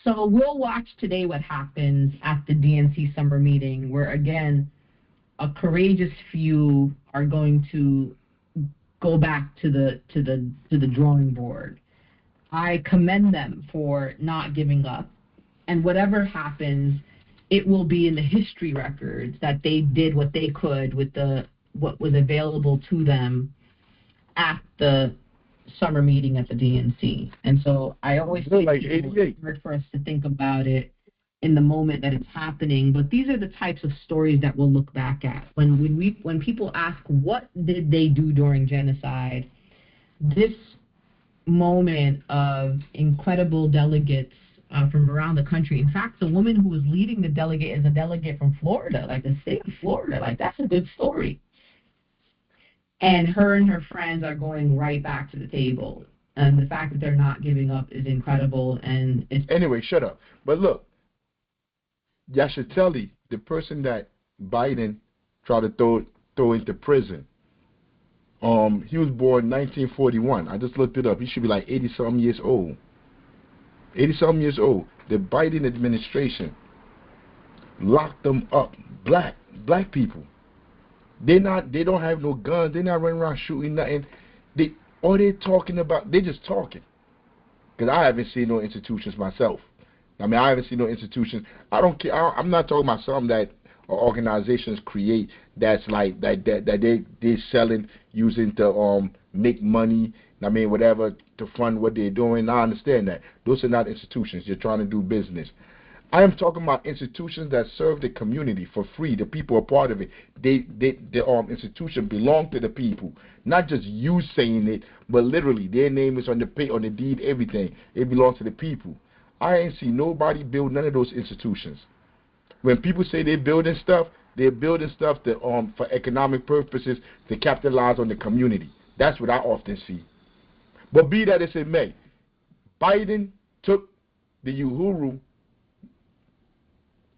So we'll watch today what happens at the DNC summer meeting, where again, a courageous few are going to go back to the drawing board. I commend them for not giving up, and whatever happens, it will be in the history records that they did what they could with what was available to them at the summer meeting at the DNC. And so I always think like it's hard for us to think about it in the moment that it's happening, but these are the types of stories that we'll look back at. When people ask what did they do during genocide, this moment of incredible delegates from around the country. In fact, the woman who was leading the delegate is a delegate from Florida, like the state of Florida. Like, that's a good story. And her and her friends are going right back to the table. And the fact that they're not giving up is incredible. And it's Anyway, shut up. But look, Yashiteli, the person that Biden tried to throw into prison, he was born 1941. I just looked it up. He should be like 80-something years old. 80-something years old. The Biden administration locked them up. Black people. They don't have no guns. They're not running around shooting nothing. All they're talking about, they're just talking. Because I haven't seen no institutions myself. I mean, I haven't seen no institutions. I don't care. I'm not talking about something that organizations create that's like that they're selling, using to make money. I mean, whatever, to fund what they're doing. I understand that. Those are not institutions. You're trying to do business. I am talking about institutions that serve the community for free. The people are part of it. The institution belong to the people. Not just you saying it, but literally their name is on the deed, everything. It belongs to the people. I ain't seen nobody build none of those institutions. When people say they're building stuff to, for economic purposes, to capitalize on the community. That's what I often see. But be that as it may, Biden took the Uhuru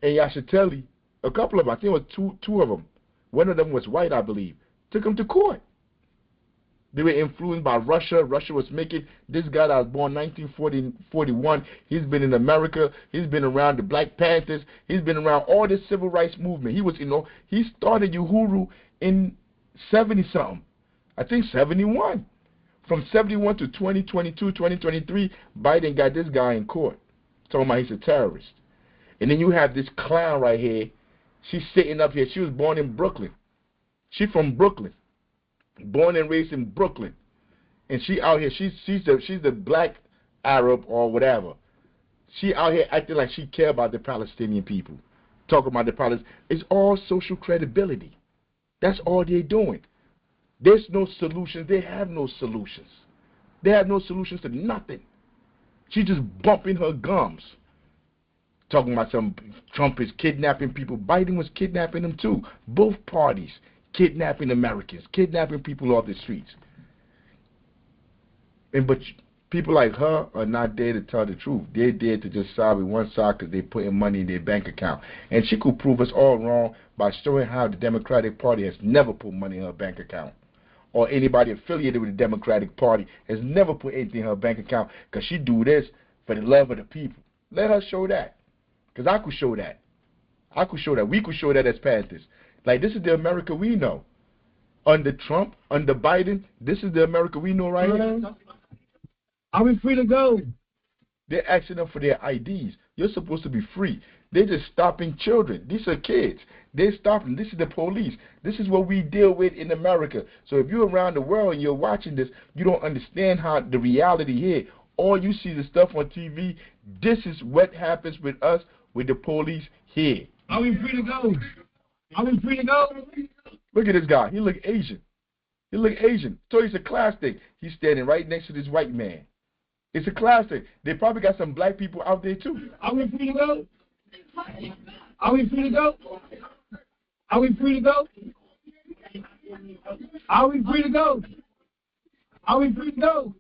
and Yashiteli, a couple of them, I think it was two of them. One of them was white, I believe. Took them to court. They were influenced by Russia. Russia was making this guy that was born 1941. He's been in America. He's been around the Black Panthers. He's been around all this civil rights movement. He started Uhuru in 70-something. I think 71. From 71 to 2022, 2023, Biden got this guy in court, talking about he's a terrorist. And then you have this clown right here. She's sitting up here. She was born in Brooklyn. She's from Brooklyn. Born and raised in Brooklyn. And she out here, she's the black Arab or whatever. She out here acting like she care about the Palestinian people. Talking about the Palestinians. It's all social credibility. That's all they're doing. There's no solutions. They have no solutions. They have no solutions to nothing. She's just bumping her gums. Talking about Trump is kidnapping people. Biden was kidnapping them too. Both parties kidnapping Americans, kidnapping people off the streets. But people like her are not there to tell the truth. They're there to just side with one side because they're putting money in their bank account. And she could prove us all wrong by showing how the Democratic Party has never put money in her bank account. Or anybody affiliated with the Democratic Party has never put anything in her bank account because she do this for the love of the people. Let her show that. Because I could show that. I could show that. We could show that as Panthers. Like, this is the America we know. Under Trump, under Biden, this is the America we know right here. Are we free to go? They're asking them for their IDs. You're supposed to be free. They're just stopping children. These are kids. They're stopping. This is the police. This is what we deal with in America. So if you're around the world and you're watching this, you don't understand how the reality here. All you see the stuff on TV. This is what happens with us, with the police here. Are we free to go? Are we free to go? Look at this guy. He look Asian. He look Asian. So it's a class thing. He's standing right next to this white man. It's a class thing. They probably got some black people out there too. Are we free to go? Are we free to go? Are we free to go? Are we free to go? Are we free to go?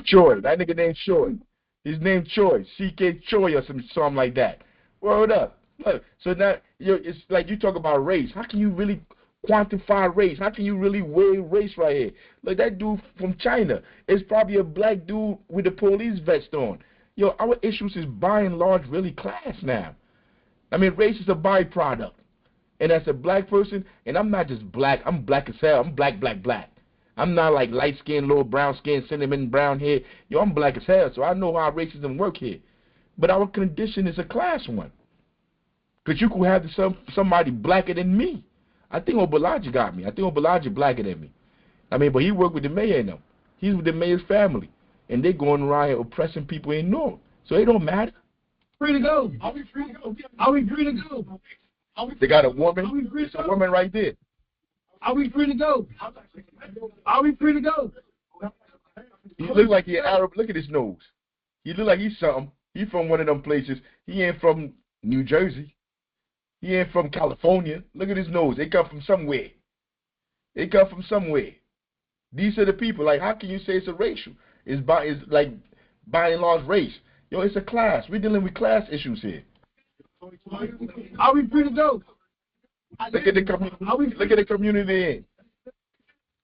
Choi. That nigga named Choi. His name Choi. C.K. Choi or something like that. Word up. Look, so now it's like you talk about race. How can you really quantify race? How can you really weigh race right here? Like that dude from China is probably a black dude with a police vest on. Yo, our issues is by and large really class now. I mean, race is a byproduct. And as a black person, and I'm not just black, I'm black as hell. I'm black, black, black. I'm not like light skin, little brown skin, cinnamon brown hair. Yo, I'm black as hell, so I know how racism work here. But our condition is a class one. Because you could have somebody blacker than me. I think Obalaji got me. I think Obalaji blacker than me. I mean, but he worked with the mayor and them. He's with the mayor's family. And they going around here oppressing people in North. So it don't matter. Free to go. Are we free to go? Are we free to go? They got a woman. It's a woman right there. Are we free to go? Are we free to go? He look like he Arab. Look at his nose. He look like he's something. He from one of them places. He ain't from New Jersey. He ain't from California. Look at his nose. They come from somewhere. They come from somewhere. These are the people. Like, how can you say it's a racial? It's like by and large race. Yo, it's a class. We're dealing with class issues here. Are we free to go? Look at the community. Look at the community they're in.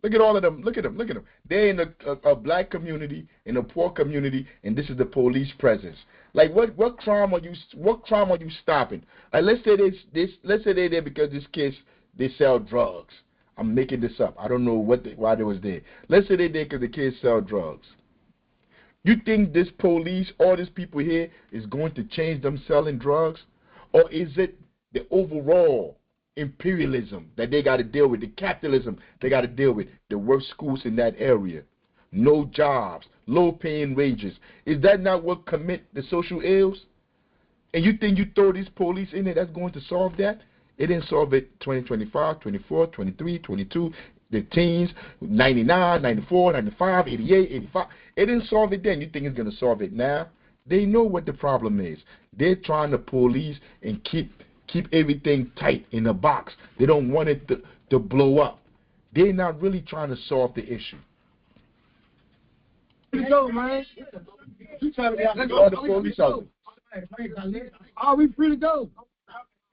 Look at all of them. Look at them. Look at them. They're in a black community, in a poor community, and this is the police presence. Like, what crime are you stopping? Like, let's say they're there because these kids they sell drugs. I'm making this up. I don't know why they was there. Let's say they're there because the kids sell drugs. You think this police, all these people here, is going to change them selling drugs? Or is it the overall imperialism that they got to deal with, the capitalism they got to deal with, the worst schools in that area, no jobs, low paying wages? Is that not what commit the social ills? And you think you throw these police in there, that's going to solve that? It didn't solve it 2025, 24, 23, 22, the teens, 99, 94, 95, 88, 85. It didn't solve it then. You think it's going to solve it now? They know what the problem is. They're trying to police and keep everything tight in a box. They don't want it to blow up. They're not really trying to solve the issue. Let's go, man. Let's go. The police out. Are we free to go?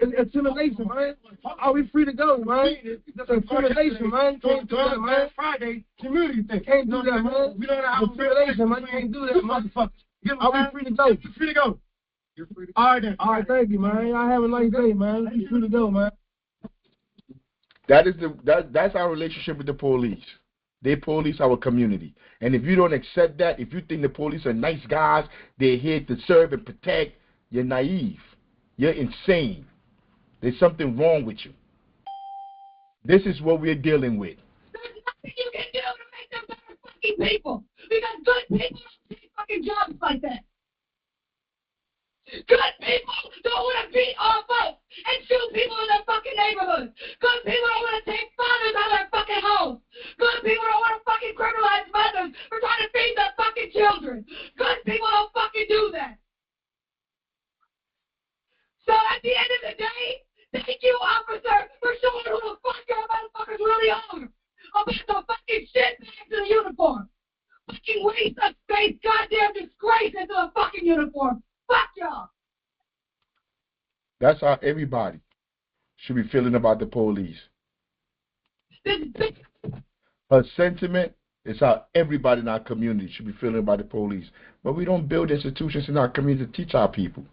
It's assimilation, man. Are we free to go, man? It's assimilation, man. Can't do that, man. Friday community thing. Can't do that, man. We don't have assimilation, man. Can't do that, motherfucker. Are we free to go? You're free to go. You're free to go. All right, then. All right, thank you, man. Y'all have a nice day, man. You're free to go, man. That's our relationship with the police. They police our community. And if you don't accept that, if you think the police are nice guys, they're here to serve and protect, you're naive. You're insane. There's something wrong with you. This is what we're dealing with. There's nothing you can do to make them better fucking people. Because good people don't take fucking jobs like that. Good people don't want to beat off us and shoot people in their fucking neighborhoods. Good people don't want to take fathers out of their fucking homes. Good people don't want to fucking criminalize mothers for trying to feed their fucking children. Good people don't fucking do that. So at the end of the day, thank you, officer, for showing who the fuck your motherfuckers really are. About the fucking shit bags in the uniform. Fucking waste of space, goddamn disgrace into a fucking uniform. Fuck y'all. That's how everybody should be feeling about the police. Her sentiment is how everybody in our community should be feeling about the police. But we don't build institutions in our community to teach our people.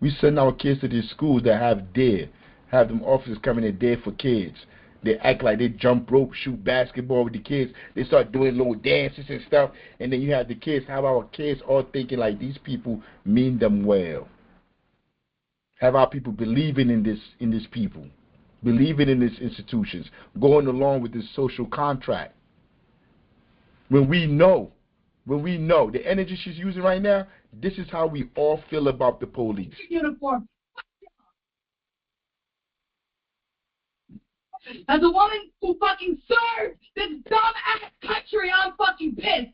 We send our kids to these schools that have them officers coming in there for kids. They act like they jump rope, shoot basketball with the kids. They start doing little dances and stuff. And then you have the kids, have our kids all thinking like these people mean them well. Have our people believing in these people, believing in these institutions, going along with this social contract. When we know the energy she's using right now, this is how we all feel about the police. Uniform. As a woman who fucking served this dumb-ass country, I'm fucking pissed.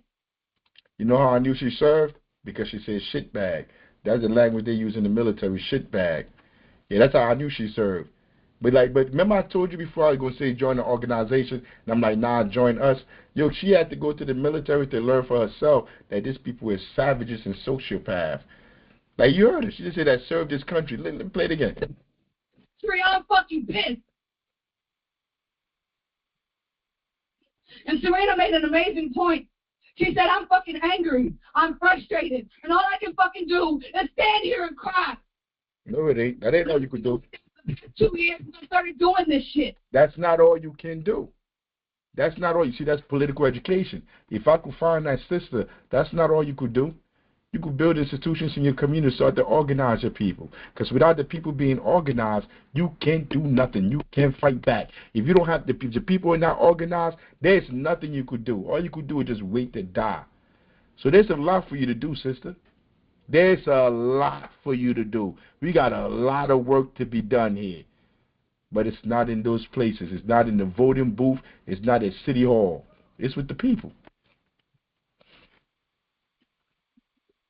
You know how I knew she served? Because she said shit bag. That's the language they use in the military, shit bag. Yeah, that's how I knew she served. But remember I told you before I was going to say join the organization, and I'm like, nah, join us. Yo, she had to go to the military to learn for herself that these people are savages and sociopaths. Like you heard her. She just said that served this country. Let me play it again. I'm fucking pissed. And Serena made an amazing point. She said, I'm fucking angry. I'm frustrated. And all I can fucking do is stand here and cry. No, it ain't. That ain't all you could do. 2 years since I started doing this shit. That's not all you can do. That's not all. You see, that's political education. If I could find that sister, that's not all you could do. You could build institutions in your community, start to organize your people. Because without the people being organized, you can't do nothing. You can't fight back. If you don't have the people are not organized, there's nothing you could do. All you could do is just wait to die. So there's a lot for you to do, sister. There's a lot for you to do. We got a lot of work to be done here. But it's not in those places. It's not in the voting booth. It's not at City Hall. It's with the people.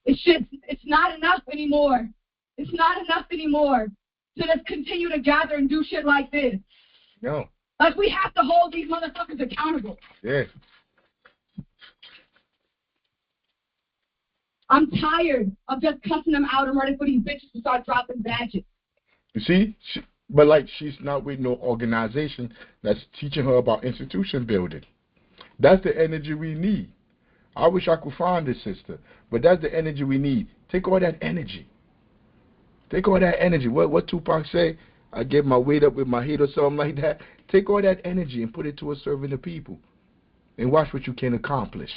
It's not enough anymore. It's not enough anymore to just continue to gather and do shit like this. No. Like, we have to hold these motherfuckers accountable. Yeah. I'm tired of just cussing them out and ready for these bitches to start dropping badges. You see? But like she's not with no organization that's teaching her about institution building. That's the energy we need. I wish I could find this sister, but that's the energy we need. Take all that energy. Take all that energy. What Tupac say? I get my weight up with my head or something like that. Take all that energy and put it towards serving the people, and watch what you can accomplish.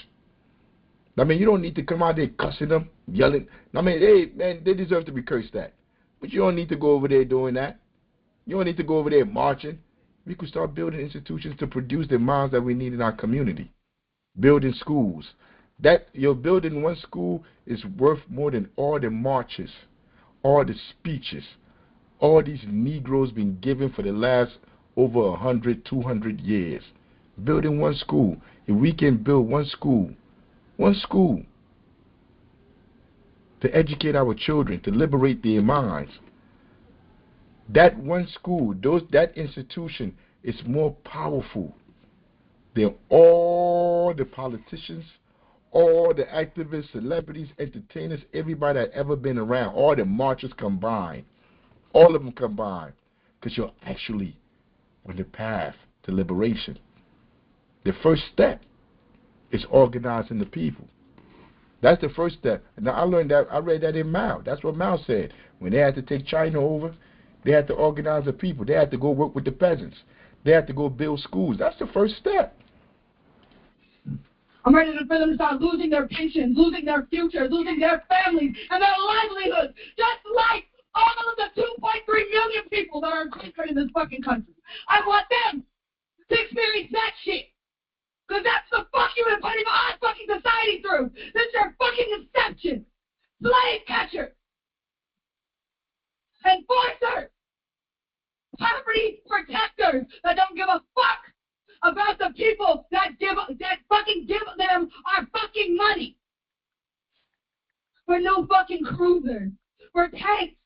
I mean, you don't need to come out there cussing them, yelling. I mean, hey, man, they deserve to be cursed at. But you don't need to go over there doing that. You don't need to go over there marching. We could start building institutions to produce the minds that we need in our community. Building schools. That you're building one school is worth more than all the marches, all the speeches, all these Negroes been given for the last over 100, 200 years. Building one school. If we can build one school to educate our children, to liberate their minds, that one school, that institution is more powerful than all the politicians, all the activists, celebrities, entertainers, everybody that ever been around, all the marchers combined, all of them combined, because you're actually on the path to liberation. The first step is organizing the people. That's the first step. Now I learned that, I read that in Mao. That's what Mao said. When they had to take China over, they had to organize the people. They had to go work with the peasants. They had to go build schools. That's the first step. I'm ready for them to start losing their pensions, losing their future, losing their families and their livelihoods, just like all of the 2.3 million people that are incarcerated in this fucking country. I want them to experience that shit. Because that's the fuck you've been putting our fucking society through. This is your fucking inception. Slave catcher. Enforcer. Property protectors that don't give a fuck about the people that fucking give them our fucking money. For no fucking cruisers. For tanks.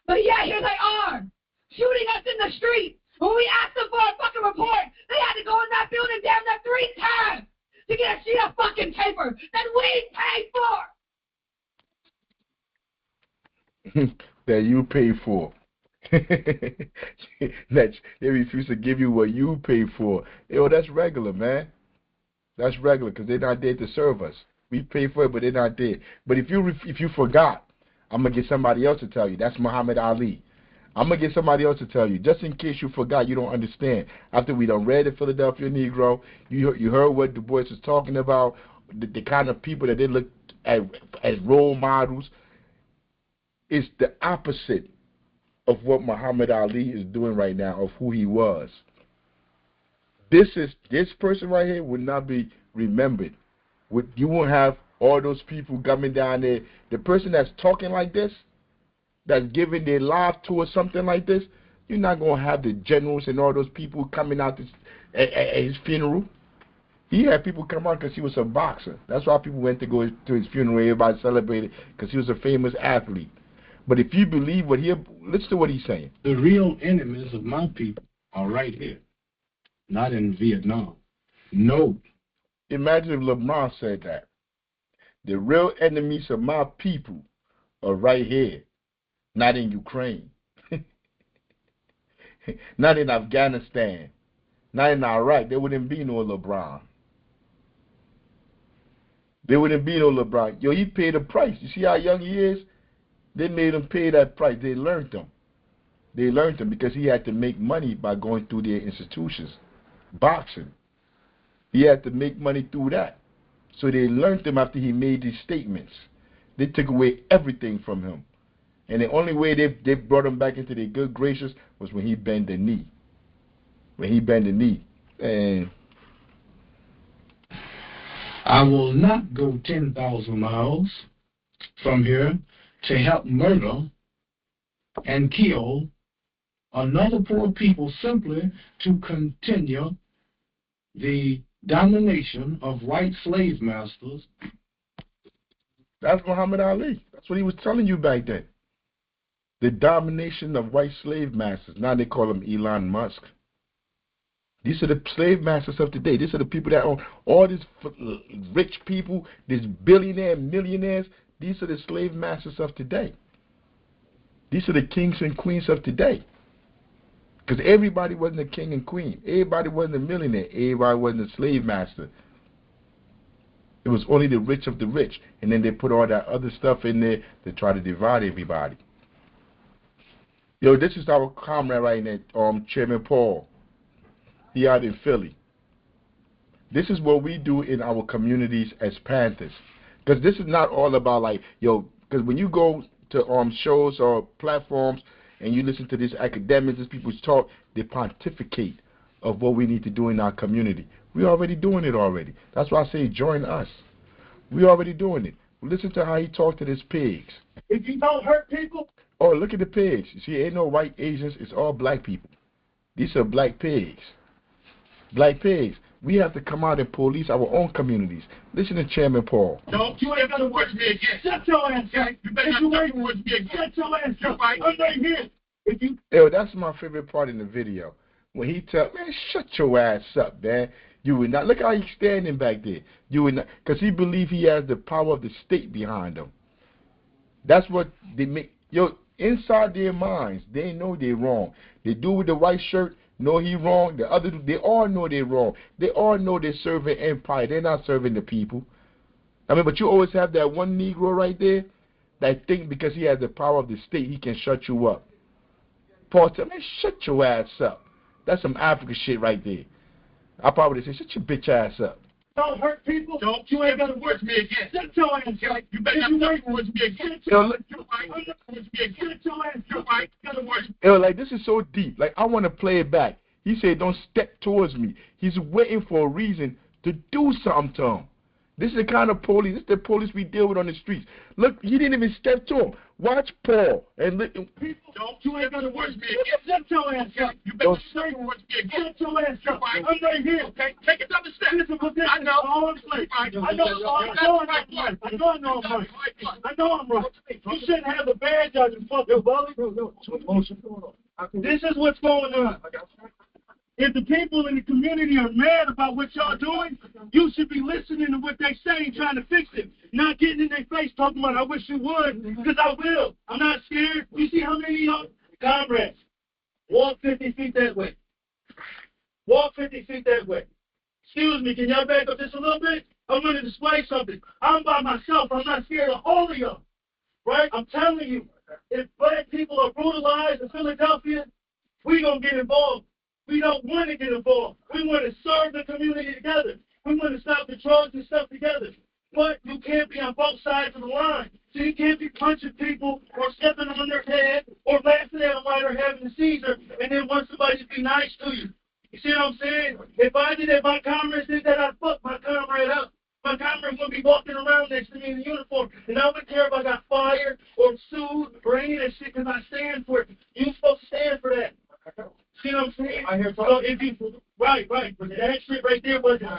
But yeah, here they are. Shooting us in the street. When we asked them for a fucking report, they had to go in that building damn near 3 times to get a sheet of fucking paper that we paid for. That you pay for. That they refuse to give you what you pay for. Yo, that's regular, man. That's regular because they're not there to serve us. We pay for it, but they're not there. But if you forgot, I'm going to get somebody else to tell you. That's Muhammad Ali. I'm going to get somebody else to tell you, just in case you forgot, you don't understand. After we done read the Philadelphia Negro, you heard what Du Bois was talking about, the kind of people that they look at as role models. It's the opposite of what Muhammad Ali is doing right now, of who he was. This person right here would not be remembered. You won't have all those people coming down there. The person that's talking like this, that's giving their life to or something like this, you're not going to have the generals and all those people coming out at his funeral. He had people come out because he was a boxer. That's why people went to go to his funeral. Everybody celebrated because he was a famous athlete. But if you believe listen to what he's saying. The real enemies of my people are right here, not in Vietnam. No. Imagine if LeBron said that. The real enemies of my people are right here, not in Ukraine, not in Afghanistan, not in Iraq. There wouldn't be no LeBron. There wouldn't be no LeBron. Yo, he paid a price. You see how young he is? They made him pay that price. They learned him. They learned him because he had to make money by going through their institutions. Boxing. He had to make money through that. So they learned him after he made these statements. They took away everything from him. And the only way they brought him back into their good graces was when he bent the knee. When he bent the knee. And I will not go 10,000 miles from here to help murder and kill another poor people simply to continue the domination of white slave masters. That's Muhammad Ali. That's what he was telling you back then. The domination of white slave masters. Now they call him Elon Musk. These are the slave masters of today. These are the people that own all these rich people, these billionaires, millionaires. These are the slave masters of today. These are the kings and queens of today. Because everybody wasn't a king and queen. Everybody wasn't a millionaire. Everybody wasn't a slave master. It was only the rich of the rich. And then they put all that other stuff in there to try to divide everybody. Yo, this is our comrade right now, Chairman Paul. He out in Philly. This is what we do in our communities as Panthers. Because this is not all about like, yo, because when you go to shows or platforms and you listen to these academics, these people talk, they pontificate of what we need to do in our community. We're already doing it already. That's why I say join us. We're already doing it. Listen to how he talked to his pigs. If you don't hurt people. Oh, look at the pigs. You see, ain't no white Asians. It's all black people. These are black pigs. Black pigs. We have to come out and police our own communities. Listen to Chairman Paul. Don't you ain't gonna watch me again. Shut your ass up. You better not watch me again. Shut your ass up. I'm right here. If you... Yo, that's my favorite part in the video. When he tell, man, shut your ass up, man. You would not. Look how he's standing back there. You would not, because he believe he has the power of the state behind him. That's what they make. Yo, inside their minds, they know they're wrong. The dude with the white shirt know he wrong. The other, they all know they're wrong. They all know they're serving empire. They're not serving the people. I mean, but you always have that one Negro right there that think because he has the power of the state, he can shut you up. Paul tell me, shut your ass up. That's some African shit right there. I probably say, shut your bitch ass up. Don't hurt people. Don't you ain't gonna watch me again. Shut your ass up. You better not watch me again. Shut your ass up. Yo, like this is so deep. Like I want to play it back. He said, don't step towards me. He's waiting for a reason to do something to him. This is the kind of police. This is the police we deal with on the streets. Look, he didn't even step to him. Watch Paul and look. People, don't you ain't gonna watch me again. Shut your ass up. You better not watch me again. Shut your ass up. I'm right here. Okay, take another step. This is a position. I know. I know I'm right. You shouldn't have the badge on your fucking belly. This is what's going on. If the people in the community are mad about what y'all doing, you should be listening to what they say and trying to fix it. Not getting in their face talking about, I wish you would, because I will. I'm not scared. You see how many of y'all, comrades, walk 50 feet that way. Walk 50 feet that way. Excuse me, can y'all back up just a little bit? I'm going to display something. I'm by myself. I'm not scared of all of y'all. Right? I'm telling you, if black people are brutalized in Philadelphia, we're going to get involved. We don't want to get involved. We want to serve the community together. We want to stop the drugs and stuff together. But you can't be on both sides of the line. So you can't be punching people or stepping on their head or laughing at them while they're having a seizure and then want somebody to be nice to you. You see what I'm saying? If I did that, my comrades did that, I'd fuck my comrade up. My comrade would be walking around next to me in uniform, and I wouldn't care if I got fired or sued or any of that shit because I stand for it. You're supposed to stand for that. See what I'm saying? I hear so if you right, but that shit right there wasn't.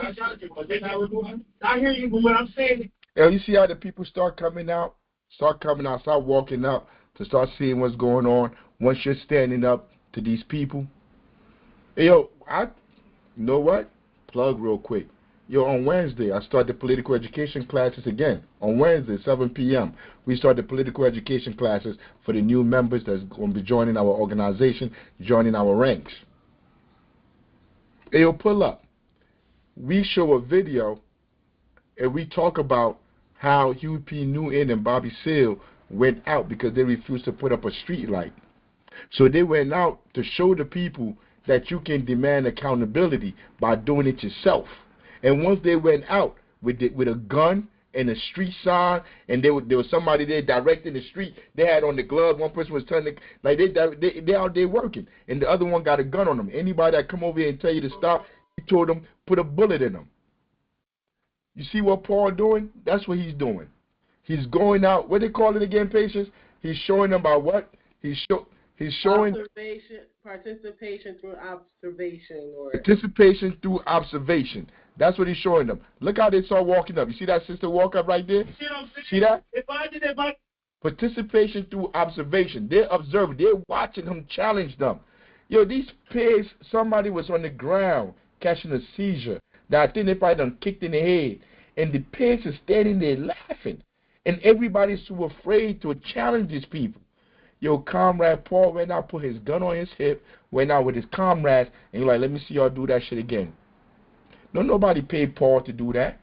I hear you, but what I'm saying. You see how the people start coming out, start walking up to start seeing what's going on. Once you're standing up to these people, hey, yo, you know what? Plug real quick. On Wednesday, I start the political education classes again. On Wednesday, 7 p.m., we start the political education classes for the new members that's going to be joining our organization, joining our ranks. It'll pull up. We show a video, and we talk about how Huey P. Newton and Bobby Seale went out because they refused to put up a street light. So they went out to show the people that you can demand accountability by doing it yourself. And once they went out with a gun and a street sign, and there was somebody there directing the street, they had on the gloves. One person was turning, like they out there working, and the other one got a gun on them. Anybody that come over here and tell you to stop, he told them put a bullet in them. You see what Paul doing? That's what he's doing. He's going out. What they call it again, patience? He's showing them by what? He's showing participation through observation, or participation through observation. That's what he's showing them. Look how they saw walking up. You see that sister walk up right there? See that? Participation through observation. They're observing. They're watching him challenge them. These pigs, somebody was on the ground catching a seizure that I think they probably done kicked in the head. And the pigs are standing there laughing. And everybody's too afraid to challenge these people. Comrade Paul went out, put his gun on his hip, went out with his comrades, and you're like, let me see y'all do that shit again. Don't nobody pay Paul to do that.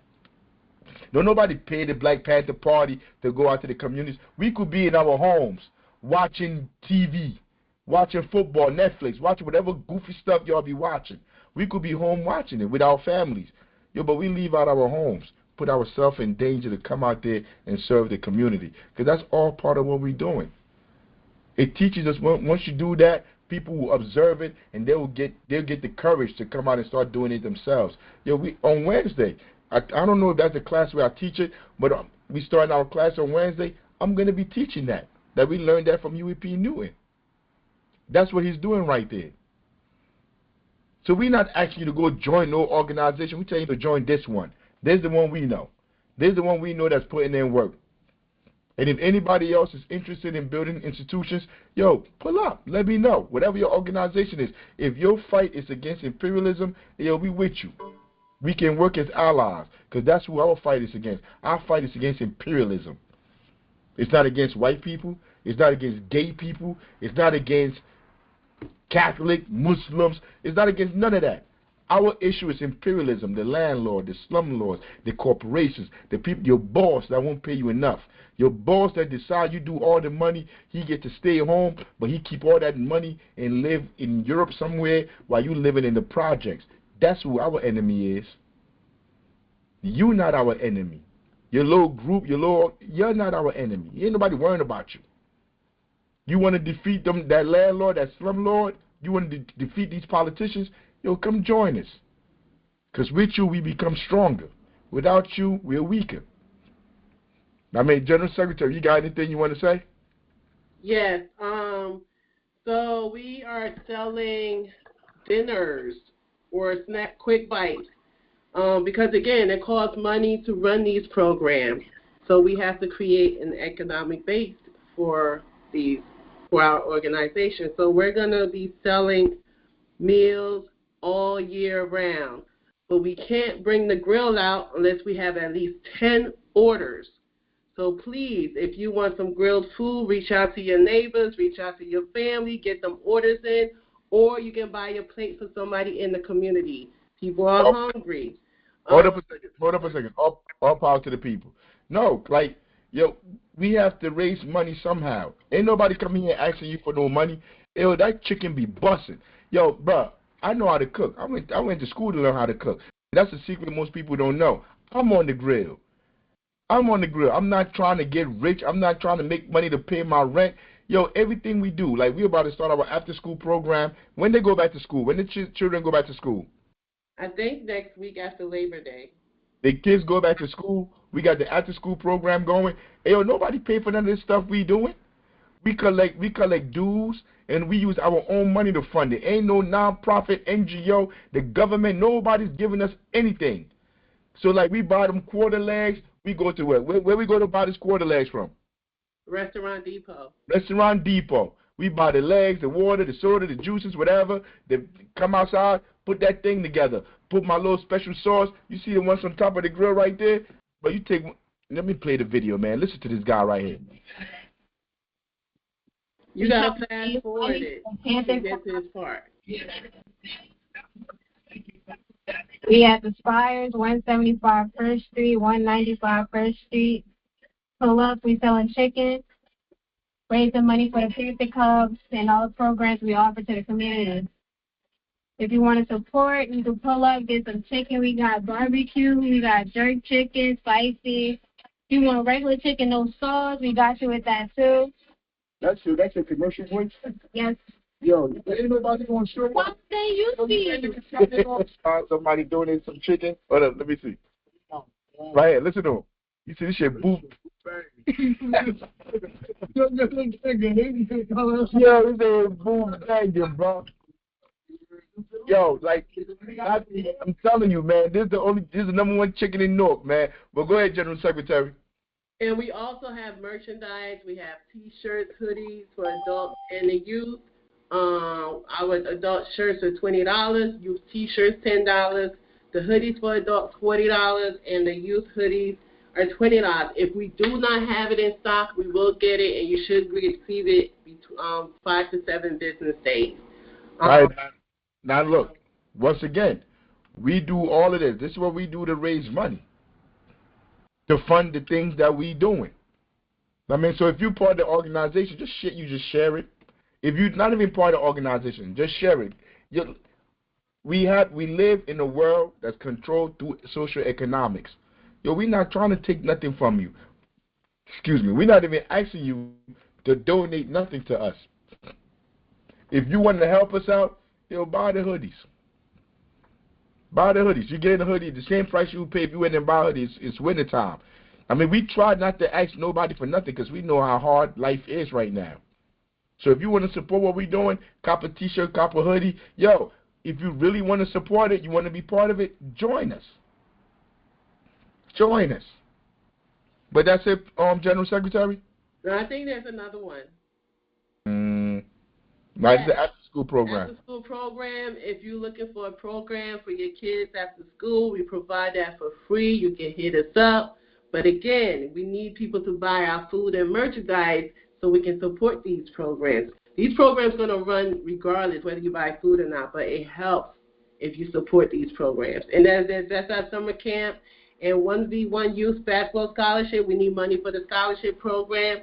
Don't nobody pay the Black Panther Party to go out to the communities. We could be in our homes watching TV, watching football, Netflix, watching whatever goofy stuff y'all be watching. We could be home watching it with our families. But we leave out our homes, put ourselves in danger to come out there and serve the community. Because that's all part of what we're doing. It teaches us once you do that, people will observe it, and they'll get the courage to come out and start doing it themselves. On Wednesday, I don't know if that's the class where I teach it, but we start our class on Wednesday. I'm going to be teaching that we learned that from Huey P. Newton. That's what he's doing right there. So we're not asking you to go join no organization. We tell you to join this one. There's the one we know. There's the one we know that's putting in work. And if anybody else is interested in building institutions, pull up. Let me know. Whatever your organization is. If your fight is against imperialism, we with you. We can work as allies, because that's who our fight is against. Our fight is against imperialism. It's not against white people. It's not against gay people. It's not against Catholic, Muslims. It's not against none of that. Our issue is imperialism, the landlord, the slumlords, the corporations, the people, your boss that won't pay you enough. Your boss that decides you do all the money, he gets to stay home, but he keep all that money and live in Europe somewhere while you living in the projects. That's who our enemy is. You're not our enemy. Your little group, you're not our enemy. Ain't nobody worrying about you. You want to defeat them, that landlord, that slumlord? You want to defeat these politicians? Come join us. Because with you, we become stronger. Without you, we're weaker. General Secretary, you got anything you want to say? Yes. So we are selling dinners or snack quick bites. Because, again, it costs money to run these programs. So we have to create an economic base for our organization. So we're going to be selling meals all year round. But we can't bring the grill out unless we have at least 10 orders. So please, if you want some grilled food, reach out to your neighbors, reach out to your family, get them orders in, or you can buy your plate for somebody in the community. People are hungry. Hold up a second. All power to the people. No, we have to raise money somehow. Ain't nobody coming here asking you for no money. That chicken be busting. Bruh, I know how to cook. I went to school to learn how to cook. That's a secret most people don't know. I'm on the grill. I'm not trying to get rich. I'm not trying to make money to pay my rent. Everything we do, we're about to start our after-school program. When they go back to school? When the children go back to school? I think next week after Labor Day. The kids go back to school. We got the after-school program going. Nobody pay for none of this stuff we doing. We collect dues, and we use our own money to fund it. Ain't no non-profit NGO, the government, nobody's giving us anything. So, we buy them quarter legs. We go to where we go to buy this quarter legs from? Restaurant Depot. Restaurant Depot. We buy the legs, the water, the soda, the juices, whatever. They come outside, put that thing together. Put my little special sauce. You see the ones on top of the grill right there? But you take, let me play the video, man. Listen to this guy right here. You gotta fast forward it to get to this part. We have the Spires, 175 First Street, 195 First Street. Pull up, we selling chicken, raising money for the Panther Cubs, and all the programs we offer to the community. If you want to support, you can pull up, get some chicken. We got barbecue, we got jerk chicken, spicy. If you want regular chicken, no sauce, we got you with that too. That's your commercial voice? Yes. Yo, ain't nobody going to show What they you see? Somebody donated some chicken. Hold up, let me see. Right here, listen to him. You see this shit boom. Yo, this is boom banging, bro. Yo, like, I'm telling you, man, this is the number one chicken in Newark, man. But go ahead, General Secretary. And we also have merchandise. We have T-shirts, hoodies for adults and the youth. Our adult shirts are $20, youth T-shirts $10, the hoodies for adults $40, and the youth hoodies are $20. If we do not have it in stock, we will get it, and you should receive it between 5 to 7 business days. All right. Now look, once again, we do all of this. This is what we do to raise money, to fund the things that we doing. I mean, so if you're part of the organization, just share it. If you're not even part of the organization, just share it. We live in a world that's controlled through social economics. Yo, we're not trying to take nothing from you. Excuse me. We're not even asking you to donate nothing to us. If you want to help us out, yo, buy the hoodies. Buy the hoodies. You get a hoodie, the same price you would pay if you went and buy hoodies. It's winter time. I mean, we try not to ask nobody for nothing because we know how hard life is right now. So if you want to support what we're doing, cop a T-shirt, cop a hoodie, yo, if you really want to support it, you want to be part of it, join us. Join us. But that's it, General Secretary? I think there's another one. It's the after-school program. After-school program. If you're looking for a program for your kids after school, we provide that for free. You can hit us up. But again, we need people to buy our food and merchandise so we can support these programs. These programs are going to run regardless whether you buy food or not, but it helps if you support these programs. And that's our summer camp and 1v1 Youth Basketball Scholarship. We need money for the scholarship program.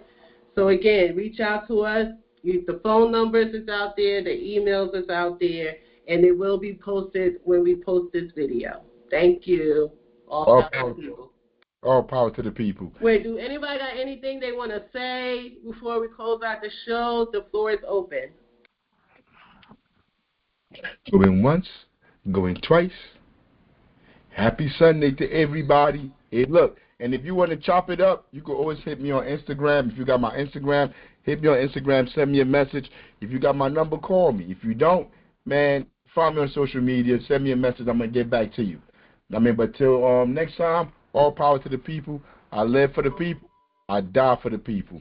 So again, reach out to us. The phone numbers is out there, the emails is out there, and it will be posted when we post this video. Thank you. All power to the people. All power to the people. Wait, do anybody got anything they want to say before we close out the show? The floor is open. Going once, going twice. Happy Sunday to everybody. Hey, look, and if you want to chop it up, you can always hit me on Instagram. If you got my Instagram, hit me on Instagram, send me a message. If you got my number, call me. If you don't, man, find me on social media, send me a message. I'm going to get back to you. I mean, but till next time, all power to the people. I live for the people. I die for the people.